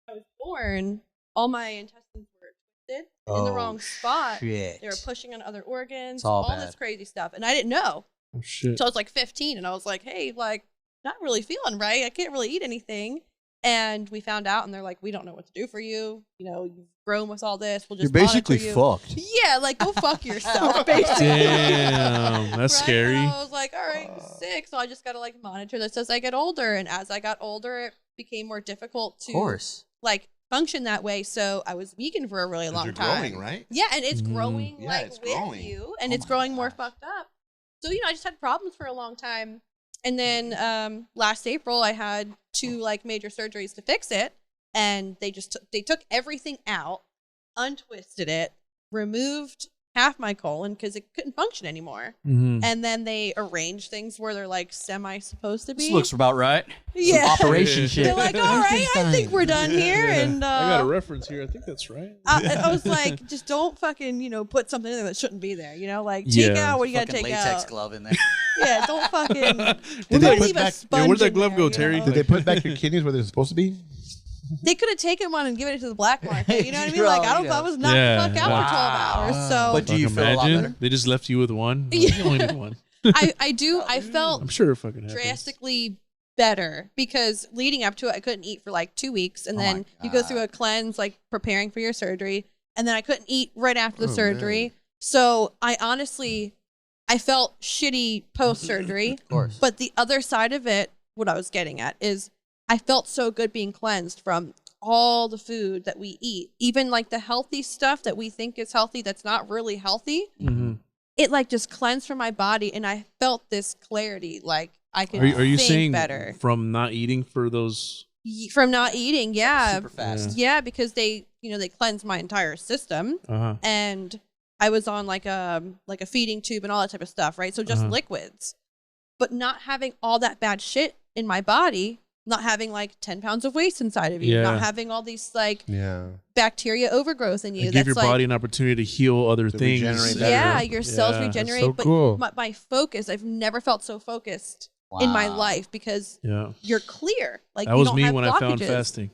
I was born, all my intestines were twisted in the wrong spot. Shit. They were pushing on other organs, It's all this bad. crazy stuff. And I didn't know. Oh, shit. So I was like 15 and I was like, hey, like, not really feeling right. I can't really eat anything. And we found out and they're like, we don't know what to do for you. You've grown with all this. We'll just monitor you. fucked. Yeah, like go fuck yourself, basically. Damn. That's Right? scary. And I was like, all right, I'm sick. So I just got to like monitor this as I get older. And as I got older, it became more difficult Of to course. like function that way. So I was vegan for a really long You're time. growing, right? Yeah, and it's Mhm. growing Yeah, like it's with growing. you, and Oh it's my growing more gosh. fucked up. So I just had problems for a long time, and then last April I had 2 like major surgeries to fix it, and they took everything out, untwisted it, removed half my colon because it couldn't function anymore, Mhm. and then they arranged things where they're like semi supposed to be. This looks about right. yeah. Operation shit. They're like, all right, I think we're done here, and I got a reference here. I think that's right. I was like, just don't fucking, put something in there that shouldn't be there. Like, take Yeah. out what you gotta Fucking take latex out. glove in there. Yeah, don't fucking. Did don't they put leave a back- sponge where'd that in glove there, go, you Terry? know? Did they put back your kidneys where they're supposed to be? They could have taken one and given it to the black market. You know what I mean? Bro, Like, I you know. was knocked Yeah, the fuck out yeah. for 12 hours. So But do you Fuck, feel a lot imagine better? they just left you with one? Yeah. You only need one. I felt I'm sure it fucking happens. drastically better because leading up to it, I couldn't eat for like 2 weeks, and then you go through a cleanse, like preparing for your surgery, and then I couldn't eat right after the surgery. Man. So I felt shitty post surgery. Of course. But the other side of it, what I was getting at is I felt so good being cleansed from all the food that we eat, even like the healthy stuff that we think is healthy that's not really healthy. It like just cleansed from my body, and I felt this clarity, like I could. Are you think saying better from not eating for those? From not eating, yeah, super fast. yeah, because they cleansed my entire system, and I was on like a feeding tube and all that type of stuff, right? So just liquids, but not having all that bad shit in my body. Not having like 10 pounds of waste inside of you, not having all these like bacteria overgrowth in you. Give your body an opportunity to heal other things. Yeah, your cells regenerate. So but cool. my focus, I've never felt so focused in my life because you're clear. Like that you was don't me have when blockages. I found fasting.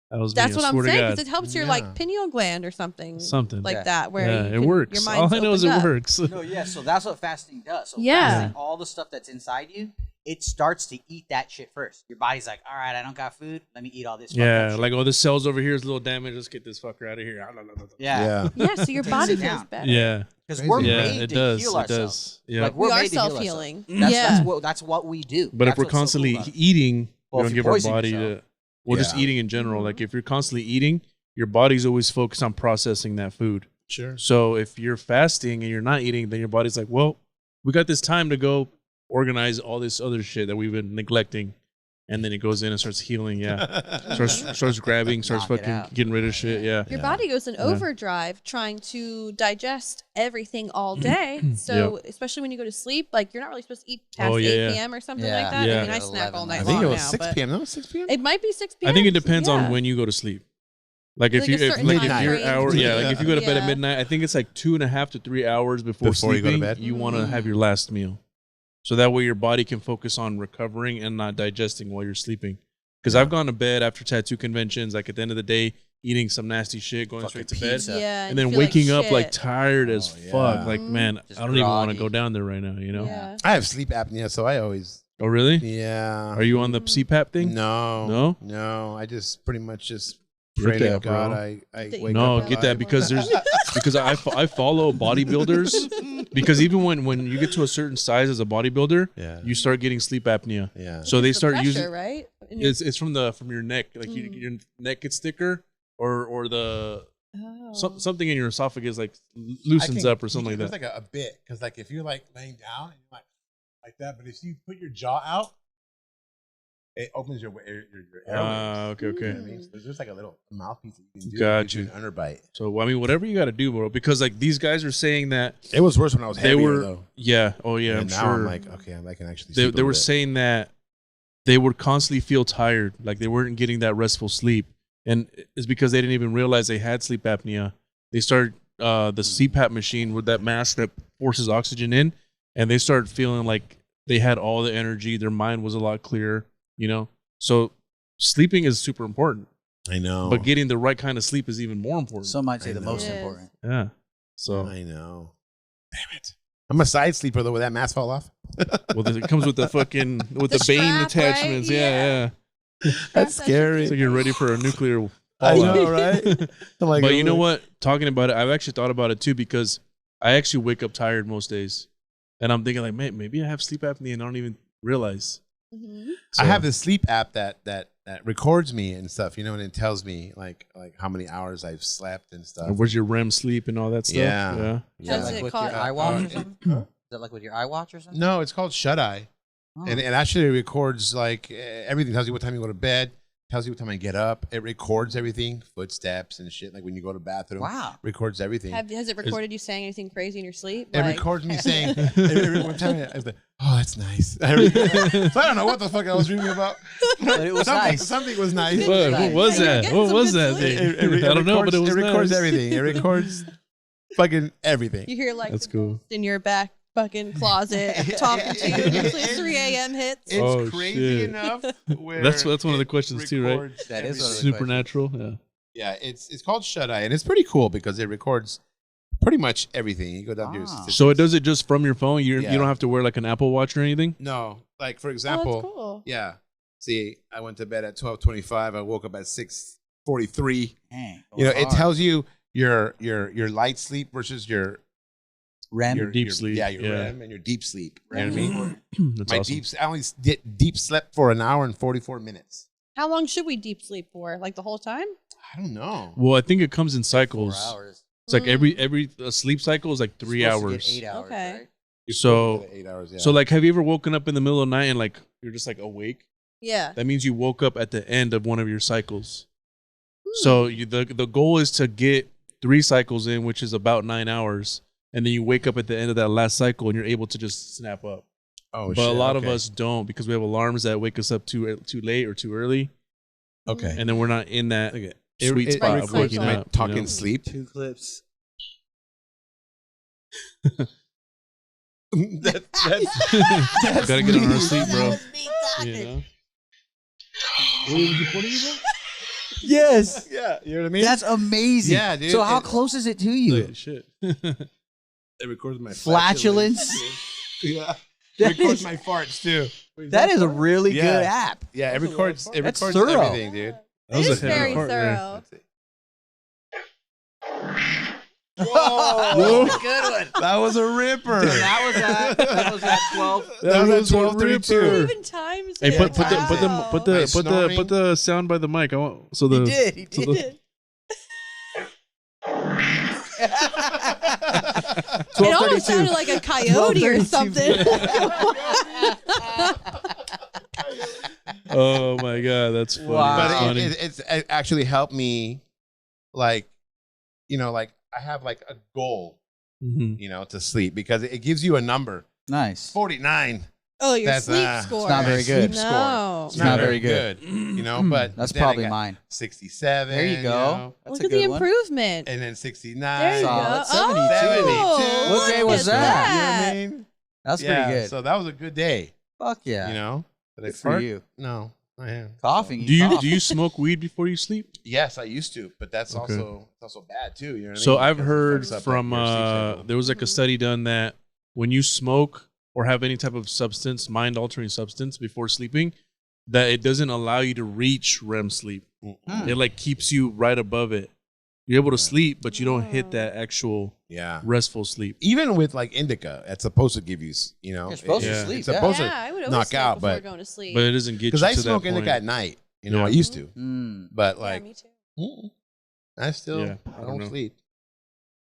That's what I'm saying, because it helps your like pineal gland or something like that. Where it works. Your all I know is it works. No, so that's what fasting does. So fasting, all the stuff that's inside you, it starts to eat that shit first. Your body's like, all right, I don't got food. Let me eat all this. Like, oh, this cell's over here is a little damaged. Let's get this fucker out of here. Yeah, so your body feels better. Yeah. Because we're made to heal ourselves. Like, we are self-healing. That's what we do. But if we're constantly eating, we don't give our body yourself. Just eating in general. Like if you're constantly eating, your body's always focused on processing that food. Sure. So if you're fasting and you're not eating, then your body's like, well, we got this time to go organize all this other shit that we've been neglecting, and then it goes in and starts healing. Starts grabbing, starts fucking getting rid of shit. Your body goes in overdrive trying to digest everything all day. So especially when you go to sleep, like you're not really supposed to eat past 8 p.m. or something like that. I mean, I snack all night long. I think it was now, 6 p.m. No, 6 p.m. It might be 6 p.m. I think it depends on when you go to sleep. Like if like you're hour, like if you go to bed at midnight, I think it's like 2.5 to 3 hours before sleeping, you go to bed. You want to have your last meal. So that way your body can focus on recovering and not digesting while you're sleeping. Because I've gone to bed after tattoo conventions, like at the end of the day, eating some nasty shit, going straight to bed, and then waking up like tired as fuck. Like, man, just I don't even want to go down there right now, you know? Yeah. I have sleep apnea, so I always... Oh, really? Yeah. Are you on the CPAP thing? No. I just pretty much just pray to God. I wake up. Get that because I follow bodybuilders because even when you get to a certain size as a bodybuilder, you start getting sleep apnea. Yeah. So they start pressure, using right? It's from your neck, like your neck gets thicker, or the something in your esophagus like loosens up or something like that. It's like a bit because like if you're like laying down and you're like that, but if you put your jaw out, it opens your airways. Okay. You know what I mean? So there's like a little mouthpiece that you can do. Got you. An underbite. So I mean, whatever you got to do, bro. Because like these guys are saying that it was worse when I was heavier, though. Yeah. Oh yeah. And I'm now sure. I'm like, okay, I can actually. They were saying that they would constantly feel tired, like they weren't getting that restful sleep, and it's because they didn't even realize they had sleep apnea. They started the CPAP machine with that mask that forces oxygen in, and they started feeling like they had all the energy. Their mind was a lot clearer, you know. So sleeping is super important. I know. But getting the right kind of sleep is even more important. Some might say the most important. Yeah. So I know. Damn it. I'm a side sleeper though. Will that mask fall off? Well, it comes with the fucking the Bane strap, attachments. right? Yeah. That's scary. So you're ready for a nuclear I fallout. know, right? I'm like, But you know what? Talking about it, I've actually thought about it too because I actually wake up tired most days, and I'm thinking like, man, maybe I have sleep apnea and I don't even realize. I have this sleep app that records me and stuff, you know, and it tells me like how many hours I've slept and stuff. Where's your REM sleep and all that stuff? Yeah. Is that like with your iWatch or something? Is that like with your iWatch or something? No, it's called Shut Eye. Oh. And it actually records like everything. Tells you what time you go to bed. Tells you what time I get up. It records everything, footsteps and shit. Like when you go to the bathroom. Wow. Records everything. Has it recorded you saying anything crazy in your sleep? It records me saying, one time I was like, oh, that's nice. So I don't know what the fuck I was dreaming about. But it was nice. Something was nice. What was that? What was that thing? I don't know, but it was It records nice. everything. It records fucking everything. You hear like That's the cool. ghost in your back fucking closet talking to you. Usually 3 a.m. hits. It's crazy shit. enough where That's one of the questions too, right? That is one of the Supernatural. Yeah. Yeah, it's called Shut Eye, and it's pretty cool because it records Pretty much everything. You go down to your statistics. So it does it just from your phone? You Yeah. don't have to wear like an Apple Watch or anything? No. Like, for Oh, example, that's cool. yeah. See, I went to bed at 12:25. I woke up at 6:43. Dang, You know, going it hard. tells you your light sleep versus your REM. Your deep sleep. Yeah, your Yeah. REM and your deep sleep. You know REM what I is mean? That's My awesome. I only deep slept for an hour and 44 minutes. How long should we deep sleep for? Like the whole time? I don't know. Well, I think it comes in 4 cycles. hours. It's like every sleep cycle is like 3 Supposed to get hours. 8 hours. Okay. Right? You're So- supposed to get 8 hours. Yeah. So like, have you ever woken up in the middle of the night and like you're just like awake? Yeah. That means you woke up at the end of one of your cycles. Hmm. So the goal is to get 3 cycles in, which is about 9 hours, and then you wake up at the end of that last cycle and you're able to just snap up. oh, But a lot of okay. us don't because we have alarms that wake us up too late or too early, Okay. and then we're not in that Okay. sweet It spot of records waking my up. talking you know? sleep. 2 clips. That's Gotta get on our sleep, bro. Talking. You know? Yes. yeah. You know what I mean? That's amazing. Yeah, dude. So how It- close is it to you? Like, shit. it records my Flatulence? Yeah. That It records is- my farts too. That is a really Yeah. good app. Yeah, it records. It That's records thorough. everything, dude. That was It a is heavy very part, yeah. thorough. That's it. Whoa, good one. That was a ripper. That was at 12. That was at a 12:32. Even times. Hey, it. put Wow. the sound by the mic. I want so the He so did. the- It almost sounded like a coyote or 12:32. something. Oh my god, that's funny. Wow. That's But funny. it actually helped me, like, you know, like I have like a goal, Mhm. you know, to sleep because it gives you a number. Nice. 49. Oh, your That's, sleep it's score. not very My good. sleep score. No. It's not very good. You know, but That's then I probably got mine. 67. There you go. know, That's Look a at the good one. improvement. and then 69. There you Solid. go. 72. Oh, What day look was at that? You know what I mean? That's Yeah, pretty good. So that was a good day. Fuck yeah. You know? Did I Good for fart? you. No, I am. Coughing. Do you cough. do you smoke weed before you sleep? Yes, I used to, but that's Okay. also bad too. You know what So I mean? I've Because it heard fucks up, from like, your sleep cycle. there was like a study done that when you smoke or have any type of substance, mind altering substance before sleeping, that it doesn't allow you to reach REM sleep. Hmm. It like keeps you right above it. You're able to sleep, but you don't hit that actual Yeah. restful sleep. Even with like indica, it's supposed to give you, you know, You're supposed Yeah. to sleep. It's yeah. supposed Yeah, I would always knock sleep out, before but- going to sleep. But it doesn't get you because I to smoke that indica point. at night. You know, Yeah. I used to, Mm. but yeah, like me too. I still Yeah, I I don't don't know. sleep.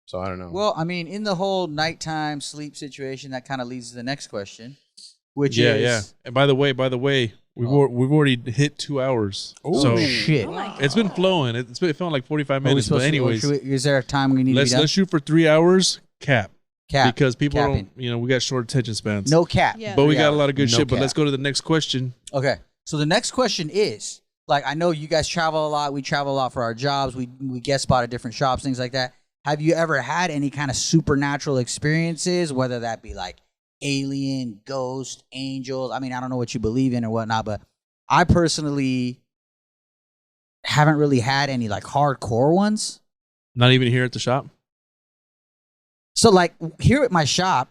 So I don't know. Well, I mean, in the whole nighttime sleep situation, that kind of leads to the next question, which Yeah, is, yeah. And by the way, we've already hit 2 hours. Oh, So shit. Oh my it's been God. flowing. It's been feeling like 45 Are we minutes. But supposed to- anyways, should we- is there a time we need to let's be done? shoot for 3 hours cap Cap. because people Capping. don't. You know, we got short attention spans. No cap. Yeah. but we 3 got a hours. lot of good No shit. But cap. let's go to the next question. Okay. So the next question is, like, I know you guys travel a lot. We travel a lot for our jobs. We guest spot at different shops, things like that. Have you ever had any kind of supernatural experiences, whether that be like alien, ghost, angels? I mean, I don't know what you believe in or whatnot, but I personally haven't really had any like hardcore ones. Not even here at the shop. So like here at my shop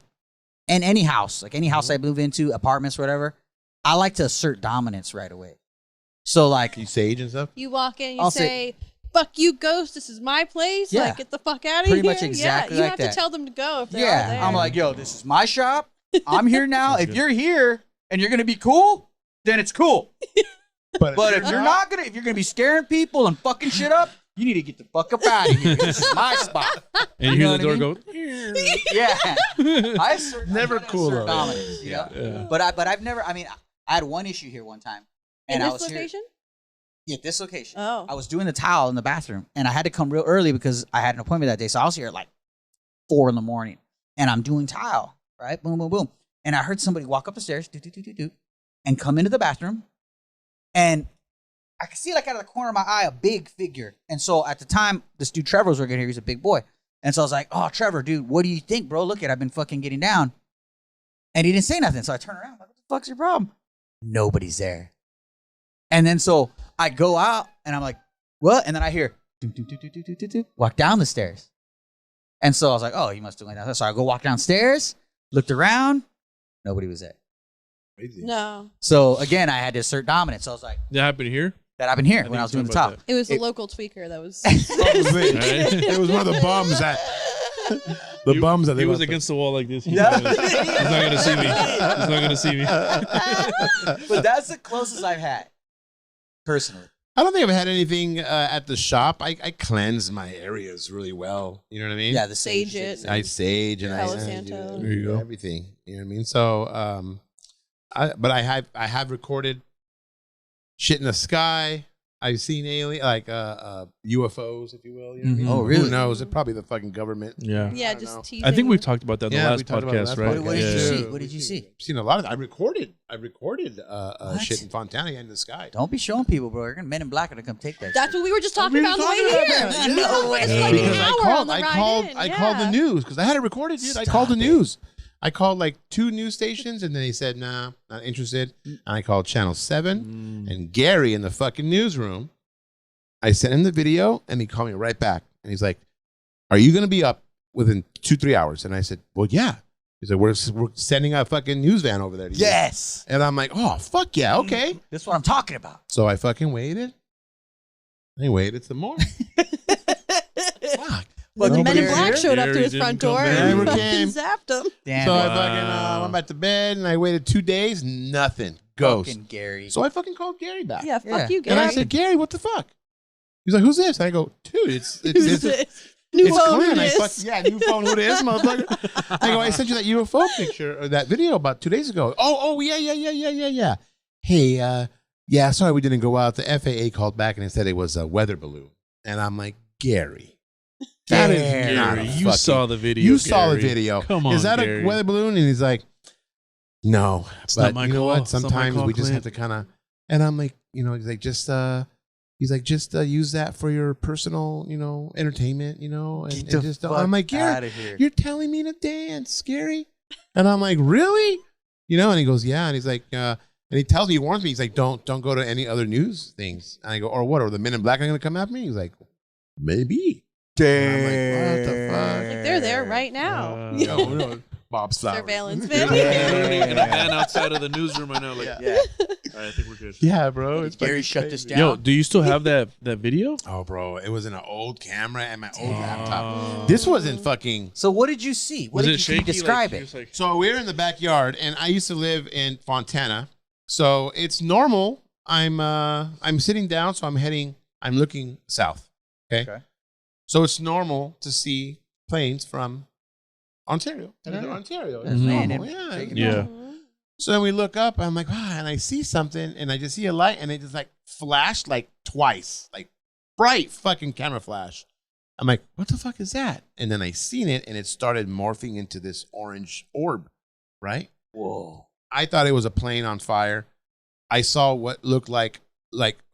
and any house, like any house I move into, apartments, whatever, I like to assert dominance right away. So like, you sage and stuff. You walk in, you I'll say, "Fuck you, ghost! This is my place. Yeah. Like, get the fuck out of here." Pretty much exactly yeah, you like have that. to tell them to go if they're yeah, there. I'm like, yo, this is my shop. I'm here now. Sounds If good. you're here and you're gonna be cool, then it's cool. But But if you're not gonna, if you're gonna be scaring people and fucking shit up, you need to get the fuck up out of here. This is my spot. And you You hear know the door what I go. Yeah, I assert, Never I'm gonna cool, assert though. dominance, you know? Yeah. But I've never. I mean, I had one issue here one time, in and I this was location. here at this location. Oh, I was doing the tile in the bathroom, and I had to come real early because I had an appointment that day. So I was here at like 4 a.m, and I'm doing tile, right? Boom, boom, boom. And I heard somebody walk up the stairs, and come into the bathroom, and I could see like out of the corner of my eye a big figure. And so at the time, this dude Trevor was working here. He's a big boy, and so I was like, "Oh, Trevor, dude, what do you think, bro? Look at, I've been fucking getting down." And he didn't say nothing. So I turn around, like, "What the fuck's your problem?" Nobody's there. And then so I go out and I'm like, what? And then I hear walk down the stairs. And so I was like, oh, he must have went downstairs. So I go walk downstairs, looked around, nobody was there. Crazy. No, So again, I had to assert dominance. So I was like, That happened here. that happened here I when I was think doing the about top. it was the local tweaker that was. Probably. Right? It was one of the bums that bums that He they was left against the wall like this. He's Yeah. not gonna see me. He's not gonna see me. But that's the closest I've had, personally. I don't think I've had anything at the shop. I cleanse my areas really well. You know what I mean? Yeah, the Sage sage. it. I sage and Palo I Santo. do There you go. everything. You know what I mean? So, but I have recorded shit in the sky. I've seen alien UFOs, if you will. You know what I mean? Mhm. Oh, really? Who knows? It's probably the fucking government. Yeah. Yeah, I don't just know. teasing. I think we've talked about that in the Yeah, last we talked about it podcast, last right? podcast. What did you Yeah. see? What did you see? I've seen a lot of. I recorded What? shit in Fontana in the sky. Don't be showing people, bro. Men in Black are gonna come take that. That's what we were just talking We were about on the way talking here. about that. No way. It's like Because an hour on the ride in. I called the news because I had it recorded, dude. I called the news. I called like 2 news stations and then they said, nah, not interested. And I called Channel 7 and Gary in the fucking newsroom. I sent him the video and he called me right back. And he's like, are you going to be up within 2-3 hours? And I said, well, yeah. He said, we're sending a fucking news van over there to you. Yes. And I'm like, oh, fuck yeah, okay. That's what I'm talking about. So I fucking waited. I waited some more. Fuck. When the Men in Gary- Black showed up to Gary his didn't front come door back. and Never fucking came. zapped him. Damn So it. I fucking went back to bed and I waited 2 days, nothing. Ghost. Fucking Gary. So I fucking called Gary back. Yeah, fuck Yeah. you, And Gary. I said, Gary, what the fuck? He's like, who's this? And I go, dude, it's New it's phone, Clint. who I dis? yeah, new phone, who this, motherfucker? I go, I sent you that UFO picture or that video about 2 days ago. Oh, yeah. Hey, yeah, sorry we didn't go out. The FAA called back and it said it was a weather balloon. And I'm like, Gary. That is not a Gary, you fucking- saw the video. You saw the Gary. video. Come on, Is that Gary. a weather balloon? And he's like, no. It's But not my you know call. what? It's not my Sometimes call, we just have Clint. to kind of, and I'm like, you know, he's like, just use that for your personal, you know, entertainment, you know, and just, I'm like, Gary, out of here. you're telling me to dance, Gary? And I'm like, really? You know, and he goes, yeah. And he's like, and he tells me, he warns me, he's like, don't go to any other news things. And I go, or what? Or the Men in Black are going to come after me? He's like, maybe. And I'm like, what the fuck? Like, they're there right now. No, Bob's Flowers. Surveillance Yeah, video. literally in a van outside of the newsroom right now. Like, Yeah. all right, I think we're good. Yeah, bro. It's Gary fucking shut this crazy. down. Yo, do you still have that video? Oh, bro. It was in an old camera and my old Oh. laptop. This wasn't fucking. So what did you see? What Was did it you, can you shaky? describe Like, it? just like- So we're in the backyard, and I used to live in Fontana. So it's normal. I'm sitting down, so I'm looking south. Okay. So it's normal to see planes from Ontario. Ontario. It's Mhm. normal. Landing, Yeah. taking it's Yeah. normal. So then we look up, I'm like, and I see something, and I just see a light, and it just like flashed like twice, like bright fucking camera flash. I'm like, what the fuck is that? And then I seen it, and it started morphing into this orange orb, right? Whoa. I thought it was a plane on fire. I saw what looked like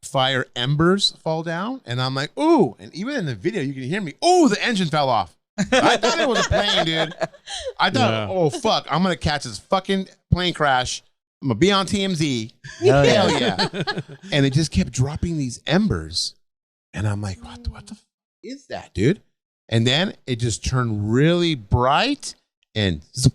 fire embers fall down, and I'm like, ooh. And even in the video, you can hear me, ooh, the engine fell off. I thought it was a plane, dude. I thought, Yeah. oh, fuck, I'm going to catch this fucking plane crash. I'm going to be on TMZ. Hell yeah. Hell yeah. And it just kept dropping these embers. And I'm like, what the fuck is that, dude? And then it just turned really bright and zoop,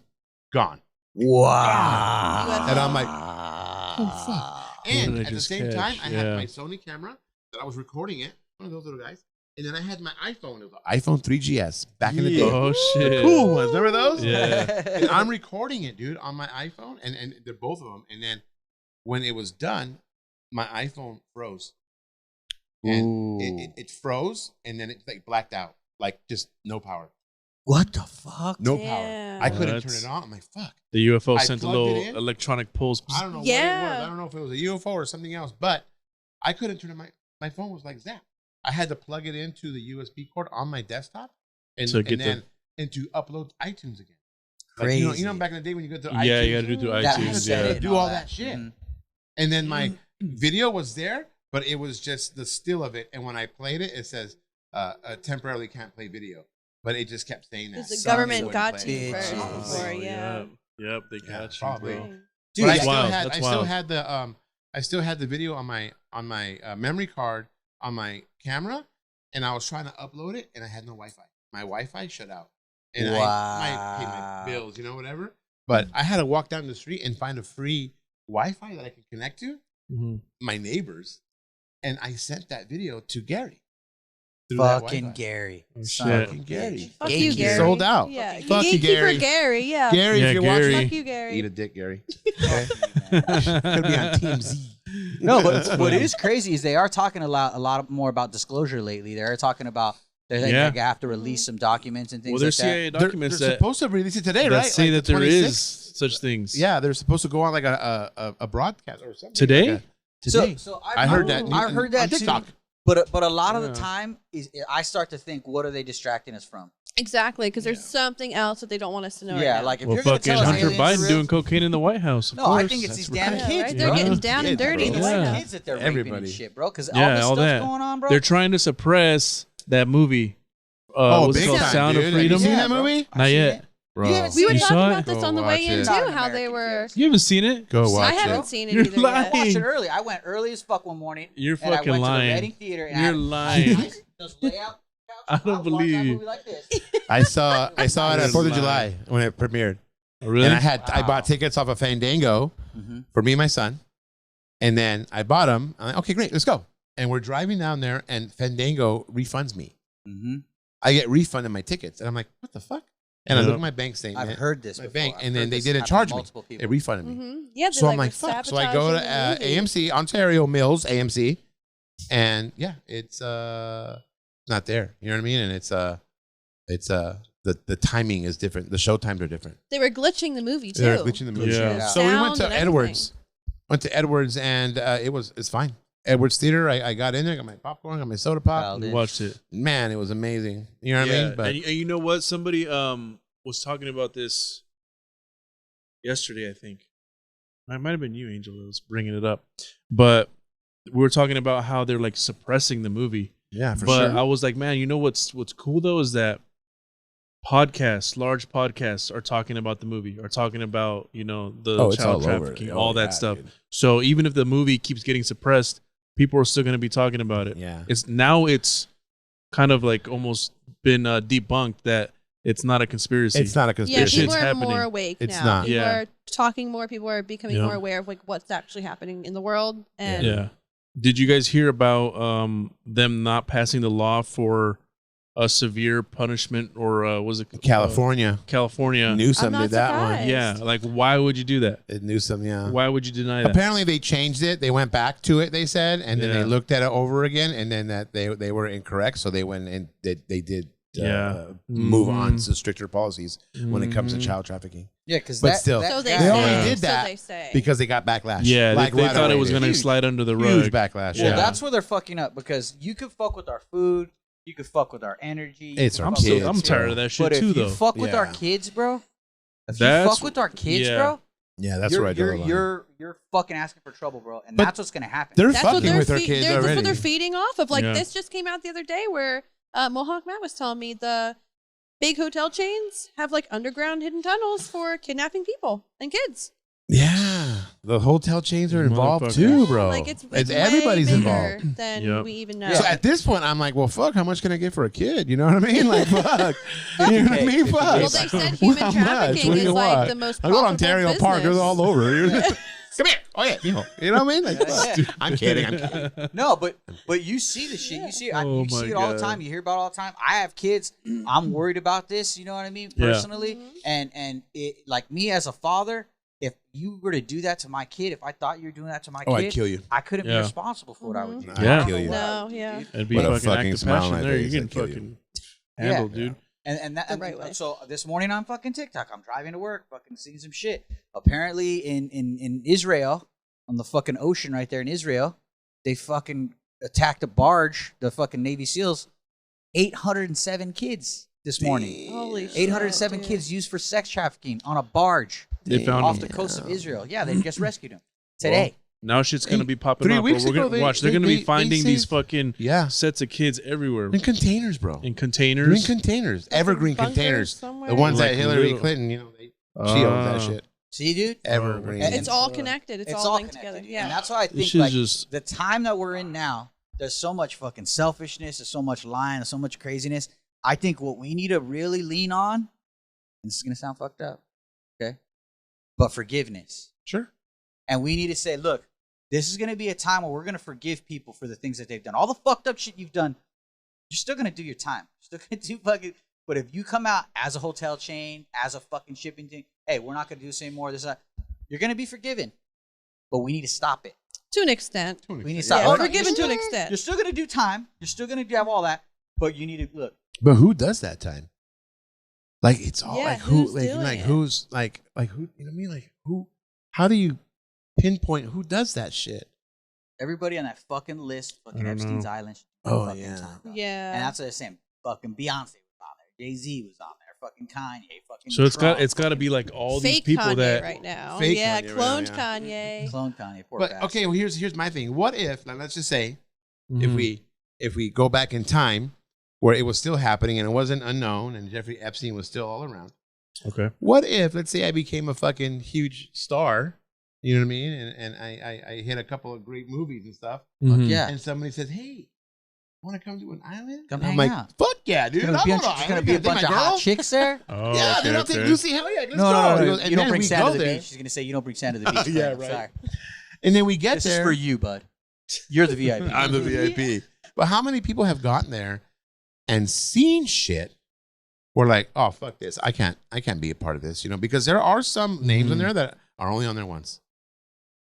gone. Wow. And I'm like, oh, fuck. And did I at the just same catch? time, I had Yeah. my Sony camera that I was recording it, one of those little guys. And then I had my iPhone. It was an iPhone 3GS back in the day. Oh shit! The cool ones. Remember those? Yeah. And I'm recording it, dude, on my iPhone. And they're both of them. And then when it was done, my iPhone froze. And it froze. And then it like blacked out. Like just no power. What the fuck? No Damn. power. I couldn't That's- turn it on. I'm like, fuck. The UFO I sent a plugged little it in. electronic pulse. I don't know Yeah. what it was. I don't know if it was a UFO or something else, but I couldn't turn it. My phone was like zapped. I had to plug it into the USB cord on my desktop and, To get and to upload iTunes again. Crazy. Like, you know, back in the day when you go to iTunes, Yeah, you got to do it through That Yeah, I had to iTunes. set Yeah. it and do all that shit. Mhm. and then my video was there, but it was just the still of it. And when I played it, it says temporarily can't play video, but it just kept saying that. Because the Son government of got a to you bitch. first Oh, before, yeah. Yep, they got you, probably. bro. Dude, But I that's still wild. had That's I still wild. had the I still had the video on my memory card on my camera, and I was trying to upload it, and I had no Wi-Fi. My Wi-Fi shut out. and I might pay my bills, whatever. But I had to walk down the street and find a free Wi-Fi that I could connect to my neighbors, and I sent that video to Gary. Fucking Gary. Fucking Gary. Fuck you, Gary. Sold out. Yeah. Fuck you, Gary. Gary, yeah. Gary, if you're Gary. watching, Fuck you, Gary. eat a dick, Gary. Okay? Could be on Team Z. No, but what is crazy is they are talking a lot more about disclosure lately. They are talking about they have to release some documents and things Well, there's like that. CIA documents They're that supposed to release it today, that right? say Like that the there is 26th? such things. Yeah, they're supposed to go on like a broadcast or something. Today? Today. So I heard that. I heard that on TikTok. too. But a lot of the time is I start to think, what are they distracting us from? Exactly, because there's something else that they don't want us to know. Yeah, right now. like if Well, you're going to fucking tell us Hunter aliens are Biden real- doing cocaine in the White House. Of No, course. I think it's these That's damn right. Yeah, kids, right? They're bro. getting down and Kids, dirty. It's bro. like Yeah. kids that they're raping Everybody. and shit, bro. Because all Yeah, this all stuff's that. going on, bro. They're trying to suppress that movie. What's it big called? time, Sound dude. of Have Freedom. you seen Yeah, that bro. movie? I've Not seen yet. it. Bro. You haven't We were You talking saw about it? this Go on the way watch in it. too. Not How they American were. kids. You haven't seen it? Go I watch haven't it. seen it You're either lying. I yet. watched it early. I went early as fuck one morning. You're and I fucking went to the lying. Reading Theater. And You're lying. I just lay out. I don't watch believe that you. movie like this. I saw it at You're 4th of lying. July when it premiered. Oh, really? And I bought tickets off of Fandango for me and my son. And then I bought them. I'm like, okay, great, let's go. And we're driving down there, and Fandango refunds me. I get refunded my tickets. And I'm like, what the fuck? And I Yep. look at my bank statement. I've heard this my before. bank, I've and heard then they this didn't happen charge to me. multiple They people. refunded me. Yeah, they So I'm were like, fuck. So I sabotaging go to the movie. AMC, Ontario Mills, AMC, and yeah, it's not there. You know what I mean? And it's the timing is different. The show times are different. They were glitching the movie too. They're glitching the movie. Yeah. So we went Sound to and Edwards. And it's fine. Edwards Theater. I got in there, got my popcorn, got my soda pop. Dialed We in. watched it. Man, it was amazing. You know what I Yeah, mean? But and you know what? Somebody was talking about this yesterday, I think. It might have been you, Angel, that was bringing it up. But we were talking about how they're like suppressing the movie. yeah, for But sure. I was like, man, you know what's cool though is that podcasts, large podcasts, are talking about the movie, are talking about the It's all child over. trafficking, Oh, all that yeah, stuff. dude. So even if the movie keeps getting suppressed, people are still going to be talking about it. Yeah. It's kind of like almost been debunked that it's not a conspiracy. It's not a Yeah, conspiracy. shit's people are happening. more awake It's now. not. People Yeah. are talking more. People are becoming Yeah. more aware of like what's actually happening in the world. And Yeah. Did you guys hear about them not passing the law for a severe punishment, or was it California. California. Newsom I'm not did that one. surprised. Yeah, like why would you do that? Newsom, yeah. Why would you deny that? Apparently they changed it. They went back to it, they said, and then Yeah. they looked at it over again, and then that they were incorrect. So they went and they did move on to stricter policies when it comes to child trafficking. Yeah, because But still, so they, They say. only did So that they say. because they got backlash. Yeah, Like, they right thought it away, was dude. going to slide under the rug. Huge backlash. Well, Yeah. that's where they're fucking up because you could fuck with our food, you could fuck with our energy. you It's could our fuck kids, with I'm us, tired bro. of that shit But if too, you though. fuck with our Yeah. kids, bro, if That's- you fuck with our kids, yeah. bro, Yeah, that's you're, where I draw you're, the line. you're fucking asking for trouble, bro, and But that's what's gonna happen. They're That's what fucking they're with their fe- kids they're- That's already. what they're feeding off of. Like Yeah. this just came out the other day where Mohawk Matt was telling me the big hotel chains have like underground hidden tunnels for kidnapping people and kids. Yeah, the hotel chains are involved Motherfucker. too, Yeah, bro. Like it's way everybody's bigger involved. than Yep. we even know. So at this point, I'm like, well, fuck. How much can I get for a kid? You know what I mean? Like, fuck. You know what I mean? Fuck. Well, they said human How much? trafficking What do is you like want? the most I go to profitable Ontario business. Park. They're all over. Come here. Oh yeah. You know what I mean? Like, fuck. I'm kidding. I'm kidding. No, but you see the shit. You see, Oh you see my it all the God. time. You hear about it all the time. I have kids. I'm worried about this. You know what I mean? Yeah. Personally, and it like me as a father. If you were to do that to my kid, if I thought you were doing that to my Oh, kid, I'd kill you. I couldn't be Yeah. responsible for what I would do. I'd Yeah. kill you. No, yeah. It'd be With a fucking fucking act of smile on passion my there. face, You're getting I'd kill you. fucking handled, dude. And that The right way. so this morning on fucking TikTok, I'm driving to work, fucking seeing some shit. Apparently in Israel, on the fucking ocean right there in Israel, they fucking attacked a barge, the fucking Navy SEALs, 807 kids this morning. Holy shit. 807 dude. kids used for sex trafficking on a barge They found off him. the coast of Israel. Yeah, they just rescued him today. Now shit's gonna be popping 3 up. weeks Bro. We're ago, gonna they- watch. They're they- gonna be they finding these saved- fucking Yeah. sets of kids everywhere In containers, bro. in They're in containers. containers. Evergreen bunkers containers. somewhere. The ones Like that Hillary little- Clinton, she owns that shit. See, dude? Evergreen. And It's all connected. It's all linked connected. together. Yeah. And that's why I This think shit's like just- the time that we're in now, there's so much fucking selfishness, there's so much lying, there's so much craziness. I think what we need to really lean on this is gonna sound fucked up, okay? But forgiveness. Sure. And we need to say, look, this is gonna be a time where we're gonna forgive people for the things that they've done. All the fucked up shit you've done, you're still gonna do your time. You're still gonna do fucking. But if you come out as a hotel chain, as a fucking shipping thing, hey, we're not gonna do this anymore. You're gonna be forgiven. But we need to stop it. To an extent. We need to stop. Yeah, Oh, no, forgiven to an you're extent. still gonna do time. You're still gonna have all that. But you need to look. But who does that time? Like it's all Yeah, like who who's like doing like it? who's like who, you know what I mean? Like who, how do you pinpoint who does that shit? Everybody on that fucking list, fucking I don't Epstein's know. Island. Oh, fucking yeah. time, dog. Yeah. And that's what I'm saying. Fucking Beyonce was on there. Jay-Z was on there. Fucking Kanye. Fucking So Trump, it's got to be like all these Fake people Kanye that right now. Fake yeah, Kanye right cloned now, Kanye. clone Kanye. Poor But bastard. okay, well here's my thing. What if, now let's just say Mhm. if we go back in time where it was still happening and it wasn't unknown and Jeffrey Epstein was still all around. Okay. What if, let's say I became a fucking huge star, you know what I mean? And I hit a couple of great movies and stuff. Mhm. Yeah. And somebody says, hey, want to come to an island? Come and I'm hang like, out. fuck yeah, dude. There's I'm gonna on be, an there's gonna island. be a Gonna take bunch my of hot girl? chicks there. Oh, Yeah, okay, dude, I'll take okay. Lucy. Hell yeah, let's No, go. no, He no. goes, You and don't then bring we sand go to the there. beach. She's gonna say you don't bring sand to the beach. Yeah, bud. right. Sorry. And then we get This there. is for you, bud. You're the VIP. I'm the VIP. But how many people have gotten there and seen shit? We're like, oh fuck this. I can't be a part of this, you know, because there are some names on there that are only on there once,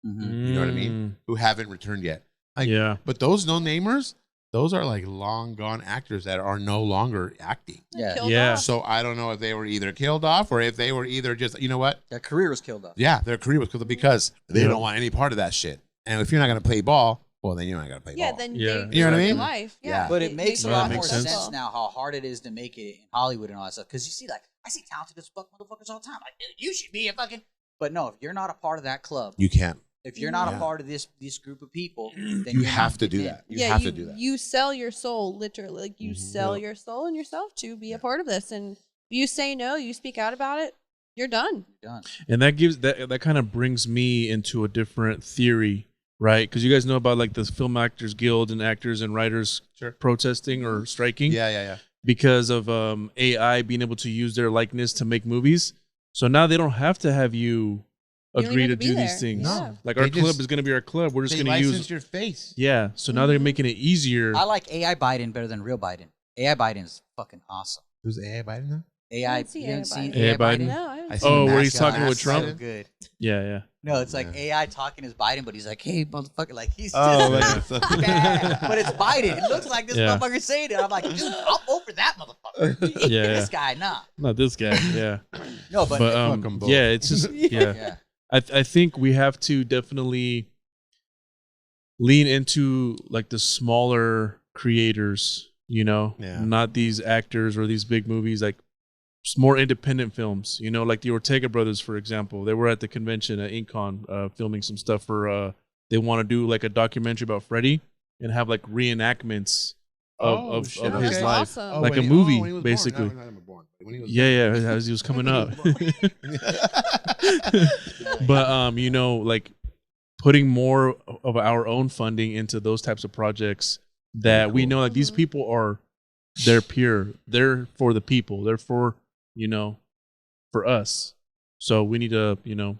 Mhm. you know what I mean, who haven't returned yet. Like, Yeah. but those no-namers, those are like long gone actors that are no longer acting. Yeah. Killed Yeah. off. So I don't know if they were either killed off or if they were either just, you know what? Their career was killed off. Yeah, their career was killed because they Yeah. don't want any part of that shit. And if you're not going to play ball, well, then you're not going to play Yeah, ball. then Yeah. they You know what I live their mean? life. Yeah. Yeah. But it makes a Yeah, lot that more makes sense sense. now how hard it is to make it in Hollywood and all that stuff. Because you see, like, I see talented as fuck motherfuckers all the time. Like, dude, you should be a fucking. But no, if you're not a part of that club, You can't. if you're not Yeah. a part of this group of people, then You you're have not to do getting in. that. You have to do that. You sell your soul, literally. Like you Mhm. sell Yeah. your soul and yourself to be a part of this. And you say no, you speak out about it, you're done. You're done. And that gives that kind of brings me into a different theory, right? Because you guys know about like the Film Actors Guild and actors and writers protesting or striking Yeah. because of AI being able to use their likeness to make movies. So now they don't have to have you You don't agree even to have to do be these there. things. No. Like They our club just- is going to be our club. We're just They going to license use. your face. Yeah. So now they're Mhm. making it easier. I like AI Biden better than real Biden. AI Biden is fucking awesome. Who's AI Biden now? AI, didn't see you haven't AI seen Biden. AI Biden? No, I haven't I seen see Oh, the where he's mascot. talking with Trump? So good. Yeah, yeah. No, it's like Yeah. AI talking as Biden, but he's like, "Hey, motherfucker!" Like he's Oh, just like- bad. But it's Biden. It looks like this Yeah. motherfucker saying it. I'm like, dude, I'll vote for that motherfucker. Yeah. This guy, nah. Not this guy. Yeah. No, but, But Fuck 'em both. yeah, it's just yeah. yeah, I think we have to definitely lean into like the smaller creators, you know, Yeah. not these actors or these big movies, like more independent films, you know, like the Ortega brothers, for example. They were at the convention at InkCon filming some stuff for, they want to do like a documentary about Freddie and have like reenactments of shit. his Okay. That's life. awesome. Like when a he- movie, when he was basically. Born. No, not born. When he was Yeah, yeah, as he was coming up. But you know, like putting more of our own funding into those types of projects that we know like these Mhm. people are they're pure. They're for the people. They're for, you know, for us. So we need to, you know,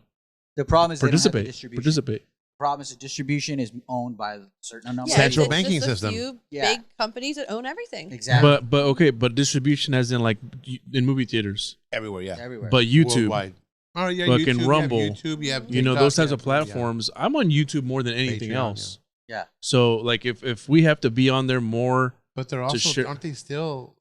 the problem is they don't have the participate. distribution. Participate. The problem is the distribution is owned by a certain number. Yeah, of Central people. it's banking just a system. few Yeah. big companies that own everything. Exactly. But okay, but distribution as in like in movie theaters. everywhere, yeah. Everywhere. But YouTube, Worldwide. Oh, yeah, Fucking YouTube, Rumble. You have YouTube, you have you know, TikTok, those types you of have- platforms. I'm on YouTube more than anything Patreon, else. yeah. So like if we have to be on there more, But they're also, share- aren't they still?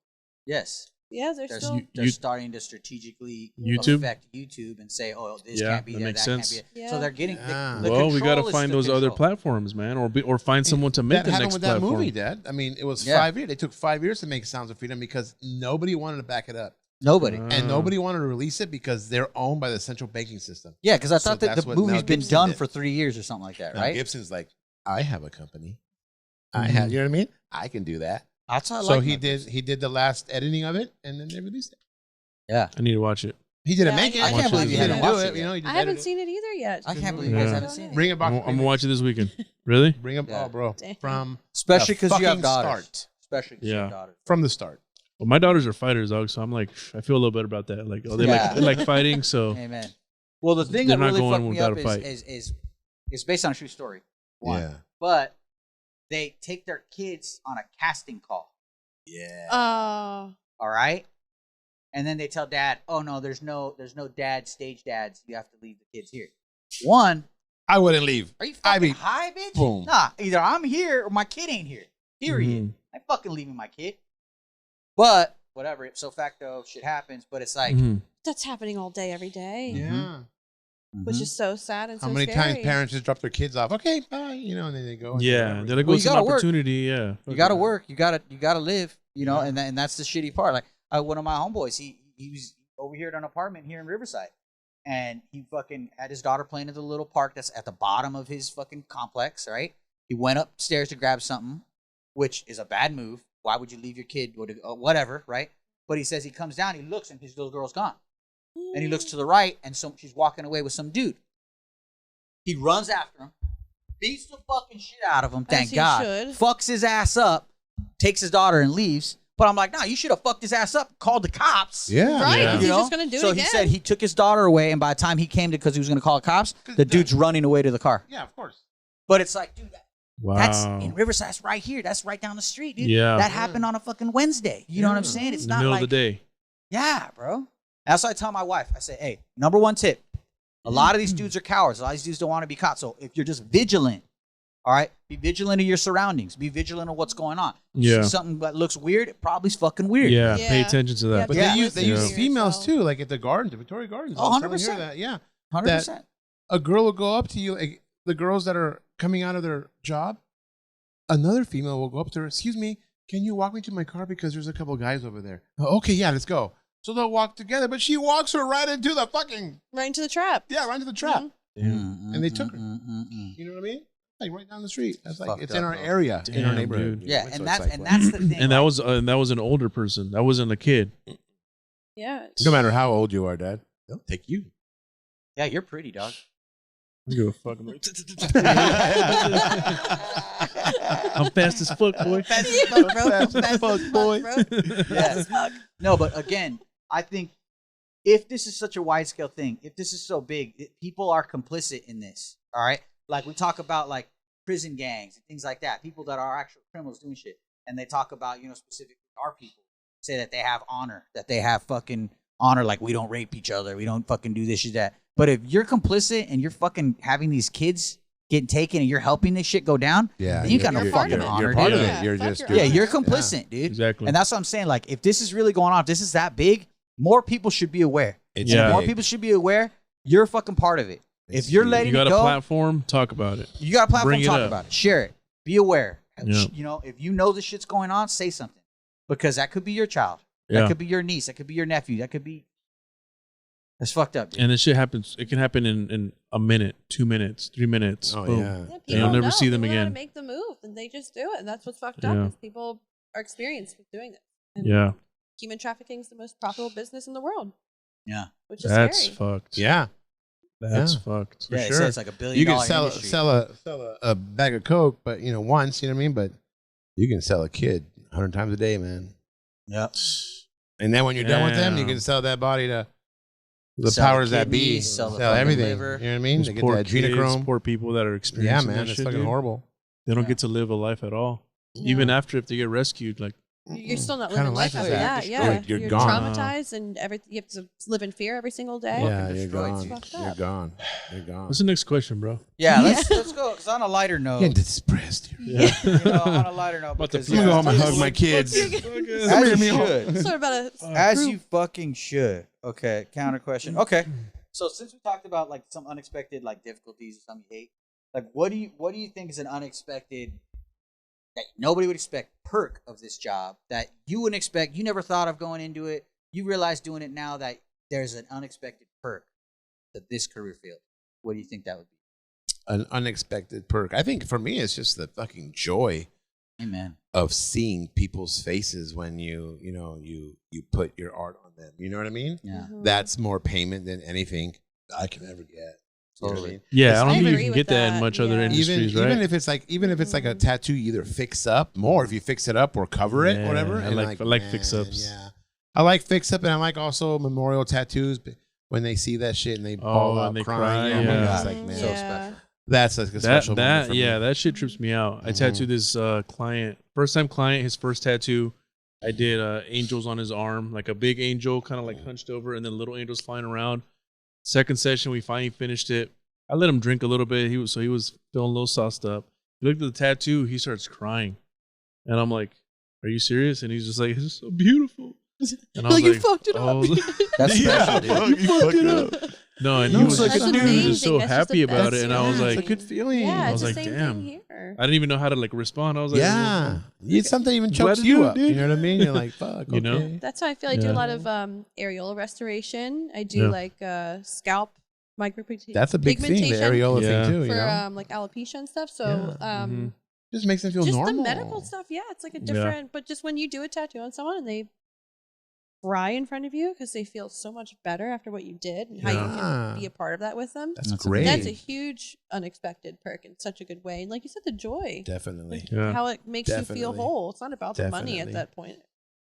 Yes. Yeah, they're They're, still. they're you- starting to strategically YouTube? affect YouTube and say, "Oh, this Yeah, can't be that there, makes that sense. can't be." It. Yeah. So they're getting. Ah. The well, we got to control is find the those other control. platforms, man, or find someone to make That the happened next with that platform. movie, Dad. I mean, it was Yeah. 5 years. They took 5 years to make Sounds of Freedom because nobody wanted to back it up. Nobody. And nobody wanted to release it because they're owned by the central banking system. Yeah, because I So thought that that's the what movie's Mel been Gibson done did. for 3 years or something like that, Now, right? Gibson's like, I have a company. I Mhm. have, you know what I mean? I can do that. That's how I So like he Mel did. Gibson. He did the last editing of it, and then they released it. Yeah, I need to watch it. He didn't Yeah, make it. I can't believe He you didn't haven't do watched it. it You know, yet. he just I haven't edited it. seen it either yet. I can't believe Yeah. you guys haven't seen it. Bring it back. I'm gonna watch it this weekend. Really? Bring up, Yeah. oh, bro, Dang. from Especially the because you have fucking daughters. start. Especially because you have Yeah. daughters. From the start. Well, my daughters are fighters, dog. So I'm like, I feel a little better about that. Like, oh, they Yeah. like fighting. So Amen. Well, the thing They're that not really going fucked me without up a fight. is based on a true story. One. Yeah. But they take their kids on a casting call. Yeah. Oh. All right. And then they tell dad, "Oh no, there's no dad, stage dads. You have to leave the kids here." One, I wouldn't leave. are you I'd fucking be- high, bitch? boom. Nah, either I'm here or my kid ain't here. Period. Mhm. I ain't fucking leaving my kid. But whatever, ipso facto, shit happens. But it's like, Mhm. That's happening all day, every day. Yeah. Which is so sad and How so many scary. times parents just drop their kids off? Okay, bye. You know, and then they go. and do Yeah, whatever. they're like, Well, well, you some gotta work. opportunity. Yeah, you gotta work. You gotta live. You know, Yeah. and that's the shitty part. Like one of my homeboys, he was over here at an apartment here in Riverside, and he fucking had his daughter playing at the little park that's at the bottom of his fucking complex. Right? He went upstairs to grab something, which is a bad move. Why would you leave your kid? Whatever, right? But he says he comes down, he looks, and his little girl's gone. And he looks to the right, and she's walking away with some dude. He runs after him, beats the fucking shit out of him, thank he God. should. Fucks his ass up, takes his daughter, and leaves. But I'm like, nah, you should have fucked his ass up, called the cops. Yeah. Right, Yeah. because You he's know? just going to do So it again. he said he took his daughter away, and by the time he came to, because he was going to call the cops, the dude's running away to the car. Yeah, of course. But it's like, dude, Wow. that's in Riverside. That's right here. That's right down the street, dude. Yeah. That happened on a fucking Wednesday. You know what I'm saying? It's in the not middle like of the day. yeah, bro. That's what I tell my wife. I say, hey, number one tip. A lot of these dudes are cowards. A lot of these dudes don't want to be caught. So if you're just vigilant, all right, be vigilant of your surroundings. Be vigilant of what's going on. You Yeah. see something that looks weird, it probably's fucking weird. Yeah, Yeah. pay attention to that. But Yeah. they Listen use to females yourself. too, like at the gardens, the Victoria Gardens. Oh, I was telling her 100%. that, yeah. 100%. A girl will go up to you, like the girls that are coming out of their job. Another female will go up to her. Excuse me, can you walk me to my car because there's a couple guys over there? Oh, okay, yeah, let's go. So they'll walk together, but she walks her right into the fucking right into the trap. right into the trap. Mhm. And they took her. You know what I mean? Like right down the street. That's like fucked it's up, in our bro. area, in our Damn, neighborhood. dude. Yeah, So and it's that's like, and that's the thing. And that was an older person. That wasn't a kid. Yeah. no matter how old you are, Dad, they'll take you. yeah, you're pretty, dog. I don't give a fuck. I'm fast as fuck, boy. Yeah. No, but again, I think if this is such a wide scale thing, if this is so big, people are complicit in this. All right, like we talk about like prison gangs and things like that. People that are actual criminals doing shit, and they talk about specifically our people say that they have honor, that they have fucking honor. Like we don't rape each other, we don't fucking do this shit that. But if you're complicit and you're fucking having these kids get taken and you're helping this shit go down, Yeah, then you got no you're part fucking of it. honor. You're part dude. of Yeah, it. You're fuck just your Yeah, honor. you're complicit, dude. Exactly. And that's what I'm saying. Like, if this is really going on, if this is that big, more people should be aware. It's Yeah. More big. people should be aware. You're fucking part of it. If you're huge. letting You got it a go, platform, talk about it. you got a platform. Bring it Talk up. about it. Share it. Be aware. Yeah. If you know this shit's going on, say something, because that could be your child. Yeah. That could be your niece. That could be your nephew. That could be. That's fucked up, dude. And this shit happens. It can happen in a minute, 2 minutes, 3 minutes. Oh Boom. yeah. Yeah, you'll people never know. see them People know how to again. make the move, and they just do it, and that's what's fucked Yeah. up. Is people are experienced with doing this. And Yeah, human trafficking is the most profitable business in the world, Yeah. which is that's scary. fucked. Yeah. That's Yeah. fucked. Yeah, sure. it's like $1 billion You can sell industry. sell a bag of Coke, but once, you know what I mean? But you can sell a kid 100 times a day, man. Yep. And then when you're done with them, you Damn. can sell that body to the Sell the powers that be. kidneys, sell the fucking everything. liver. You know what I mean? Those They get poor that kids, adrenochrome. poor people that are Yeah, experiencing man, that it's shit, fucking dude. horrible. They don't Yeah. get to live a life at all. Yeah. Even after if they get rescued, like You're still not What kind living of life life after is that. that? Yeah, You're gone. traumatized, and everything. You have to live in fear every single day. Yeah, you're destroyed. gone. Fucked You're up. gone. You're gone. what's the next question, bro? Yeah, let's go. Because on a lighter note, Getting depressed. Yeah. on a lighter note, About to because I'm gonna go home and as hug my kids. you should. Sort of about a As you fucking should. Okay, counter question. Okay, so since we talked about like some unexpected like difficulties or something you hate, like what do you think is an unexpected that nobody would expect perk of this job that you wouldn't expect, you never thought of going into it, you realize doing it now that there's an unexpected perk to this career field? What do you think that would be? An unexpected perk. I think for me, it's just the fucking joy Amen. of seeing people's faces when you put your art on them. You know what I mean? Yeah. Mhm. That's more payment than anything I can ever get. You know what I mean? Yeah, I don't I think you agree can with get that in that, much other yeah. industries, right? Even if it's like a tattoo, you either fix up more if you fix it up or cover it, Yeah, whatever. I And like man, fix-ups. Yeah, I like fix up, and I like also memorial tattoos. When they see that shit and they ball out and they crying, cry, oh my yeah. God, it's like, man, So special. that's like a special moment for me. that shit trips me out. I tattooed this client, first time client, his first tattoo. I did angels on his arm, like a big angel, kind of like hunched over, and then little angels flying around. Second session, we finally finished it. I let him drink a little bit. He was feeling a little sauced up. He looked at the tattoo. He starts crying, and I'm like, "Are you serious?" And he's just like, "It's so beautiful." And I was you like, fucked it up. That's special, dude. you fucked it up. No, and he was That's just amazing. so That's just happy the about best it, and I was feeling. like, it's a good feeling. Yeah, I it's was the like, same damn. thing here. I didn't even know how to like respond. I was like, Yeah, it's something even Glad chokes to you do it, up. dude. You know what I mean? You're like, fuck. You know? okay. That's how I feel. I do Yeah. a lot of areola restoration. I do Yeah. like scalp micropigmentation. That's a big thing, the areola Yeah. thing too. You for know, like alopecia and stuff. So Mhm. just makes them feel just normal. the medical stuff, yeah, it's like a different. But just when you do a tattoo on someone and they cry in front of you because they feel so much better after what you did and how you Yeah. can be a part of that with them. That's That's great. That's a huge unexpected perk in such a good way. And like you said, the joy, Definitely. Yeah. how it makes you feel Definitely. whole. It's not about the money at Definitely. that point.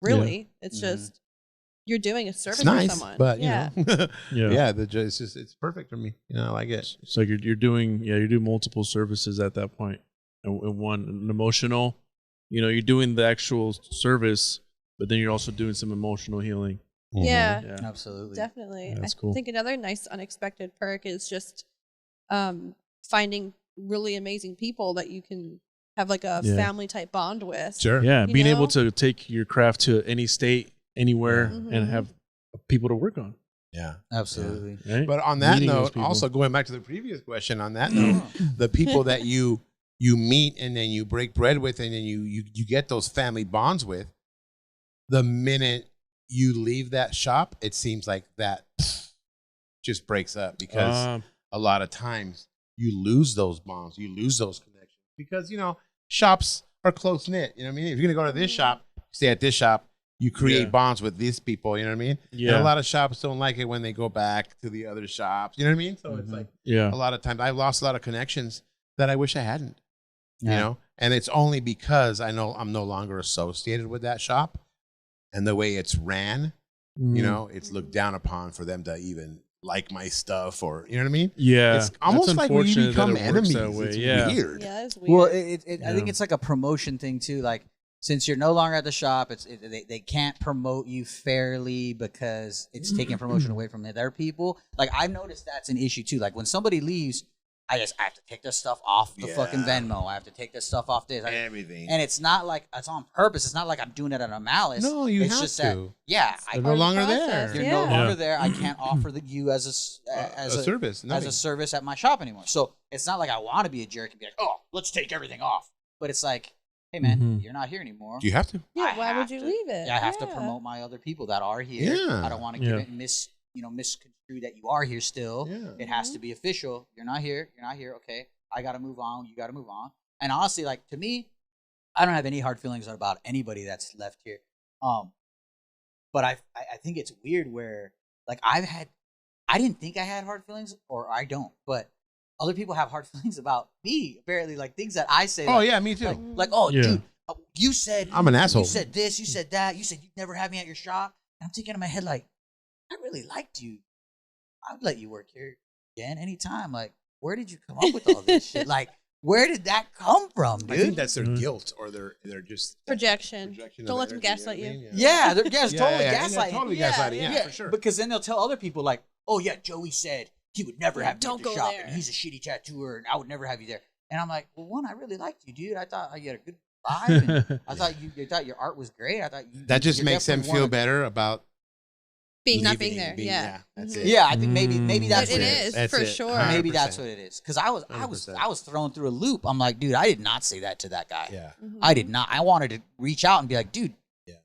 Really, it's Mhm. just you're doing a service It's nice, for someone. but yeah. you know, Yeah. it's perfect for me. You know, I like it. It's like you're doing multiple services at that point. And one, an emotional, you're doing the actual service, but then you're also doing some emotional healing. Yeah, Yeah. Absolutely. definitely. That's I cool. think another nice unexpected perk is just finding really amazing people that you can have like a Yeah. family type bond with. Sure. Yeah, You being able know? to take your craft to any state, anywhere, Mhm. and have people to work on. Yeah. Absolutely. Right? But on that Meeting those note, people. also going back to the previous question, on that note, the people that you meet and then you break bread with and then you get those family bonds with, the minute you leave that shop, it seems like that just breaks up because a lot of times you lose those bonds, you lose those connections because, shops are close knit. You know what I mean? If you're going to go to this shop, stay at this shop, you create Yeah. bonds with these people. You know what I mean? Yeah. And a lot of shops don't like it when they go back to the other shops. You know what I mean? So it's like Yeah. a lot of times I've lost a lot of connections that I wish I hadn't. Yeah. You know? And it's only because I know I'm no longer associated with that shop and the way it's ran. You know, it's looked down upon for them to even like my stuff or, you know what I mean? Yeah. It's almost That's like we unfortunate become that it works enemies. that way. It's Yeah. weird. Yeah, that's weird. Well, I think Yeah. it's like a promotion thing too. Like, since you're no longer at the shop, they can't promote you fairly because it's taking promotion away from their people. Like, I've noticed that's an issue too. Like, when somebody leaves, I have to take their stuff off the fucking Venmo. I have to take their stuff off this. Everything. And it's not like it's on purpose. It's not like I'm doing it out of malice. No, you it's have just to. That, yeah, They're no longer there. You're Yeah. no longer Yeah. there. I can't offer you as a service. as nothing. a service at my shop anymore. So it's not like I want to be a jerk and be like, oh, let's take everything off. But it's like, hey man, Mhm. you're not here anymore. You have to. Yeah, I why have would you to- leave it? Yeah, I have to promote my other people that are here. Yeah. I don't want to Yeah. give it misconstrue that you are here still. Yeah. It has to be official. You're not here. You're not here. Okay, I got to move on. You got to move on. And honestly, like, to me, I don't have any hard feelings about anybody that's left here. But I think it's weird where, like, I didn't think I had hard feelings, or I don't, but other people have hard feelings about me, apparently, like things that I say. Oh, like, yeah, me too. oh, Yeah. dude, you said I'm an asshole. You said this, you said that, you said you'd never have me at your shop. And I'm thinking in my head, like, I really liked you. I would let you work here again anytime. Like, where did you come up with all this shit? Like, where did that come from, dude? I think that's their Mhm. guilt or they're just Projection. projection Don't of let them energy, gaslight know what I you. mean? yeah, they're totally yeah, gaslighting. totally Yeah, gaslighting. yeah. Yeah, for sure. Because then they'll tell other people, like, oh, yeah, Joey said he would never have me don't at the go shop, there. and he's a shitty tattooer, and I would never have you there. And I'm like, well, one, I really liked you, dude. I thought you had a good vibe. And I thought your art was great. I thought That just you makes them definitely feel one of- better about Not leaving being and there. Yeah. that's Mhm. it. Yeah, I think maybe that's It what is, That's for it. sure. 100%. Maybe that's what it is. Because I was 100%. thrown through a loop. I'm like, dude, I did not say that to that guy. Yeah. Mhm. I did not. I wanted to reach out and be like, dude, Yeah.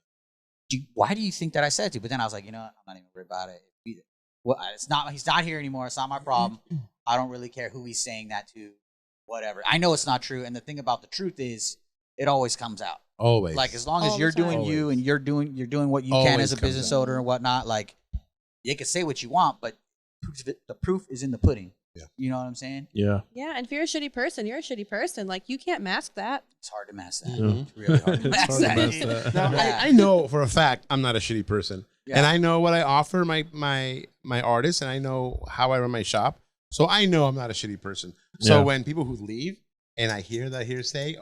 why do you think that I said to? But then I was like, you know what? I'm not even worried about it. Well, it's not. He's not here anymore. It's not my problem. I don't really care who he's saying that to. Whatever. I know it's not true. And the thing about the truth is, it always comes out. Always. Like, as long as All the you're time. doing you Always. and you're doing what you can Always as a comes business out. owner and whatnot, like, you can say what you want, but the proof is in the pudding. You know what I'm saying? Yeah. Yeah, and if you're a shitty person, you're a shitty person. Like, you can't mask that. It's hard to mask that. Yeah. It's really hard to It's mask hard to that. mask that. Now, Yeah. I know for a fact I'm not a shitty person. Yeah. And I know what I offer my artists, and I know how I run my shop. So I know I'm not a shitty person. So Yeah. when people who leave and I hear that hearsay,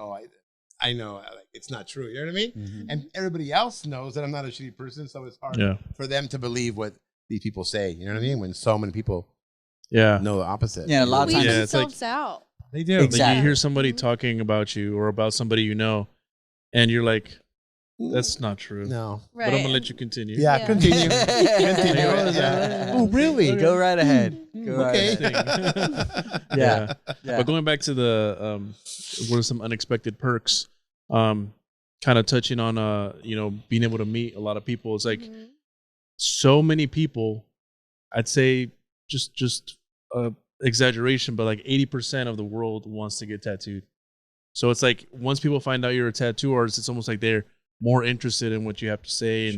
I know like, it's not true. You know what I mean? Mhm. And everybody else knows that I'm not a shitty person. So it's hard Yeah. for them to believe what these people say. You know what I mean? When so many people Yeah. know the opposite. Yeah, a lot of Leave times. Yeah, it's like- themselves out. They do. Like Exactly. you hear somebody Mhm. talking about you or about somebody you know, and you're like, that's not true. No. Right. But I'm gonna let you continue. Yeah, Yeah. continue. Yeah. Oh, really? Go right ahead. Go right Okay. ahead. Yeah. Yeah. But going back to the what are some unexpected perks? Kind of touching on being able to meet a lot of people. It's like Mhm. so many people. I'd say just exaggeration, but like 80% of the world wants to get tattooed. So it's like once people find out you're a tattoo artist, it's almost like they're more interested in what you have to say,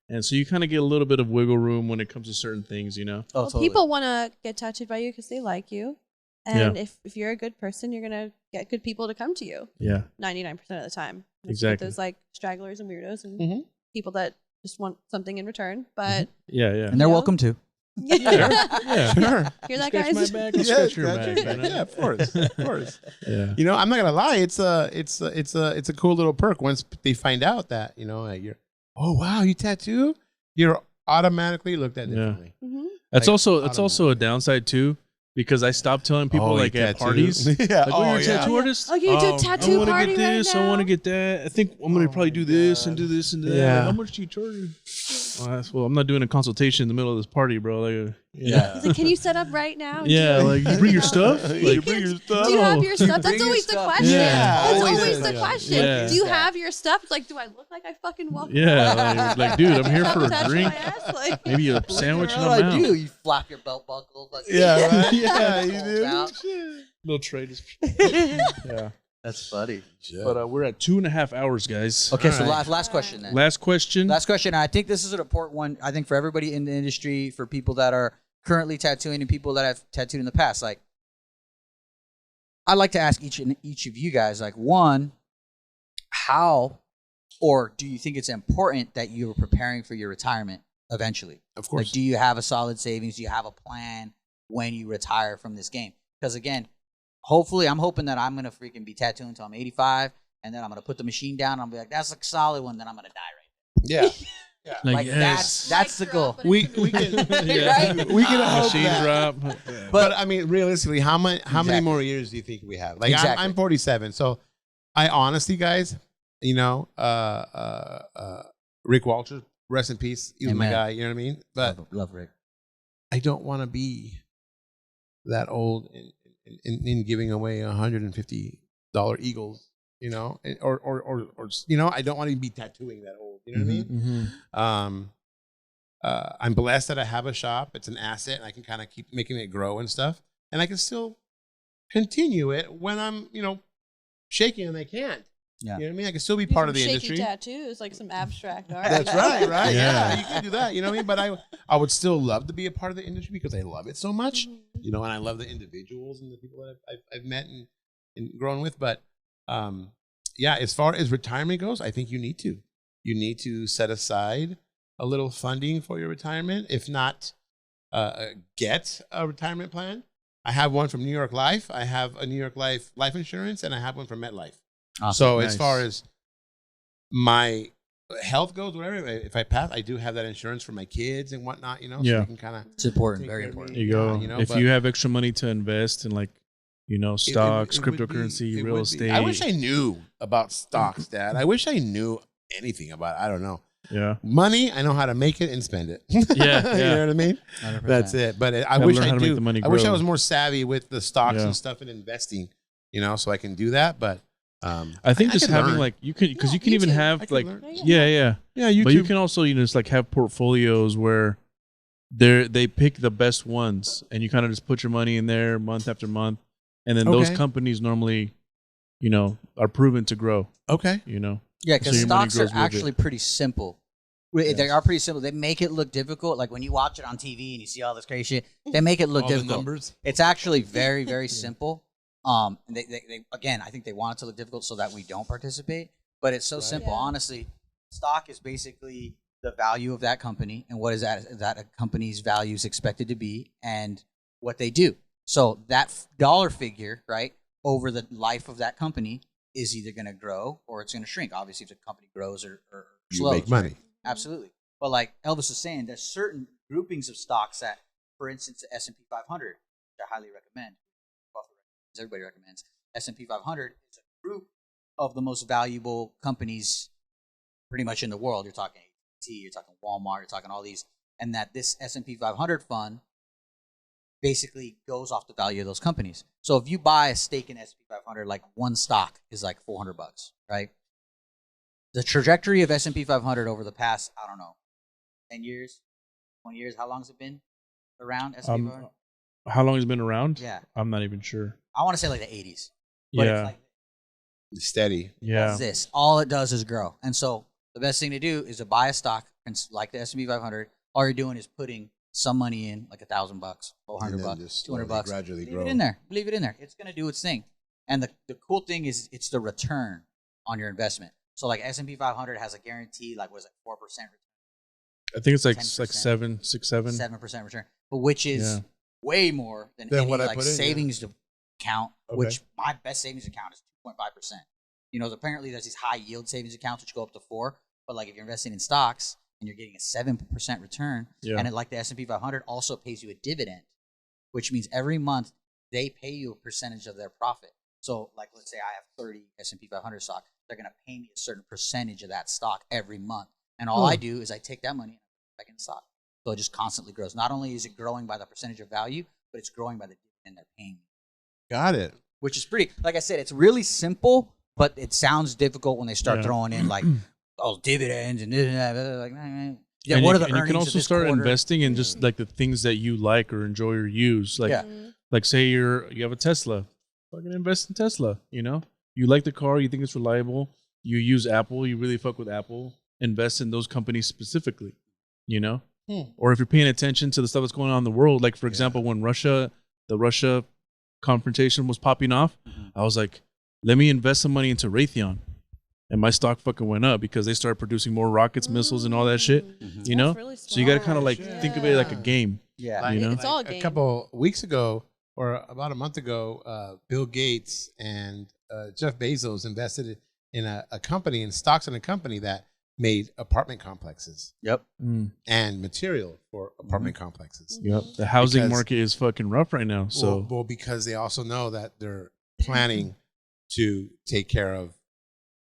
and so you kind of get a little bit of wiggle room when it comes to certain things, you know. Oh, Well, totally. people want to get tattooed by you because they like you. And if you're a good person, you're going to get good people to come to you Yeah, 99% of the time. You Exactly. get those like stragglers and weirdos and Mhm. people that just want something in return. But yeah. and they're Yeah. welcome to. Yeah. Sure. hear that, Scratch my guys? back, I'll Yeah, scratch your scratch back. your you know? Yeah, of course, of course. Yeah. You know, I'm not gonna lie. It's a cool little perk once they find out that you're. Oh wow, you tattoo? You're automatically looked at Yeah. differently. Mhm. That's Like, also a downside too, because I stopped telling people Oh, you like at tattoo? parties, Yeah. like, Oh, you're a yeah. tattoo artist. Oh, you do Oh, a I tattoo want to party get this. right now? I want to get that. I think I'm gonna Oh probably my do this and God. do this and that. Yeah. Like, how much do you charge? Well, I'm not doing a consultation in the middle of this party, bro. Like, Yeah. He's like, can you set up right now? and yeah. do it?" Like, you bring your stuff. You Like, bring your stuff. Do you have your You stuff? bring That's your always the stuff. question. Yeah. That's Always always is. the Yeah. question. Yeah. Do you have your stuff? It's like, do I look like I fucking walk? yeah. Like, dude, I'm here for a Touch drink. my ass, like- Maybe a sandwich and What I'm do I out. do? You flap your belt buckle. Like, Yeah, right? yeah, you do. out. Little trade. Yeah. That's funny. But we're at 2.5 hours, guys. Okay, All so right. last question then. Last question. Last question. I think this is an important one. I think for everybody in the industry, for people that are currently tattooing and people that have tattooed in the past. Like, I'd like to ask each of you guys, like, one, how or do you think it's important that you are preparing for your retirement eventually? Of course. Like, do you have a solid savings? Do you have a plan when you retire from this game? Because again, hopefully, I'm hoping that I'm gonna freaking be tattooing until I'm 85, and then I'm gonna put the machine down. And I'll be like, that's a solid one. Then I'm gonna die Yeah. Like that's the goal. We can Yeah. we can hope Machine that. drop. But I mean, realistically, how many Exactly. more years do you think we have? Like, Exactly. I'm 47, so I honestly, guys, Rick Walters, rest in peace. He was my Amen. guy. You know what I mean? But Love Rick. I don't want to be that old in giving away $150 Eagles. You know, or I don't want to be tattooing that old. You know what I mean? Mm-hmm. I'm blessed that I have a shop. It's an asset, and I can kind of keep making it grow and stuff. And I can still continue it when I'm, shaking and I can't. Yeah. You know what I mean? I can still be Do part of some the shaky industry. tattoos, like some abstract art. That's right, right? Yeah. Yeah, you can do that. You know what I mean? But I would still love to be a part of the industry because I love it so much. Mhm. And I love the individuals and the people that I've met and grown with. But yeah, as far as retirement goes, I think you need to set aside a little funding for your retirement. If not, get a retirement plan. I have one from New York Life. I have a New York Life insurance, and I have one from MetLife. Awesome. So Nice. as far as my health goes, whatever, if I pass, I do have that insurance for my kids and whatnot. So Yeah. they can kind of It's important, take very care of important. There you go. Yeah, if but- you have extra money to invest in, like, stocks, it would be- cryptocurrency, it real would be. estate. I wish I knew about stocks, Dad. I wish I knew anything about it. I don't know. Yeah. Money, I know how to make it and spend it. Yeah, You yeah. know what I mean? 100%. That's it. But I Gotta wish learn I how to make do. the money I wish I grow. was more savvy with the stocks Yeah. and stuff and investing, so I can do that. But I think just can having learn. like you can because Yeah, you can even YouTube. I have can like learn. yeah. Yeah, But you can also just like have portfolios where they pick the best ones and you kind of just put your money in there month after month, and then those Okay. companies normally are proven to grow. Okay. Yeah, So because your money stocks are grows with it. actually pretty simple They are pretty simple. They make it look difficult. Like when you watch it on TV and you see all this crazy shit, they make it look All the difficult. numbers. It's actually very, very simple. And they again, I think they want it to look difficult so that we don't participate. But it's so simple. Yeah. Honestly, stock is basically the value of that company and what is that a company's value is expected to be and what they do. So that dollar figure, right, over the life of that company is either going to grow or it's going to shrink. Obviously, if the company grows or You slows, make money. absolutely. But like Elvis was saying, there's certain groupings of stocks that, for instance, the S&P 500, which I highly recommend. Everybody recommends. S&P 500 is a group of the most valuable companies pretty much in the world. You're talking AT&T, you're talking Walmart, you're talking all these, and that this S&P 500 fund basically goes off the value of those companies. So if you buy a stake in S&P 500, like one stock is like $400, right? The trajectory of S&P 500 over the past, I don't know, 10 years, 20 years, how long has it been around S&P 500? How long has it been around? Yeah. I'm not even sure. I want to say like the 80s. But Yeah. it's like Steady. Yeah. this. All it does is grow. And so the best thing to do is to buy a stock like the S&P 500. All you're doing is putting some money in, like $1,000, $400, $200. Gradually Leave grow. it in there. Leave it in there. It's going to do its thing. And the cool thing is it's the return on your investment. So like S&P 500 has a guarantee, like was it 4% return? I think it's like 10%. 7, 6, 7. 7% return, but which is Yeah. way more than Than any what I like put in, yeah. savings account, Okay. which my best savings account is 2.5%. You know, apparently there's these high yield savings accounts which go up to 4%, but like if you're investing in stocks and you're getting a 7% return, Yeah. and it, like the S&P 500 also pays you a dividend, which means every month they pay you a percentage of their profit. So like let's say I have 30 S&P 500 stock, they're going to pay me a certain percentage of that stock every month. And all I do is I take that money and I put it back in stock. So it just constantly grows. Not only is it growing by the percentage of value, but it's growing by the dividend they're paying me. Got it. Which is pretty, like I said, it's really simple, but it sounds difficult when they start Yeah. throwing in like, oh, dividends and this and that. Like, yeah, And what you, are the and earnings you can of also this start quarter? investing in just like the things that you like or enjoy or use. Like, Yeah. like say you have a Tesla, fucking invest in Tesla. You know, you like the car, you think it's reliable. You use Apple, you really fuck with Apple. Invest in those companies specifically. You know, or if you're paying attention to the stuff that's going on in the world, like for example, when the Russia confrontation was popping off, I was like, let me invest some money into Raytheon. And my stock fucking went up because they started producing more rockets, missiles, and all that shit. You know, Really so you got to kind of smart. like think of it like a game. Yeah. Like, You know? It's all a a game. couple weeks ago, or about a month ago, Bill Gates and Jeff Bezos invested in a company, in stocks in a company that made apartment complexes Yep. and material for apartment complexes. Yep. The housing Because- market is fucking rough right now. So Well, because they also know that they're planning to take care of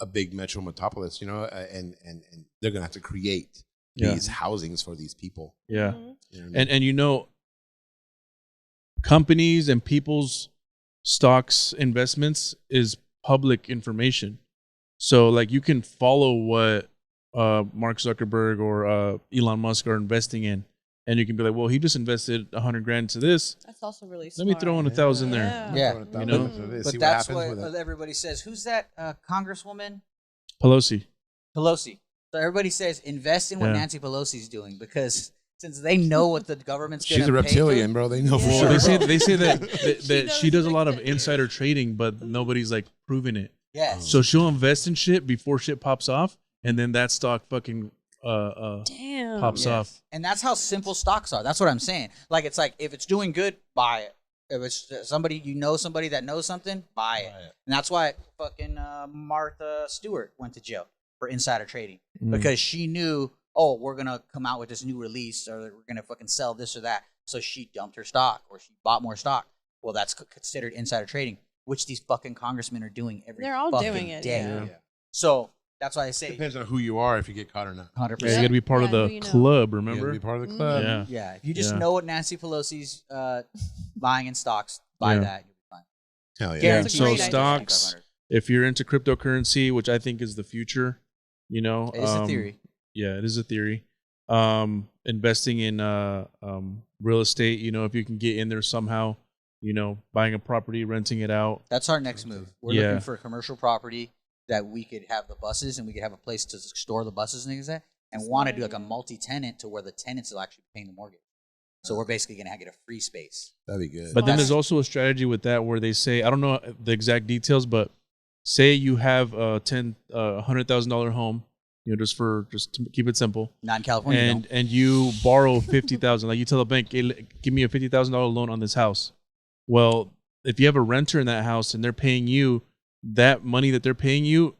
a big metro metropolis, you know, and they're gonna have to create Yeah. these housings for these people. yeah, Mhm. You know what I mean? and you know, companies and people's stocks investments is public information. So like you can follow what Mark Zuckerberg or Elon Musk are investing in, and you can be like, well, he just invested $100,000 into this. That's also really Let smart. me throw in 1,000 there. Yeah. You know? But that's what everybody says. Who's that Congresswoman? Pelosi. Pelosi. So everybody says invest in what Yeah. Nancy Pelosi's doing because since they know what the government's going to She's a reptilian, bro. They know for Yeah. sure. Well, they say that she does a lot of knows insider trading, but nobody's like proving it. Yes. So she'll invest in shit before shit pops off, and then that stock fucking Damn. pops off. And that's how simple stocks are. That's what I'm saying. Like it's like if it's doing good, buy it. If it's somebody somebody that knows something, buy it. And that's why fucking Martha Stewart went to jail for insider trading because she knew, oh, we're gonna come out with this new release or we're gonna fucking sell this or that. So she dumped her stock or she bought more stock. Well, that's considered insider trading, which these fucking congressmen are doing every They're all fucking doing it, day. yeah. Yeah. So that's why I say Depends on who you are if you get caught or not. 100%. Yeah, you got to be part of Yeah, the who you know. club. You Remember? gotta be part of the club. Yeah. Yeah, if you just Yeah. know what Nancy Pelosi's buying in stocks, buy Yeah. that. You'll be fine. Hell yeah. Yeah. Guaranteed. That's a So great idea. stocks. If you're into cryptocurrency, which I think is the future, you know, It is a theory. Yeah, it is a theory. Investing in real estate, you know, if you can get in there somehow, you know, buying a property, renting it out. That's our next move. We're Yeah. looking for a commercial property that we could have the buses and we could have a place to store the buses and things like that. and want to do like a multi-tenant to where the tenants will actually be paying the mortgage. So we're basically going to get a free space. That'd be good. But then there's also a strategy with that where they say, I don't know the exact details, but say you have a $100,000 home, just to keep it simple. Not in California, and you borrow $50,000. Like you tell the bank, hey, give me a $50,000 loan on this house. Well, if you have a renter in that house and they're paying you that money that they're paying you,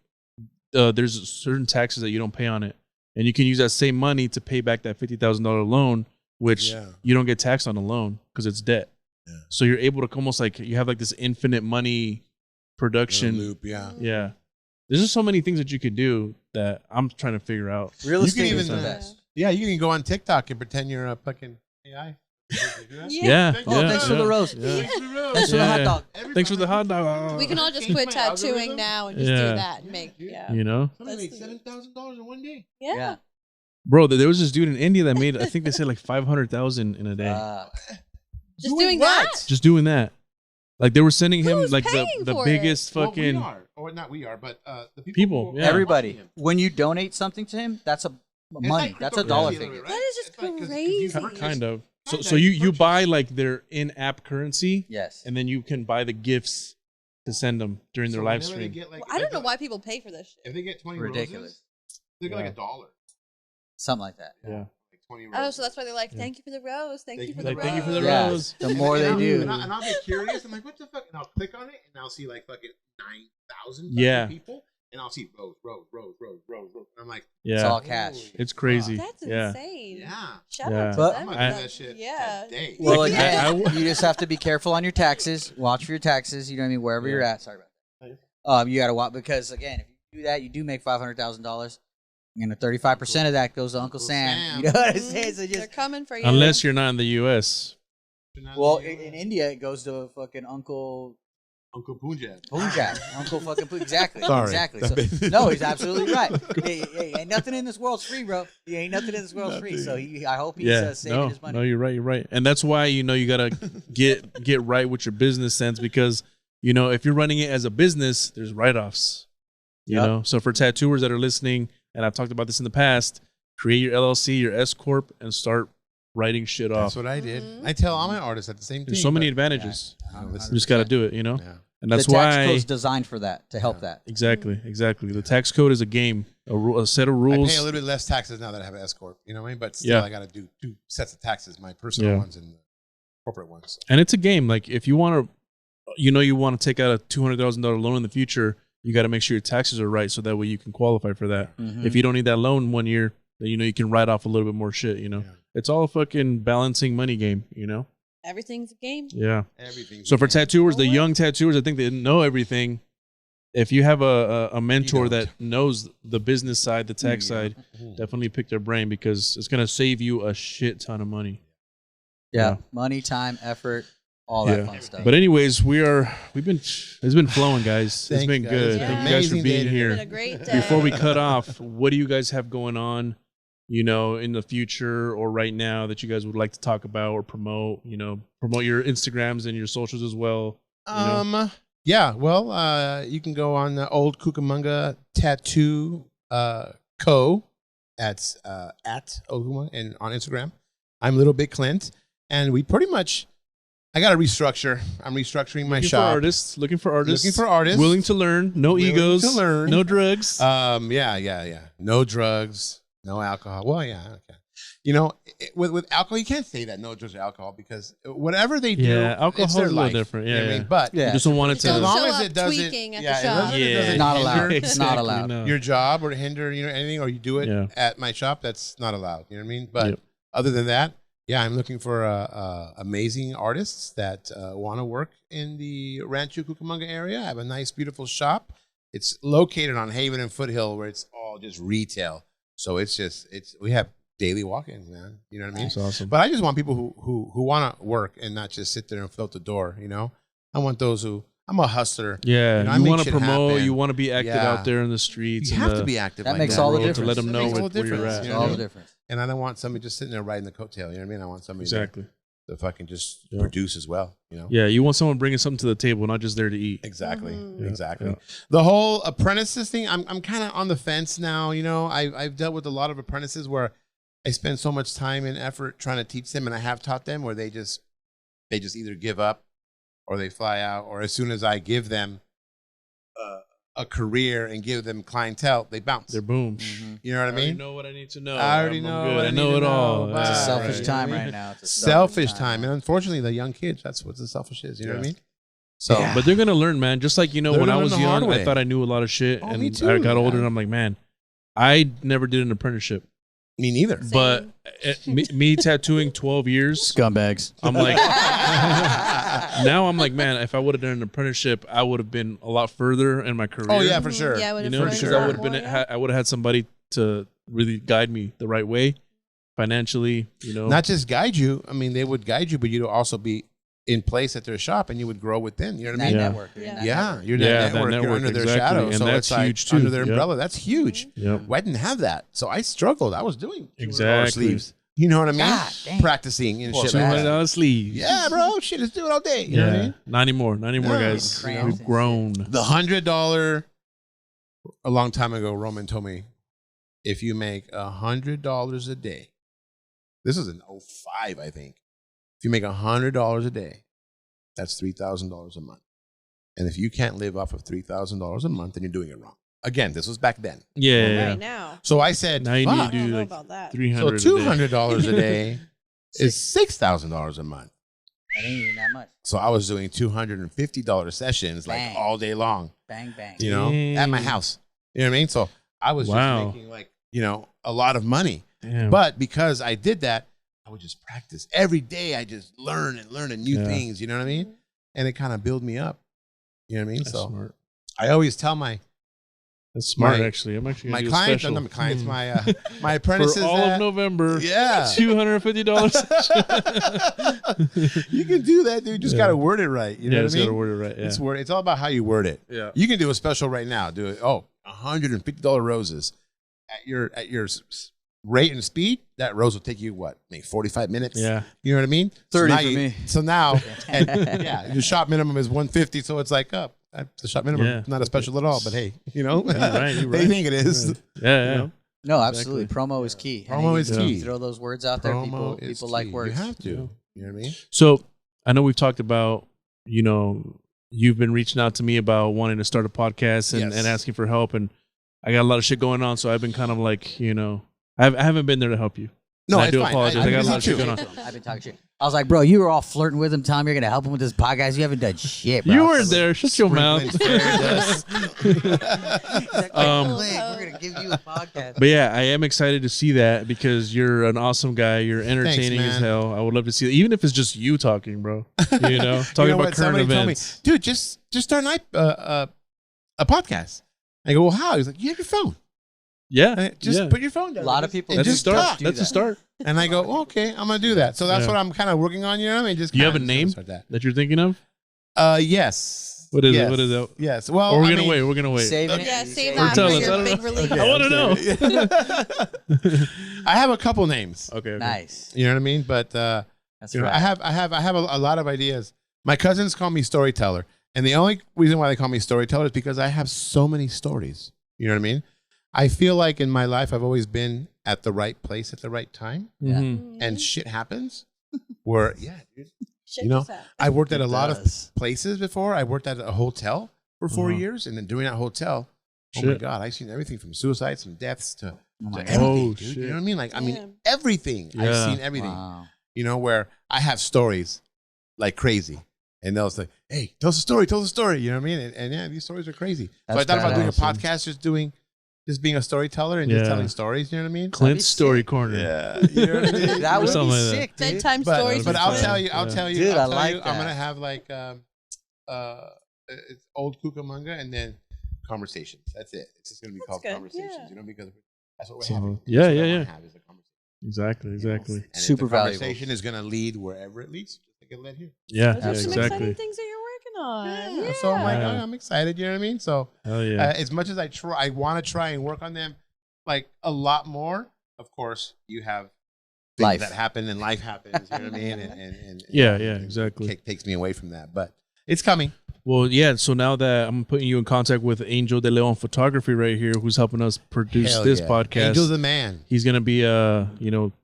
there's certain taxes that you don't pay on it, and you can use that same money to pay back that $50,000 loan, which you don't get taxed on the loan because it's debt. Yeah. So you're able to almost like you have like this infinite money production loop. Yeah. There's just so many things that you could do that I'm trying to figure out. Real estate is the even, best. Yeah, you can go on TikTok and pretend you're a fucking AI. Yeah. Thanks for the roast. Yeah. Thanks for the hot dog. Thanks for the hot dog. We can all just quit tattooing now and just do that and make Somebody made $7,000 in one day. Yeah. Bro, there was this dude in India that made, I think they said like 500,000 in a day. Just doing that. Just doing that. Like they were sending him Who's like paying the for biggest Well, fucking. we are. Or not we are, but the People, who yeah. are Everybody. watching him. When you donate something to him, that's money. That's a dollar cryptocurrency, figure. right? That is just It's like, 'cause crazy. you Kind of. So Kinda, you purchase. buy like their in-app currency, Yes. and then you can buy the gifts to send them during their So live whenever they stream. get, like, I don't know why people pay for this shit. If they get 20 Ridiculous. roses, they get like $1. Something like that. Yeah. Like 20 Oh, roses. so that's why they're like, thank you for the rose. Thank you for the Like, rose. thank you for the Yeah. rose. The more they do. And I'll get curious. I'm like, what the fuck? And I'll click on it, and I'll see like fucking 9,000 Yeah. people. And I'll see rose. And I'm like, It's Yeah. all cash. It's crazy. That's Yeah. insane. yeah. Shout Yeah. out to But- them. I'm for gonna do that. that shit Yeah. today. Well, Like, again, I- you just have to be careful on your taxes. Watch for your taxes. You know what I mean? Wherever you're at. Sorry about that. You got to watch because again, if you do that, you do make $500,000. 35% of that goes to Uncle Sam. You know what I'm saying? So They're just coming for you. Unless you're not in the U.S. well, in India, it goes to fucking Uncle Uncle Punjab. Punjab. Uncle fucking Punjab. Exactly. Sorry. Exactly. That So, no, he's absolutely right. Hey, ain't nothing in this world's free, bro. Ain't nothing in this world's free. So I hope he's saving his money. No, you're right. And that's why, you got to get right with your business sense because, if you're running it as a business, there's write-offs, you know? So for tattooers that are listening, and I've talked about this in the past, create your LLC, your S Corp, and start writing shit off. That's what I did. I tell all my artists at the same thing. There's so many advantages. You You just got to do it, Yeah. And that's the tax why. code's designed for that, to help that. Exactly. The tax code is a game, a set of I rules. pay a little bit less taxes now that I have an S corp. You know what I mean? But still, I got to do 2 sets of taxes: my personal ones and the corporate ones. And it's a game. Like if you want to, you want to take out a $200,000 loan in the future, you got to make sure your taxes are right so that way you can qualify for that. Mhm. If you don't need that loan 1 year, then you can write off a little bit more shit. It's all a fucking balancing money game. Everything's a game. Yeah. Everything. So for tattooers, the young tattooers, I think they know everything. If you have a mentor that knows the business side, the tax side, definitely pick their brain because it's gonna save you a shit ton of money. Yeah. Money, time, effort, all that fun stuff. But anyways, it's been flowing, guys. It's been guys. good. Yeah. Thank you guys for Amazing being day. here. It's been a great day. Before we cut off, what do you guys have going on, in the future or right now that you guys would like to talk about or promote, promote your Instagrams and your socials as well? Yeah. Well, you can go on the Old Cucamonga Tattoo Co. at Old Cucamonga and on Instagram. I'm Little Big Clint, and we pretty much. I got to restructure. I'm restructuring my shop. Looking for artists. Willing to learn. No Willing egos. to learn. No drugs. Yeah. No drugs. No alcohol. Well, yeah. Okay. With alcohol, you can't say that no drugs or alcohol because whatever they do, Yeah, alcohol's it's their a little life. different. You know what I Yeah, mean? But Yeah. You just don't want it to. as Don't long show as up it doesn't, tweaking at the as shop. long as it doesn't Not hinder allowed. It's not allowed. No. your job or hinder anything, or you do it Yeah. at my shop, that's not allowed. You know what I mean? But Yep. other than that, yeah, I'm looking for amazing artists that want to work in the Rancho Cucamonga area. I have a nice, beautiful shop. It's located on Haven and Foothill, where it's all just retail. So we have daily walk-ins, man. You know what I mean? That's awesome. But I just want people who want to work and not just sit there and float the door. I want those who. I'm a hustler. Yeah, I you make want to shit promote. happen. You want to be active Yeah. out there in the streets. You and have the- to be active. That like makes all the bro. difference. To let them That know makes all where the you're difference, at. you It's know? all the difference. And I don't want somebody just sitting there riding the coattail. You know what I mean? I want somebody Exactly. to fucking just produce as well. You know. Yeah, you want someone bringing something to the table, not just there to eat. Exactly. Mhm. Exactly. Yeah. The whole apprentices thing, I'm kind of on the fence now. You know, I've dealt with a lot of apprentices where I spend so much time and effort trying to teach them, and I have taught them where they just either give up or they fly out, or as soon as I give them a career and give them clientele, they bounce. They're boom. Mm-hmm. You know what I I already mean? know what I need to know. I already I'm know good. what I I know need it to all. know. It's a Right, selfish right. time You know what I right mean? now. It's a Selfish time. And unfortunately, the young kids, that's what the selfish is. You know what I mean? So, Yeah. But they're gonna learn, man. Just like They're when gonna I learn was the hard young, way. I thought I knew a lot of shit, Oh, and me too, I got older, man. and I'm like, man, I never did an apprenticeship. me neither. Same. But me tattooing 12 years, Scumbags. I'm like, now I'm like, man, if I would have done an apprenticeship, I would have been a lot further in my career. Oh, yeah, for sure. Yeah, You know, because I would have been, I would have had somebody to really guide me the right way, financially. You know, Not just guide you. I mean, they would guide you, but you'd also be in place at their shop, and you would grow with them. You know what I That mean? Yeah. network. You're in that Yeah, network. you're Yeah, that that network. You're network, under their exactly. shadow, And so that's it's like huge, too. under their Yep. umbrella. That's huge. Yep. Well, I didn't have that, so I struggled. I was doing $200 Exactly. sleeves. You know what I mean? God dang. Practicing and Poor shit like that. $200 sleeves. Yeah, bro. Shit, let's do it all day. You know what I mean? Not anymore. Not anymore, No. guys. Cramps We've and grown. The $100. A long time ago, Roman told me, if you make $100 a day, this is in 05, I think. If you make $100 a day, that's $3,000 a month. And if you can't live off of $3,000 a month, then you're doing it wrong. Again, this was back then. Yeah, yeah. Right now. So I said, Now you fuck. need I to don't do know like about that. 300. So a day. $200 a day is $6,000 a month. That ain't even that much. So I was doing $250 sessions like Bang. all day long, Bang, bang. you know, at my Dang. house. You know what I mean? So I was Wow. just making like, you know, a lot of money. Damn. But because I did that, I would just practice every day. I just learn new Yeah. things. You know what I mean? And it kind of built me up. You know what I mean? That's So smart. I always tell my That's smart, my- actually. I'm actually my gonna do a clients, special. not my clients, Hmm. my apprentices. For all that- of November. Yeah. $250. You can do that, dude. Just Yeah. got to word it right. You know Just what I gotta mean? word it right. Yeah. It's all about how you word it. Yeah. You can do a special right now. Do it. Oh, $150 roses at your rate and speed. That rose will take you what, maybe 45 minutes. Yeah. You know what I mean? 30 now for me. So now, and yeah, your shop minimum is 150. So it's like up. The shop minimum, Yeah. not a special at all. But hey, you know, You're right, you're they right. think it is. Yeah. Yeah. You know? No, absolutely. Promo is key. Promo And is you key. Throw those words out there. Promo is People like key. words. You have to. Yeah. You know what I mean? So I know we've talked about, you've been reaching out to me about wanting to start a podcast and, Yes. and asking for help. And I got a lot of shit going on. So I've been kind of like, I haven't been there to help you. No, And I it's do fine. apologize. I got a busy lot of shit too. going on. I've been talking shit. I was like, bro, you were all flirting with him, Tom. You're gonna help him with this podcast. You haven't done shit, bro. You weren't there. Shut your mouth. Sprinkling fairy dust. He's like, Um, "Click, we're gonna give you a podcast. But yeah, I am excited to see that because you're an awesome guy. You're entertaining as man. hell. I would love to see that, even if it's just you talking, bro. Talking You know about what? current Somebody told me, events. dude, just start a podcast. I go, well, how? He's like, you have your phone. Yeah, Just yeah. put your phone down. A lot of people and That's a just start. talk. do That's a that. start And I go, oh, okay, I'm gonna do that. So that's Yeah. what I'm kind of working on. You know what I mean? Just Do you have kinda a name? start that. that you're thinking of. Yes. What is it? Yes. What is it? Yes. Well, Or we're I gonna mean- wait. We're gonna wait. Saving it. Yeah, You save it. that tell for us. your I don't big know. release. I wanna know. I have a couple names. Okay. Nice. You know what I mean? But That's you know, right. I have a lot of ideas. My cousins call me storyteller, and the only reason why they call me storyteller is because I have so many stories. You know what I mean? I feel like in my life I've always been at the right place at the right time, Yeah. Mhm. and shit happens. Where dude, Shit you know, just happened. I worked at It a lot of does. places before. I worked at a hotel for 4 Uh-huh. years, and then during that hotel, oh my Shit. god, I've seen everything from suicides and deaths to Oh my to God. everything, Oh, dude. You shit. know what I mean? Like, I Yeah. mean, everything. I've Yeah. seen everything. Wow. You know, where I have stories like crazy. And they'll say, hey, tell us a story, tell us a story. You know what I mean? And yeah, these stories are crazy. So I That's thought about doing a badass. podcast, just being a storyteller and just Yeah. telling stories. You know what I mean? Clint's sick. Story Corner. Yeah. You know what I mean? That would be Something like that. sick, dude. Bedtime But, stories. but with I'll Clint. tell you, Dude, I I'll tell like you, I'm that. gonna have like it's old Cucamonga and then conversations. That's it. It's just gonna be That's called good, conversations. yeah. You know, because that's what we're So, having. yeah, That's what yeah, I yeah. wanna have is a conversation. Exactly. Exactly. And if Super the valuable. conversation is gonna lead wherever it leads. Just like it led here. Yeah. Those Yeah. are some Exactly. exciting things that you're working on. Yeah. So I'm like, Yeah. oh, I'm excited. You know what I mean? So Hell yeah. as much as I want to try and work on them like a lot more. Of course, you have Life. that happen and life happens. You know what I mean? And Yeah, exactly. Takes me away from that, but it's coming. Well, yeah. So now that I'm putting you in contact with Angel de Leon Photography right here, who's helping us produce Hell this yeah. podcast. Angel's the man. He's gonna be,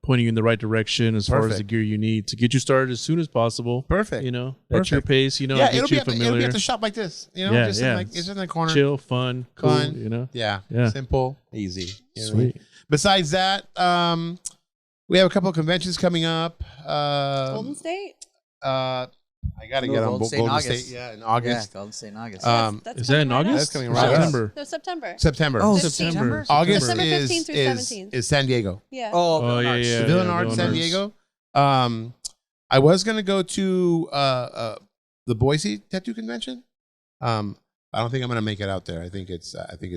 pointing you in the right direction as far as the gear you need to get you started as soon as possible. Perfect. You know, at your pace. You know, yeah, get you familiar. It'll be at the shop like this. You know, just in it's in the corner. Chill, fun, cool. You know, yeah, simple, easy. You know Sweet. what I mean? Besides that, we have a couple of conventions coming up. Golden State. I got to get on Golden State. Yeah, in August. Yeah, Golden State in August. That's is that in coming right August? That's coming Or right up. September. No, September. September. Oh, 15th. September. August September 15th through is 17th. San Diego. Yeah. Oh, yeah, yeah. Villain Art, San Diego. I was gonna go to the Boise Tattoo Convention. I don't think I'm gonna make it out there. I think it's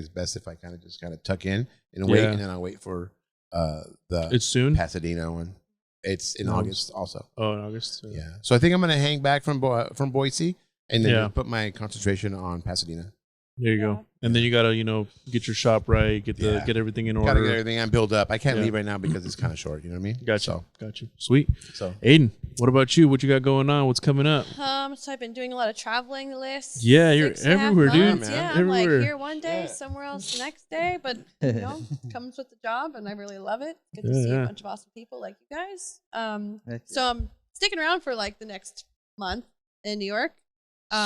best if I kind of tuck in and wait, and then I'll wait for the It's soon. Pasadena one. It's in August also. Oh, in August. Yeah. So I think I'm gonna hang back from Boise and then Yeah. put my concentration on Pasadena. There you go. And then you gotta, get your shop right, get everything in order. Gotta get everything I'm built up. I can't Yeah. leave right now because it's kind of short. You know what I mean? Got you. Sweet. So Aiden, what about you? What you got going on? What's coming up? So I've been doing a lot of traveling the last Yeah, you're 6.5 everywhere, dude. months. Man. Yeah, I'm like Everywhere. here one day, somewhere else the next day, but comes with the job, and I really love it. Good to see a bunch of awesome people like you guys. So I'm sticking around for like the next month in New York.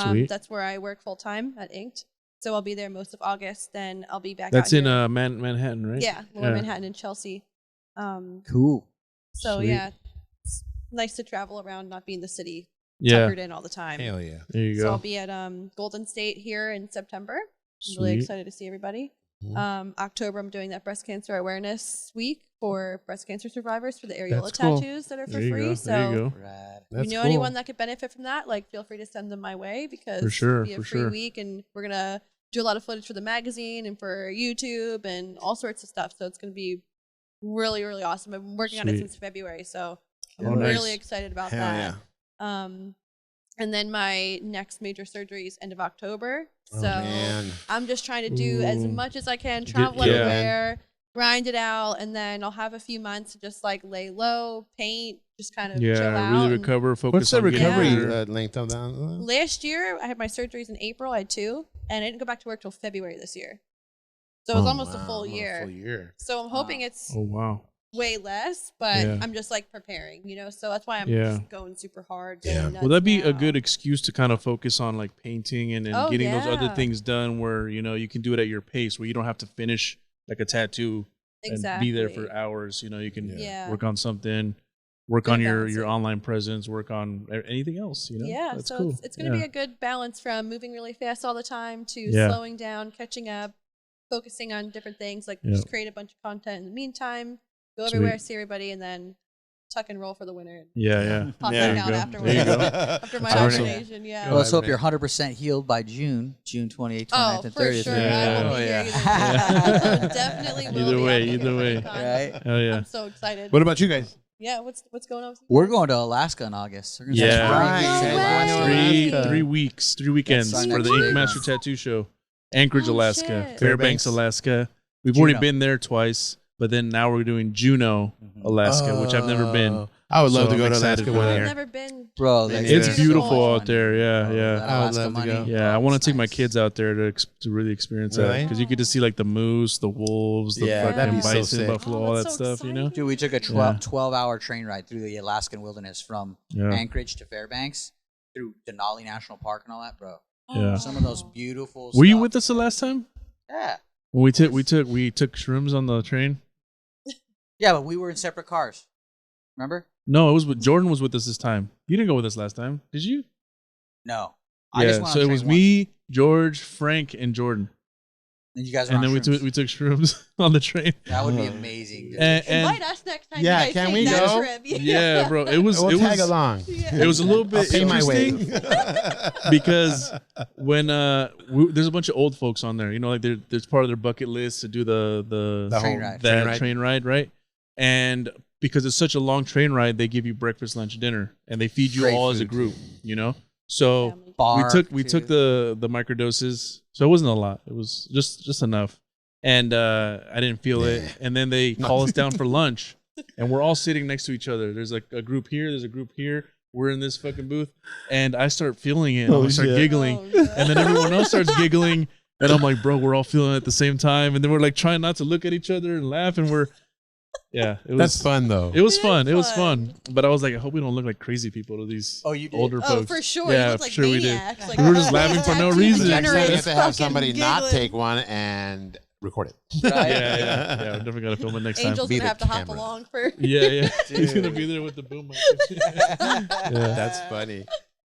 Sweet. That's where I work full time at Inked. So I'll be there most of August. Then I'll be back. That's out in here. Manhattan, right? Yeah, Lower Manhattan and Chelsea. Cool. So Sweet. yeah, it's nice to travel around, not be in the city, Yeah. tuckered in all the time. hell yeah. There you So go. I'll be at Golden State here in September. I'm really Sweet. excited to see everybody. Mhm. October, I'm doing that breast cancer awareness week for breast cancer survivors for the areola That's cool. tattoos that are for There you free. go. So There you go. Rad. if you know anyone that could benefit from that, like feel free to send them my way because For sure, it'll be a for free sure. week, and we're gonna do a lot of footage for the magazine and for YouTube and all sorts of stuff. So it's gonna be really, really awesome. I've been working on it Sweet. since February, so Oh, I'm nice. really excited about Hell that. yeah. And then my next major surgery is end of October. Oh, So man. I'm just trying to do as Ooh. much as I can, travel yeah. everywhere, grind it out, and then I'll have a few months to just like lay low, paint, just kind of chill out. really and- recover, focus What's the on getting recovery better. length of that? Last year, I had my surgeries in April. I had 2, and I didn't go back to work till February this year. So it was almost a full year. Full year. So I'm hoping it's Oh, wow. way less, but Yeah. I'm just like preparing, So that's why I'm Yeah. just going super hard. Yeah. Going nuts Will that be a now. good excuse to kind of focus on like painting and Oh, getting those other yeah. things done where, you can do it at your pace where you don't have to finish like a tattoo and be there for Exactly. hours. You can Yeah. work on something, work Good on your balancing. online presence, work on anything else, Yeah, That's so cool. it's going to be a good balance from moving really fast all the time to Yeah. slowing down, catching up, focusing on different things, like Yeah. just create a bunch of content in the meantime, go Sweet. everywhere, see everybody, and then tuck and roll for the winter. Yeah. Pop There back you out go. afterwards. There you go. After my Awesome. vaccination, yeah. Well, let's hope Right. you're 100% healed by June 28th, 29th, Oh, and for 30th. sure. Yeah. I will Oh, be yeah. here either. Definitely will Either be. way, I'll be either here for way. the con. Right? Oh, yeah. I'm so excited. What about you guys? Yeah, what's going on with you We're guys? going to Alaska in August. We're gonna Yeah. spend Right. weeks in No Alaska. way. 3 weeks, 3 weekends That's for the next Ink week. Master Tattoo Show. Anchorage, Oh, Alaska. shit. Fairbanks, Fairbanks. Alaska. We've already Juneau. been there twice, but then now we're doing Juneau, Alaska, which I've never been. I would love So to go I'm to excited Alaska for one that. I've year. never been. Bro, It's that's It's beautiful so out much there. money. Yeah, Bro, yeah. that I would Alaska love to money. go. Yeah, I Oh, want to it's take my nice. kids out there to really experience that Really? because you get to see like the moose, the wolves, the Yeah, that'd fucking be so bison, sick. buffalo, Oh, all that that's so stuff. You know? exciting. Dude, we took a Yeah. 12-hour train ride through the Alaskan wilderness from Yeah. Anchorage to Fairbanks through Denali National Park and all that, bro. Yeah. Some of those beautiful Were you stuff. with us the last time? Yeah. When we took shrooms on the train. Yeah, but we were in separate cars. Remember? No, it was with Jordan was with us this time. You didn't go with us last time, did you? No. Yeah, so it was me, George, Frank, and Jordan, And you guys were and on then shrooms. we took shrooms on the train. That would be amazing. dude. And Invite us next time. Yeah, you guys can take we that go? Trip. Yeah, bro, it was We'll it tag was along. it was a little I'll bit pay my way. interesting because when there's a bunch of old folks on there, like there's part of their bucket list to do the Train whole ride. train ride, right? And because it's such a long train ride, they give you breakfast, lunch, dinner, and they feed you Great all as a food. group, So Bark, we took too. the microdoses, so it wasn't a lot. It was just enough, and I didn't feel it. And then they call us down for lunch, and we're all sitting next to each other. There's like a group here. There's a group here. We're in this fucking booth, and I start feeling it. I start giggling, and then everyone else starts giggling, and I'm like, bro, we're all feeling it at the same time, and then we're like trying not to look at each other and laugh, and that's fun though. It was fun. It was fun, but I was like, I hope we don't look like crazy people to these older folks. Oh, for sure. Yeah, you look like sure maniacs. we did. Like, We were just laughing for no reason. Next time you have to have Fucking somebody not giggling. take one and record it. Right? Yeah, we're definitely gonna film it next time. Angel's Be gonna the have to hop camera. along for. Yeah. Dude. He's gonna be there with the boom mic. That's funny.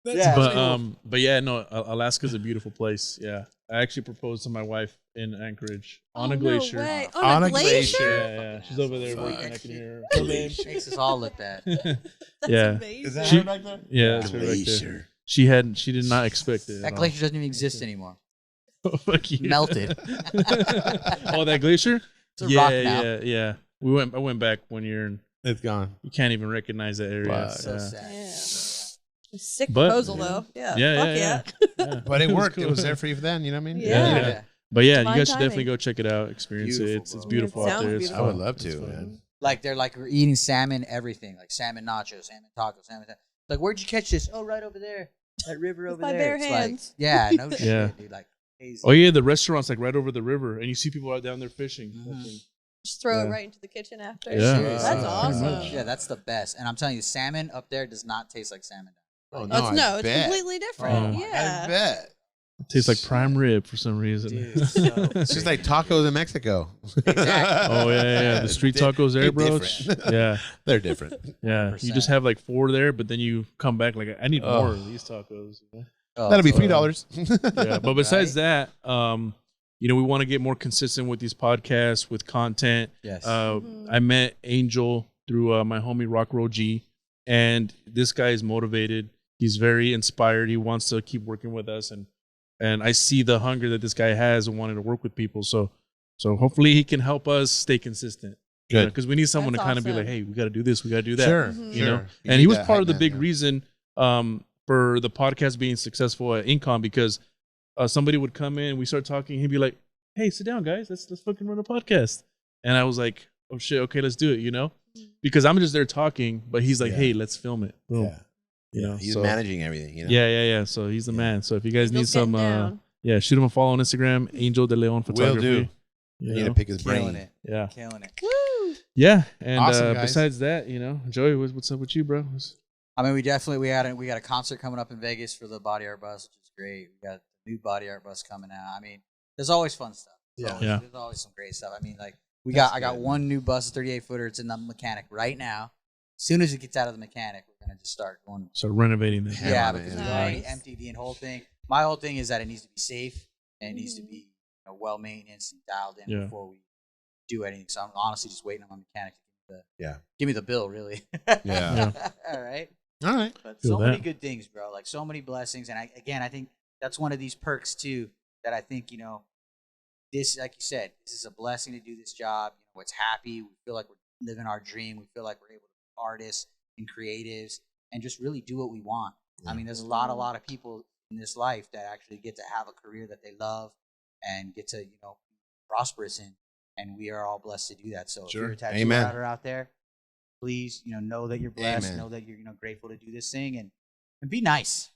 Yeah. But yeah, no, Alaska's a beautiful place. Yeah, I actually proposed to my wife in Anchorage on a glacier. No way. On a glacier? glacier? Yeah, she's over there Fuck. working. I can hear her. Makes us all look bad. That's Yeah. amazing. Is that She- her back there? Yeah, that's her right there. She did not expect it. That at all. glacier doesn't even exist anymore. Fuck you. Melted. Oh, that glacier? It's a rock now. Yeah. I went back 1 year and It's gone. you can't even recognize that area. Wow. So Yeah. sad. Yeah. Sick But- proposal though. Yeah. Yeah, Fuck yeah. But it worked. cool. It was there for you then. You know what I mean? Yeah. But yeah, Divine you guys should timing. definitely go check it out, experience Beautiful, it. It's bro. beautiful It out sounds there. It's beautiful. I would fun. love It's to, fun. man. Like they're like we're eating salmon, everything like salmon nachos, salmon tacos, salmon. Like where'd you catch this? Oh, right over there, that river over my there. bare It's hands. Like, yeah, no shit, Yeah. dude. Like crazy. Oh yeah, the restaurant's like right over the river, and you see people out down there fishing. Mhm. Just throw it Yeah. right into the kitchen after. Yeah. Seriously. That's Pretty awesome. Yeah, that's the best. And I'm telling you, salmon up there does not taste like salmon. Oh, Oh, I it's bet. completely different. Oh, I yeah. bet. It tastes like prime rib for some reason. Dude, so It's just like tacos in Mexico. Exactly. Oh yeah. The street tacos there, They're bro. different. Yeah, They're different. yeah. You 100%. just have like 4 there, but then you come back like I need Oh. more of these tacos. You know? Oh, That'll be totally. $3. Yeah, but besides that, we want to get more consistent with these podcasts, with content. Yes. I met Angel through my homie Rock Roll G, and this guy is motivated. He's very inspired. He wants to keep working with us, and I see the hunger that this guy has and wanting to work with people. So hopefully he can help us stay consistent. Good. Because we need someone That's to kind of be awesome. like, hey, we got to do this, we got to do that. Sure. Mhm. You know, sure. and he was need part that of the hype big man, reason for the podcast being successful at Incom, because somebody would come in, we start talking, he'd be like, hey, sit down, guys, let's fucking run a podcast. And I was like, oh shit, okay, let's do it, because I'm just there talking, but he's like, Yeah. hey, let's film it. Yeah. Boom. Yeah. You know, He's so- managing everything. You know? Yeah. So he's the Yeah. man. So if you guys need Still some, getting down. shoot him a follow on Instagram, Angel de Leon Photography. do. You I need know? to pick his Killing brain. it. Yeah. Killing it. Woo! Yeah. And Awesome, guys. besides that, Joey, what's up with you, bro? I mean, we got a concert coming up in Vegas for the Body Art Bus, which is great. We got the new Body Art Bus coming out. I mean, there's always fun stuff. Yeah. There's always some great stuff. I mean, like I got one new bus, a 38 footer. It's in the mechanic right now. As soon as it gets out of the mechanic, we're gonna just start going. So renovating this. Hammer Yeah, on it, because yeah. we already Nice. emptied the whole thing. My whole thing is that it needs to be safe and it needs to Mhm. be well maintained and dialed in Yeah. before we do anything. So I'm honestly just waiting on my mechanic to Yeah. give me the bill, really. Yeah. All right. All right. But Feel so many that. good things, bro. Like so many blessings, and I think that's one of these perks too. That I think this, like you said, this is a blessing to do this job. It's happy. We feel like we're living our dream. We feel like we're able to be artists and creatives and just really do what we want. Yeah. I mean, there's a lot of people in this life that actually get to have a career that they love and get to be prosperous in, and we are all blessed to do that. So Sure. if you're a tattoo Amen. router out there, please know that you're blessed. Amen. Know that you're grateful to do this thing and be nice.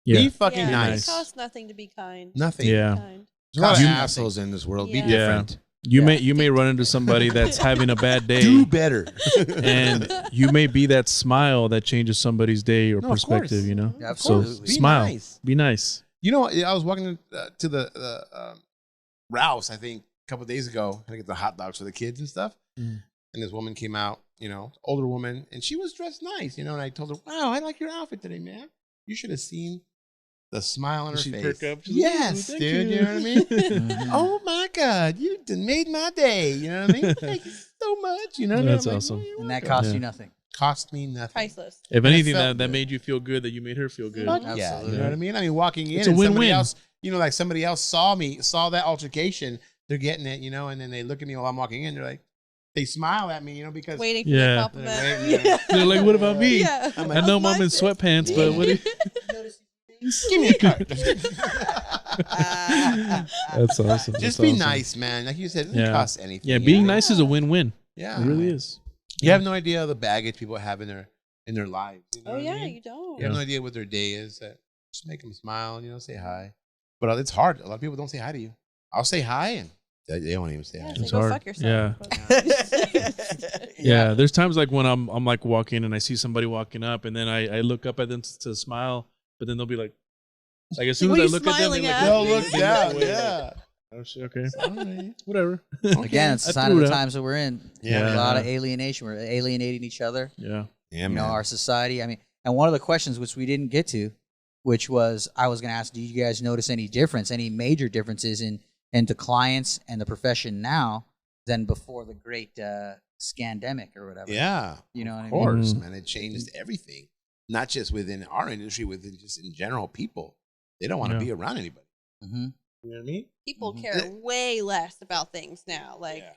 Yeah. Be fucking Yeah, nice. It costs nothing to be kind. Nothing. Yeah. Kind. There's a lot of You- assholes in this world. Be Yeah. different. You Yeah. may run into somebody that's having a bad day, Do better. and you may be that smile that changes somebody's day or No, of perspective. course. Mhm. Absolutely. Be smile. nice. Be nice. I was walking to the Ralph's, I think, a couple of days ago. I get the hot dogs for the kids and stuff. Mm. And this woman came out, older woman, and she was dressed nice, and I told her, wow, I like your outfit today, man. You should have seen the smile on her She face. perk up. She's like, Yes, "Ooh, thank dude. you." You know what I mean? Mhm. Oh my God, you done made my day. You know what I mean? Thank you so much. You know what I mean? That's I'm like, awesome. "Oh, you're And that welcome." costs Yeah. you nothing. Cost me nothing. Priceless. If anything, felt that good. made you feel good, that you made her feel good. Fuck yeah, Absolutely. you know what I mean? I mean, walking in It's a and somebody win-win. else, like somebody else saw that altercation, they're getting it, and then they look at me while I'm walking in, they're like, they smile at me, because Waiting for Yeah. the compliment. They're waiting, They're like, what about me? Yeah. I'm I like, know I'm in Like sweatpants, Yeah. but what? give me a card. That's awesome. Just That's be awesome. nice, man. Like you said, it doesn't Yeah. cost anything. Yeah, you being know? nice is a win-win. Yeah. It really is. You have no idea the baggage people have in their lives. You know Oh what I yeah, mean? you don't. You have no idea what their day is. Just make them smile. Say hi. But it's hard. A lot of people don't say hi to you. I'll say hi, and they won't even say hi. Yeah, It's go hard. fuck yourself. Yeah, there's times like when I'm like walking and I see somebody walking up, and then I look up at them to smile, but then they'll be like as soon What as are I you look at them, smiling they're at? like, They'll they look look down. away, Yeah. like, oh shit, okay, whatever. Again, it's a I sign threw of it the out. times that we're in. Yeah. A lot of alienation. We're alienating each other. Yeah, Yeah, You know, man. our society. I mean, and one of the questions which we didn't get to, which was I was going to ask, do you guys notice any difference, any major differences in the clients and the profession now than before the great scandemic or whatever? Yeah. You know what I Of mean? course, Mhm. man. It changed everything. Not just within our industry, within just in general people. They don't want to Yeah. be around anybody. Mm-hmm. You know what I mean? People Mhm. care way less about things now. Like, Yeah.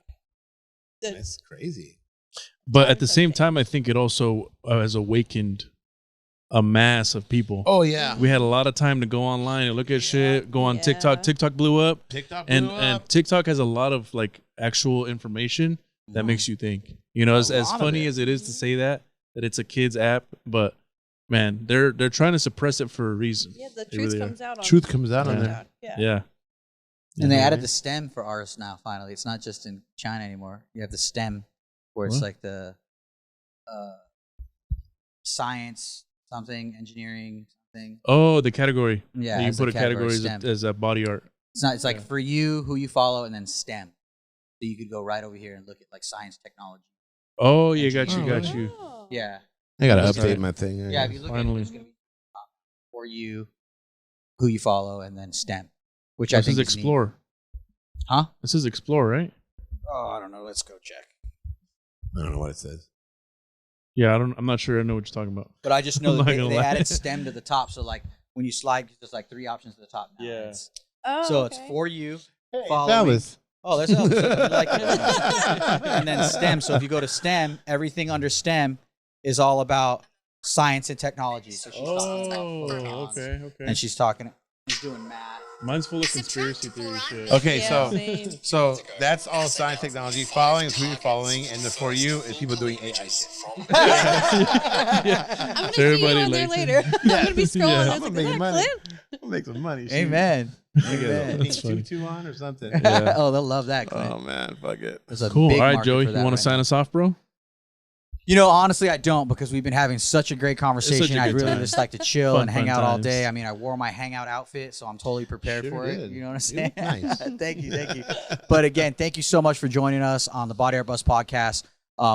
the- That's crazy. but at the Times, I same think. time, I think it also has awakened a mass of people. Oh yeah. We had a lot of time to go online and look at shit, go on Yeah. TikTok. TikTok blew up. TikTok And blew and up. TikTok has a lot of like actual information that makes you think. You know, as lot of funny it. as it is to say that it's a kid's app, but man, they're trying to suppress it for a reason. yeah, the They truth really are. comes out on Truth comes out on Yeah. there. TikTok. Yeah. Yeah. And they Yeah. added the STEM for artists now. Finally, it's not just in China anymore. You have the STEM, where it's What? like the science, something, engineering, something. Oh, the category. Yeah, You as can put a a category STEM. as a body art. It's not. It's like Yeah. for you, who you follow, and then STEM. So you could go right over here and look at like science, technology. Oh, yeah, got you, Oh, got really? you. Oh. Yeah, I gotta That's update right. my thing. yeah. If you look at it, Finally. it's gonna be for you, who you follow, and then STEM, which This I think is is neat. Explore. Huh? This is Explore, right? Oh, I don't know. Let's go check. I don't know what it says. Yeah, I'm not sure I know what you're talking about. But I just know I'm that not they, gonna they lie. added STEM to the top. So like when you slide, there's like 3 options to the top now. Yeah. It's- Oh, so okay. it's for you. Hey, Following. Elvis. Oh, there's Elvis. Like, and then STEM. So if you go to STEM, everything under STEM is all about science and technology. So she's talking about photons, okay. and she's doing math. Mine's full of conspiracy theory shit. Okay, Yeah, same. so that's all science technology. Following is who you're following, and the for you is people doing AI shit. I'm gonna see you Everybody on there like- later. I'm gonna be scrolling. Yeah. I I'm was gonna like, make is that money. Clint? I'll make some money. Amen. Amen. Amen. That's funny. Tutu on or something. Yeah. Oh, they'll love that. Clint. Oh man, fuck it. There's a Cool. big All right, market Joey, for you that want right to sign now. us off, bro? You know, honestly, I don't, because we've been having such a great conversation. Such a I'd good really time. just like to chill Fun, and hang fun out all times. day. I mean, I wore my hangout outfit, so I'm totally prepared Sure for it. did. You know what I'm You saying? look nice. Thank you. But again, thank you so much for joining us on the Body Art Bus podcast.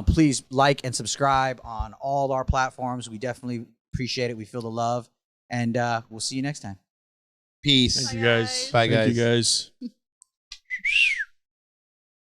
Please like and subscribe on all our platforms. We definitely appreciate it. We feel the love, and we'll see you next time. Peace. Thank you guys. Bye, Thank you guys. guys.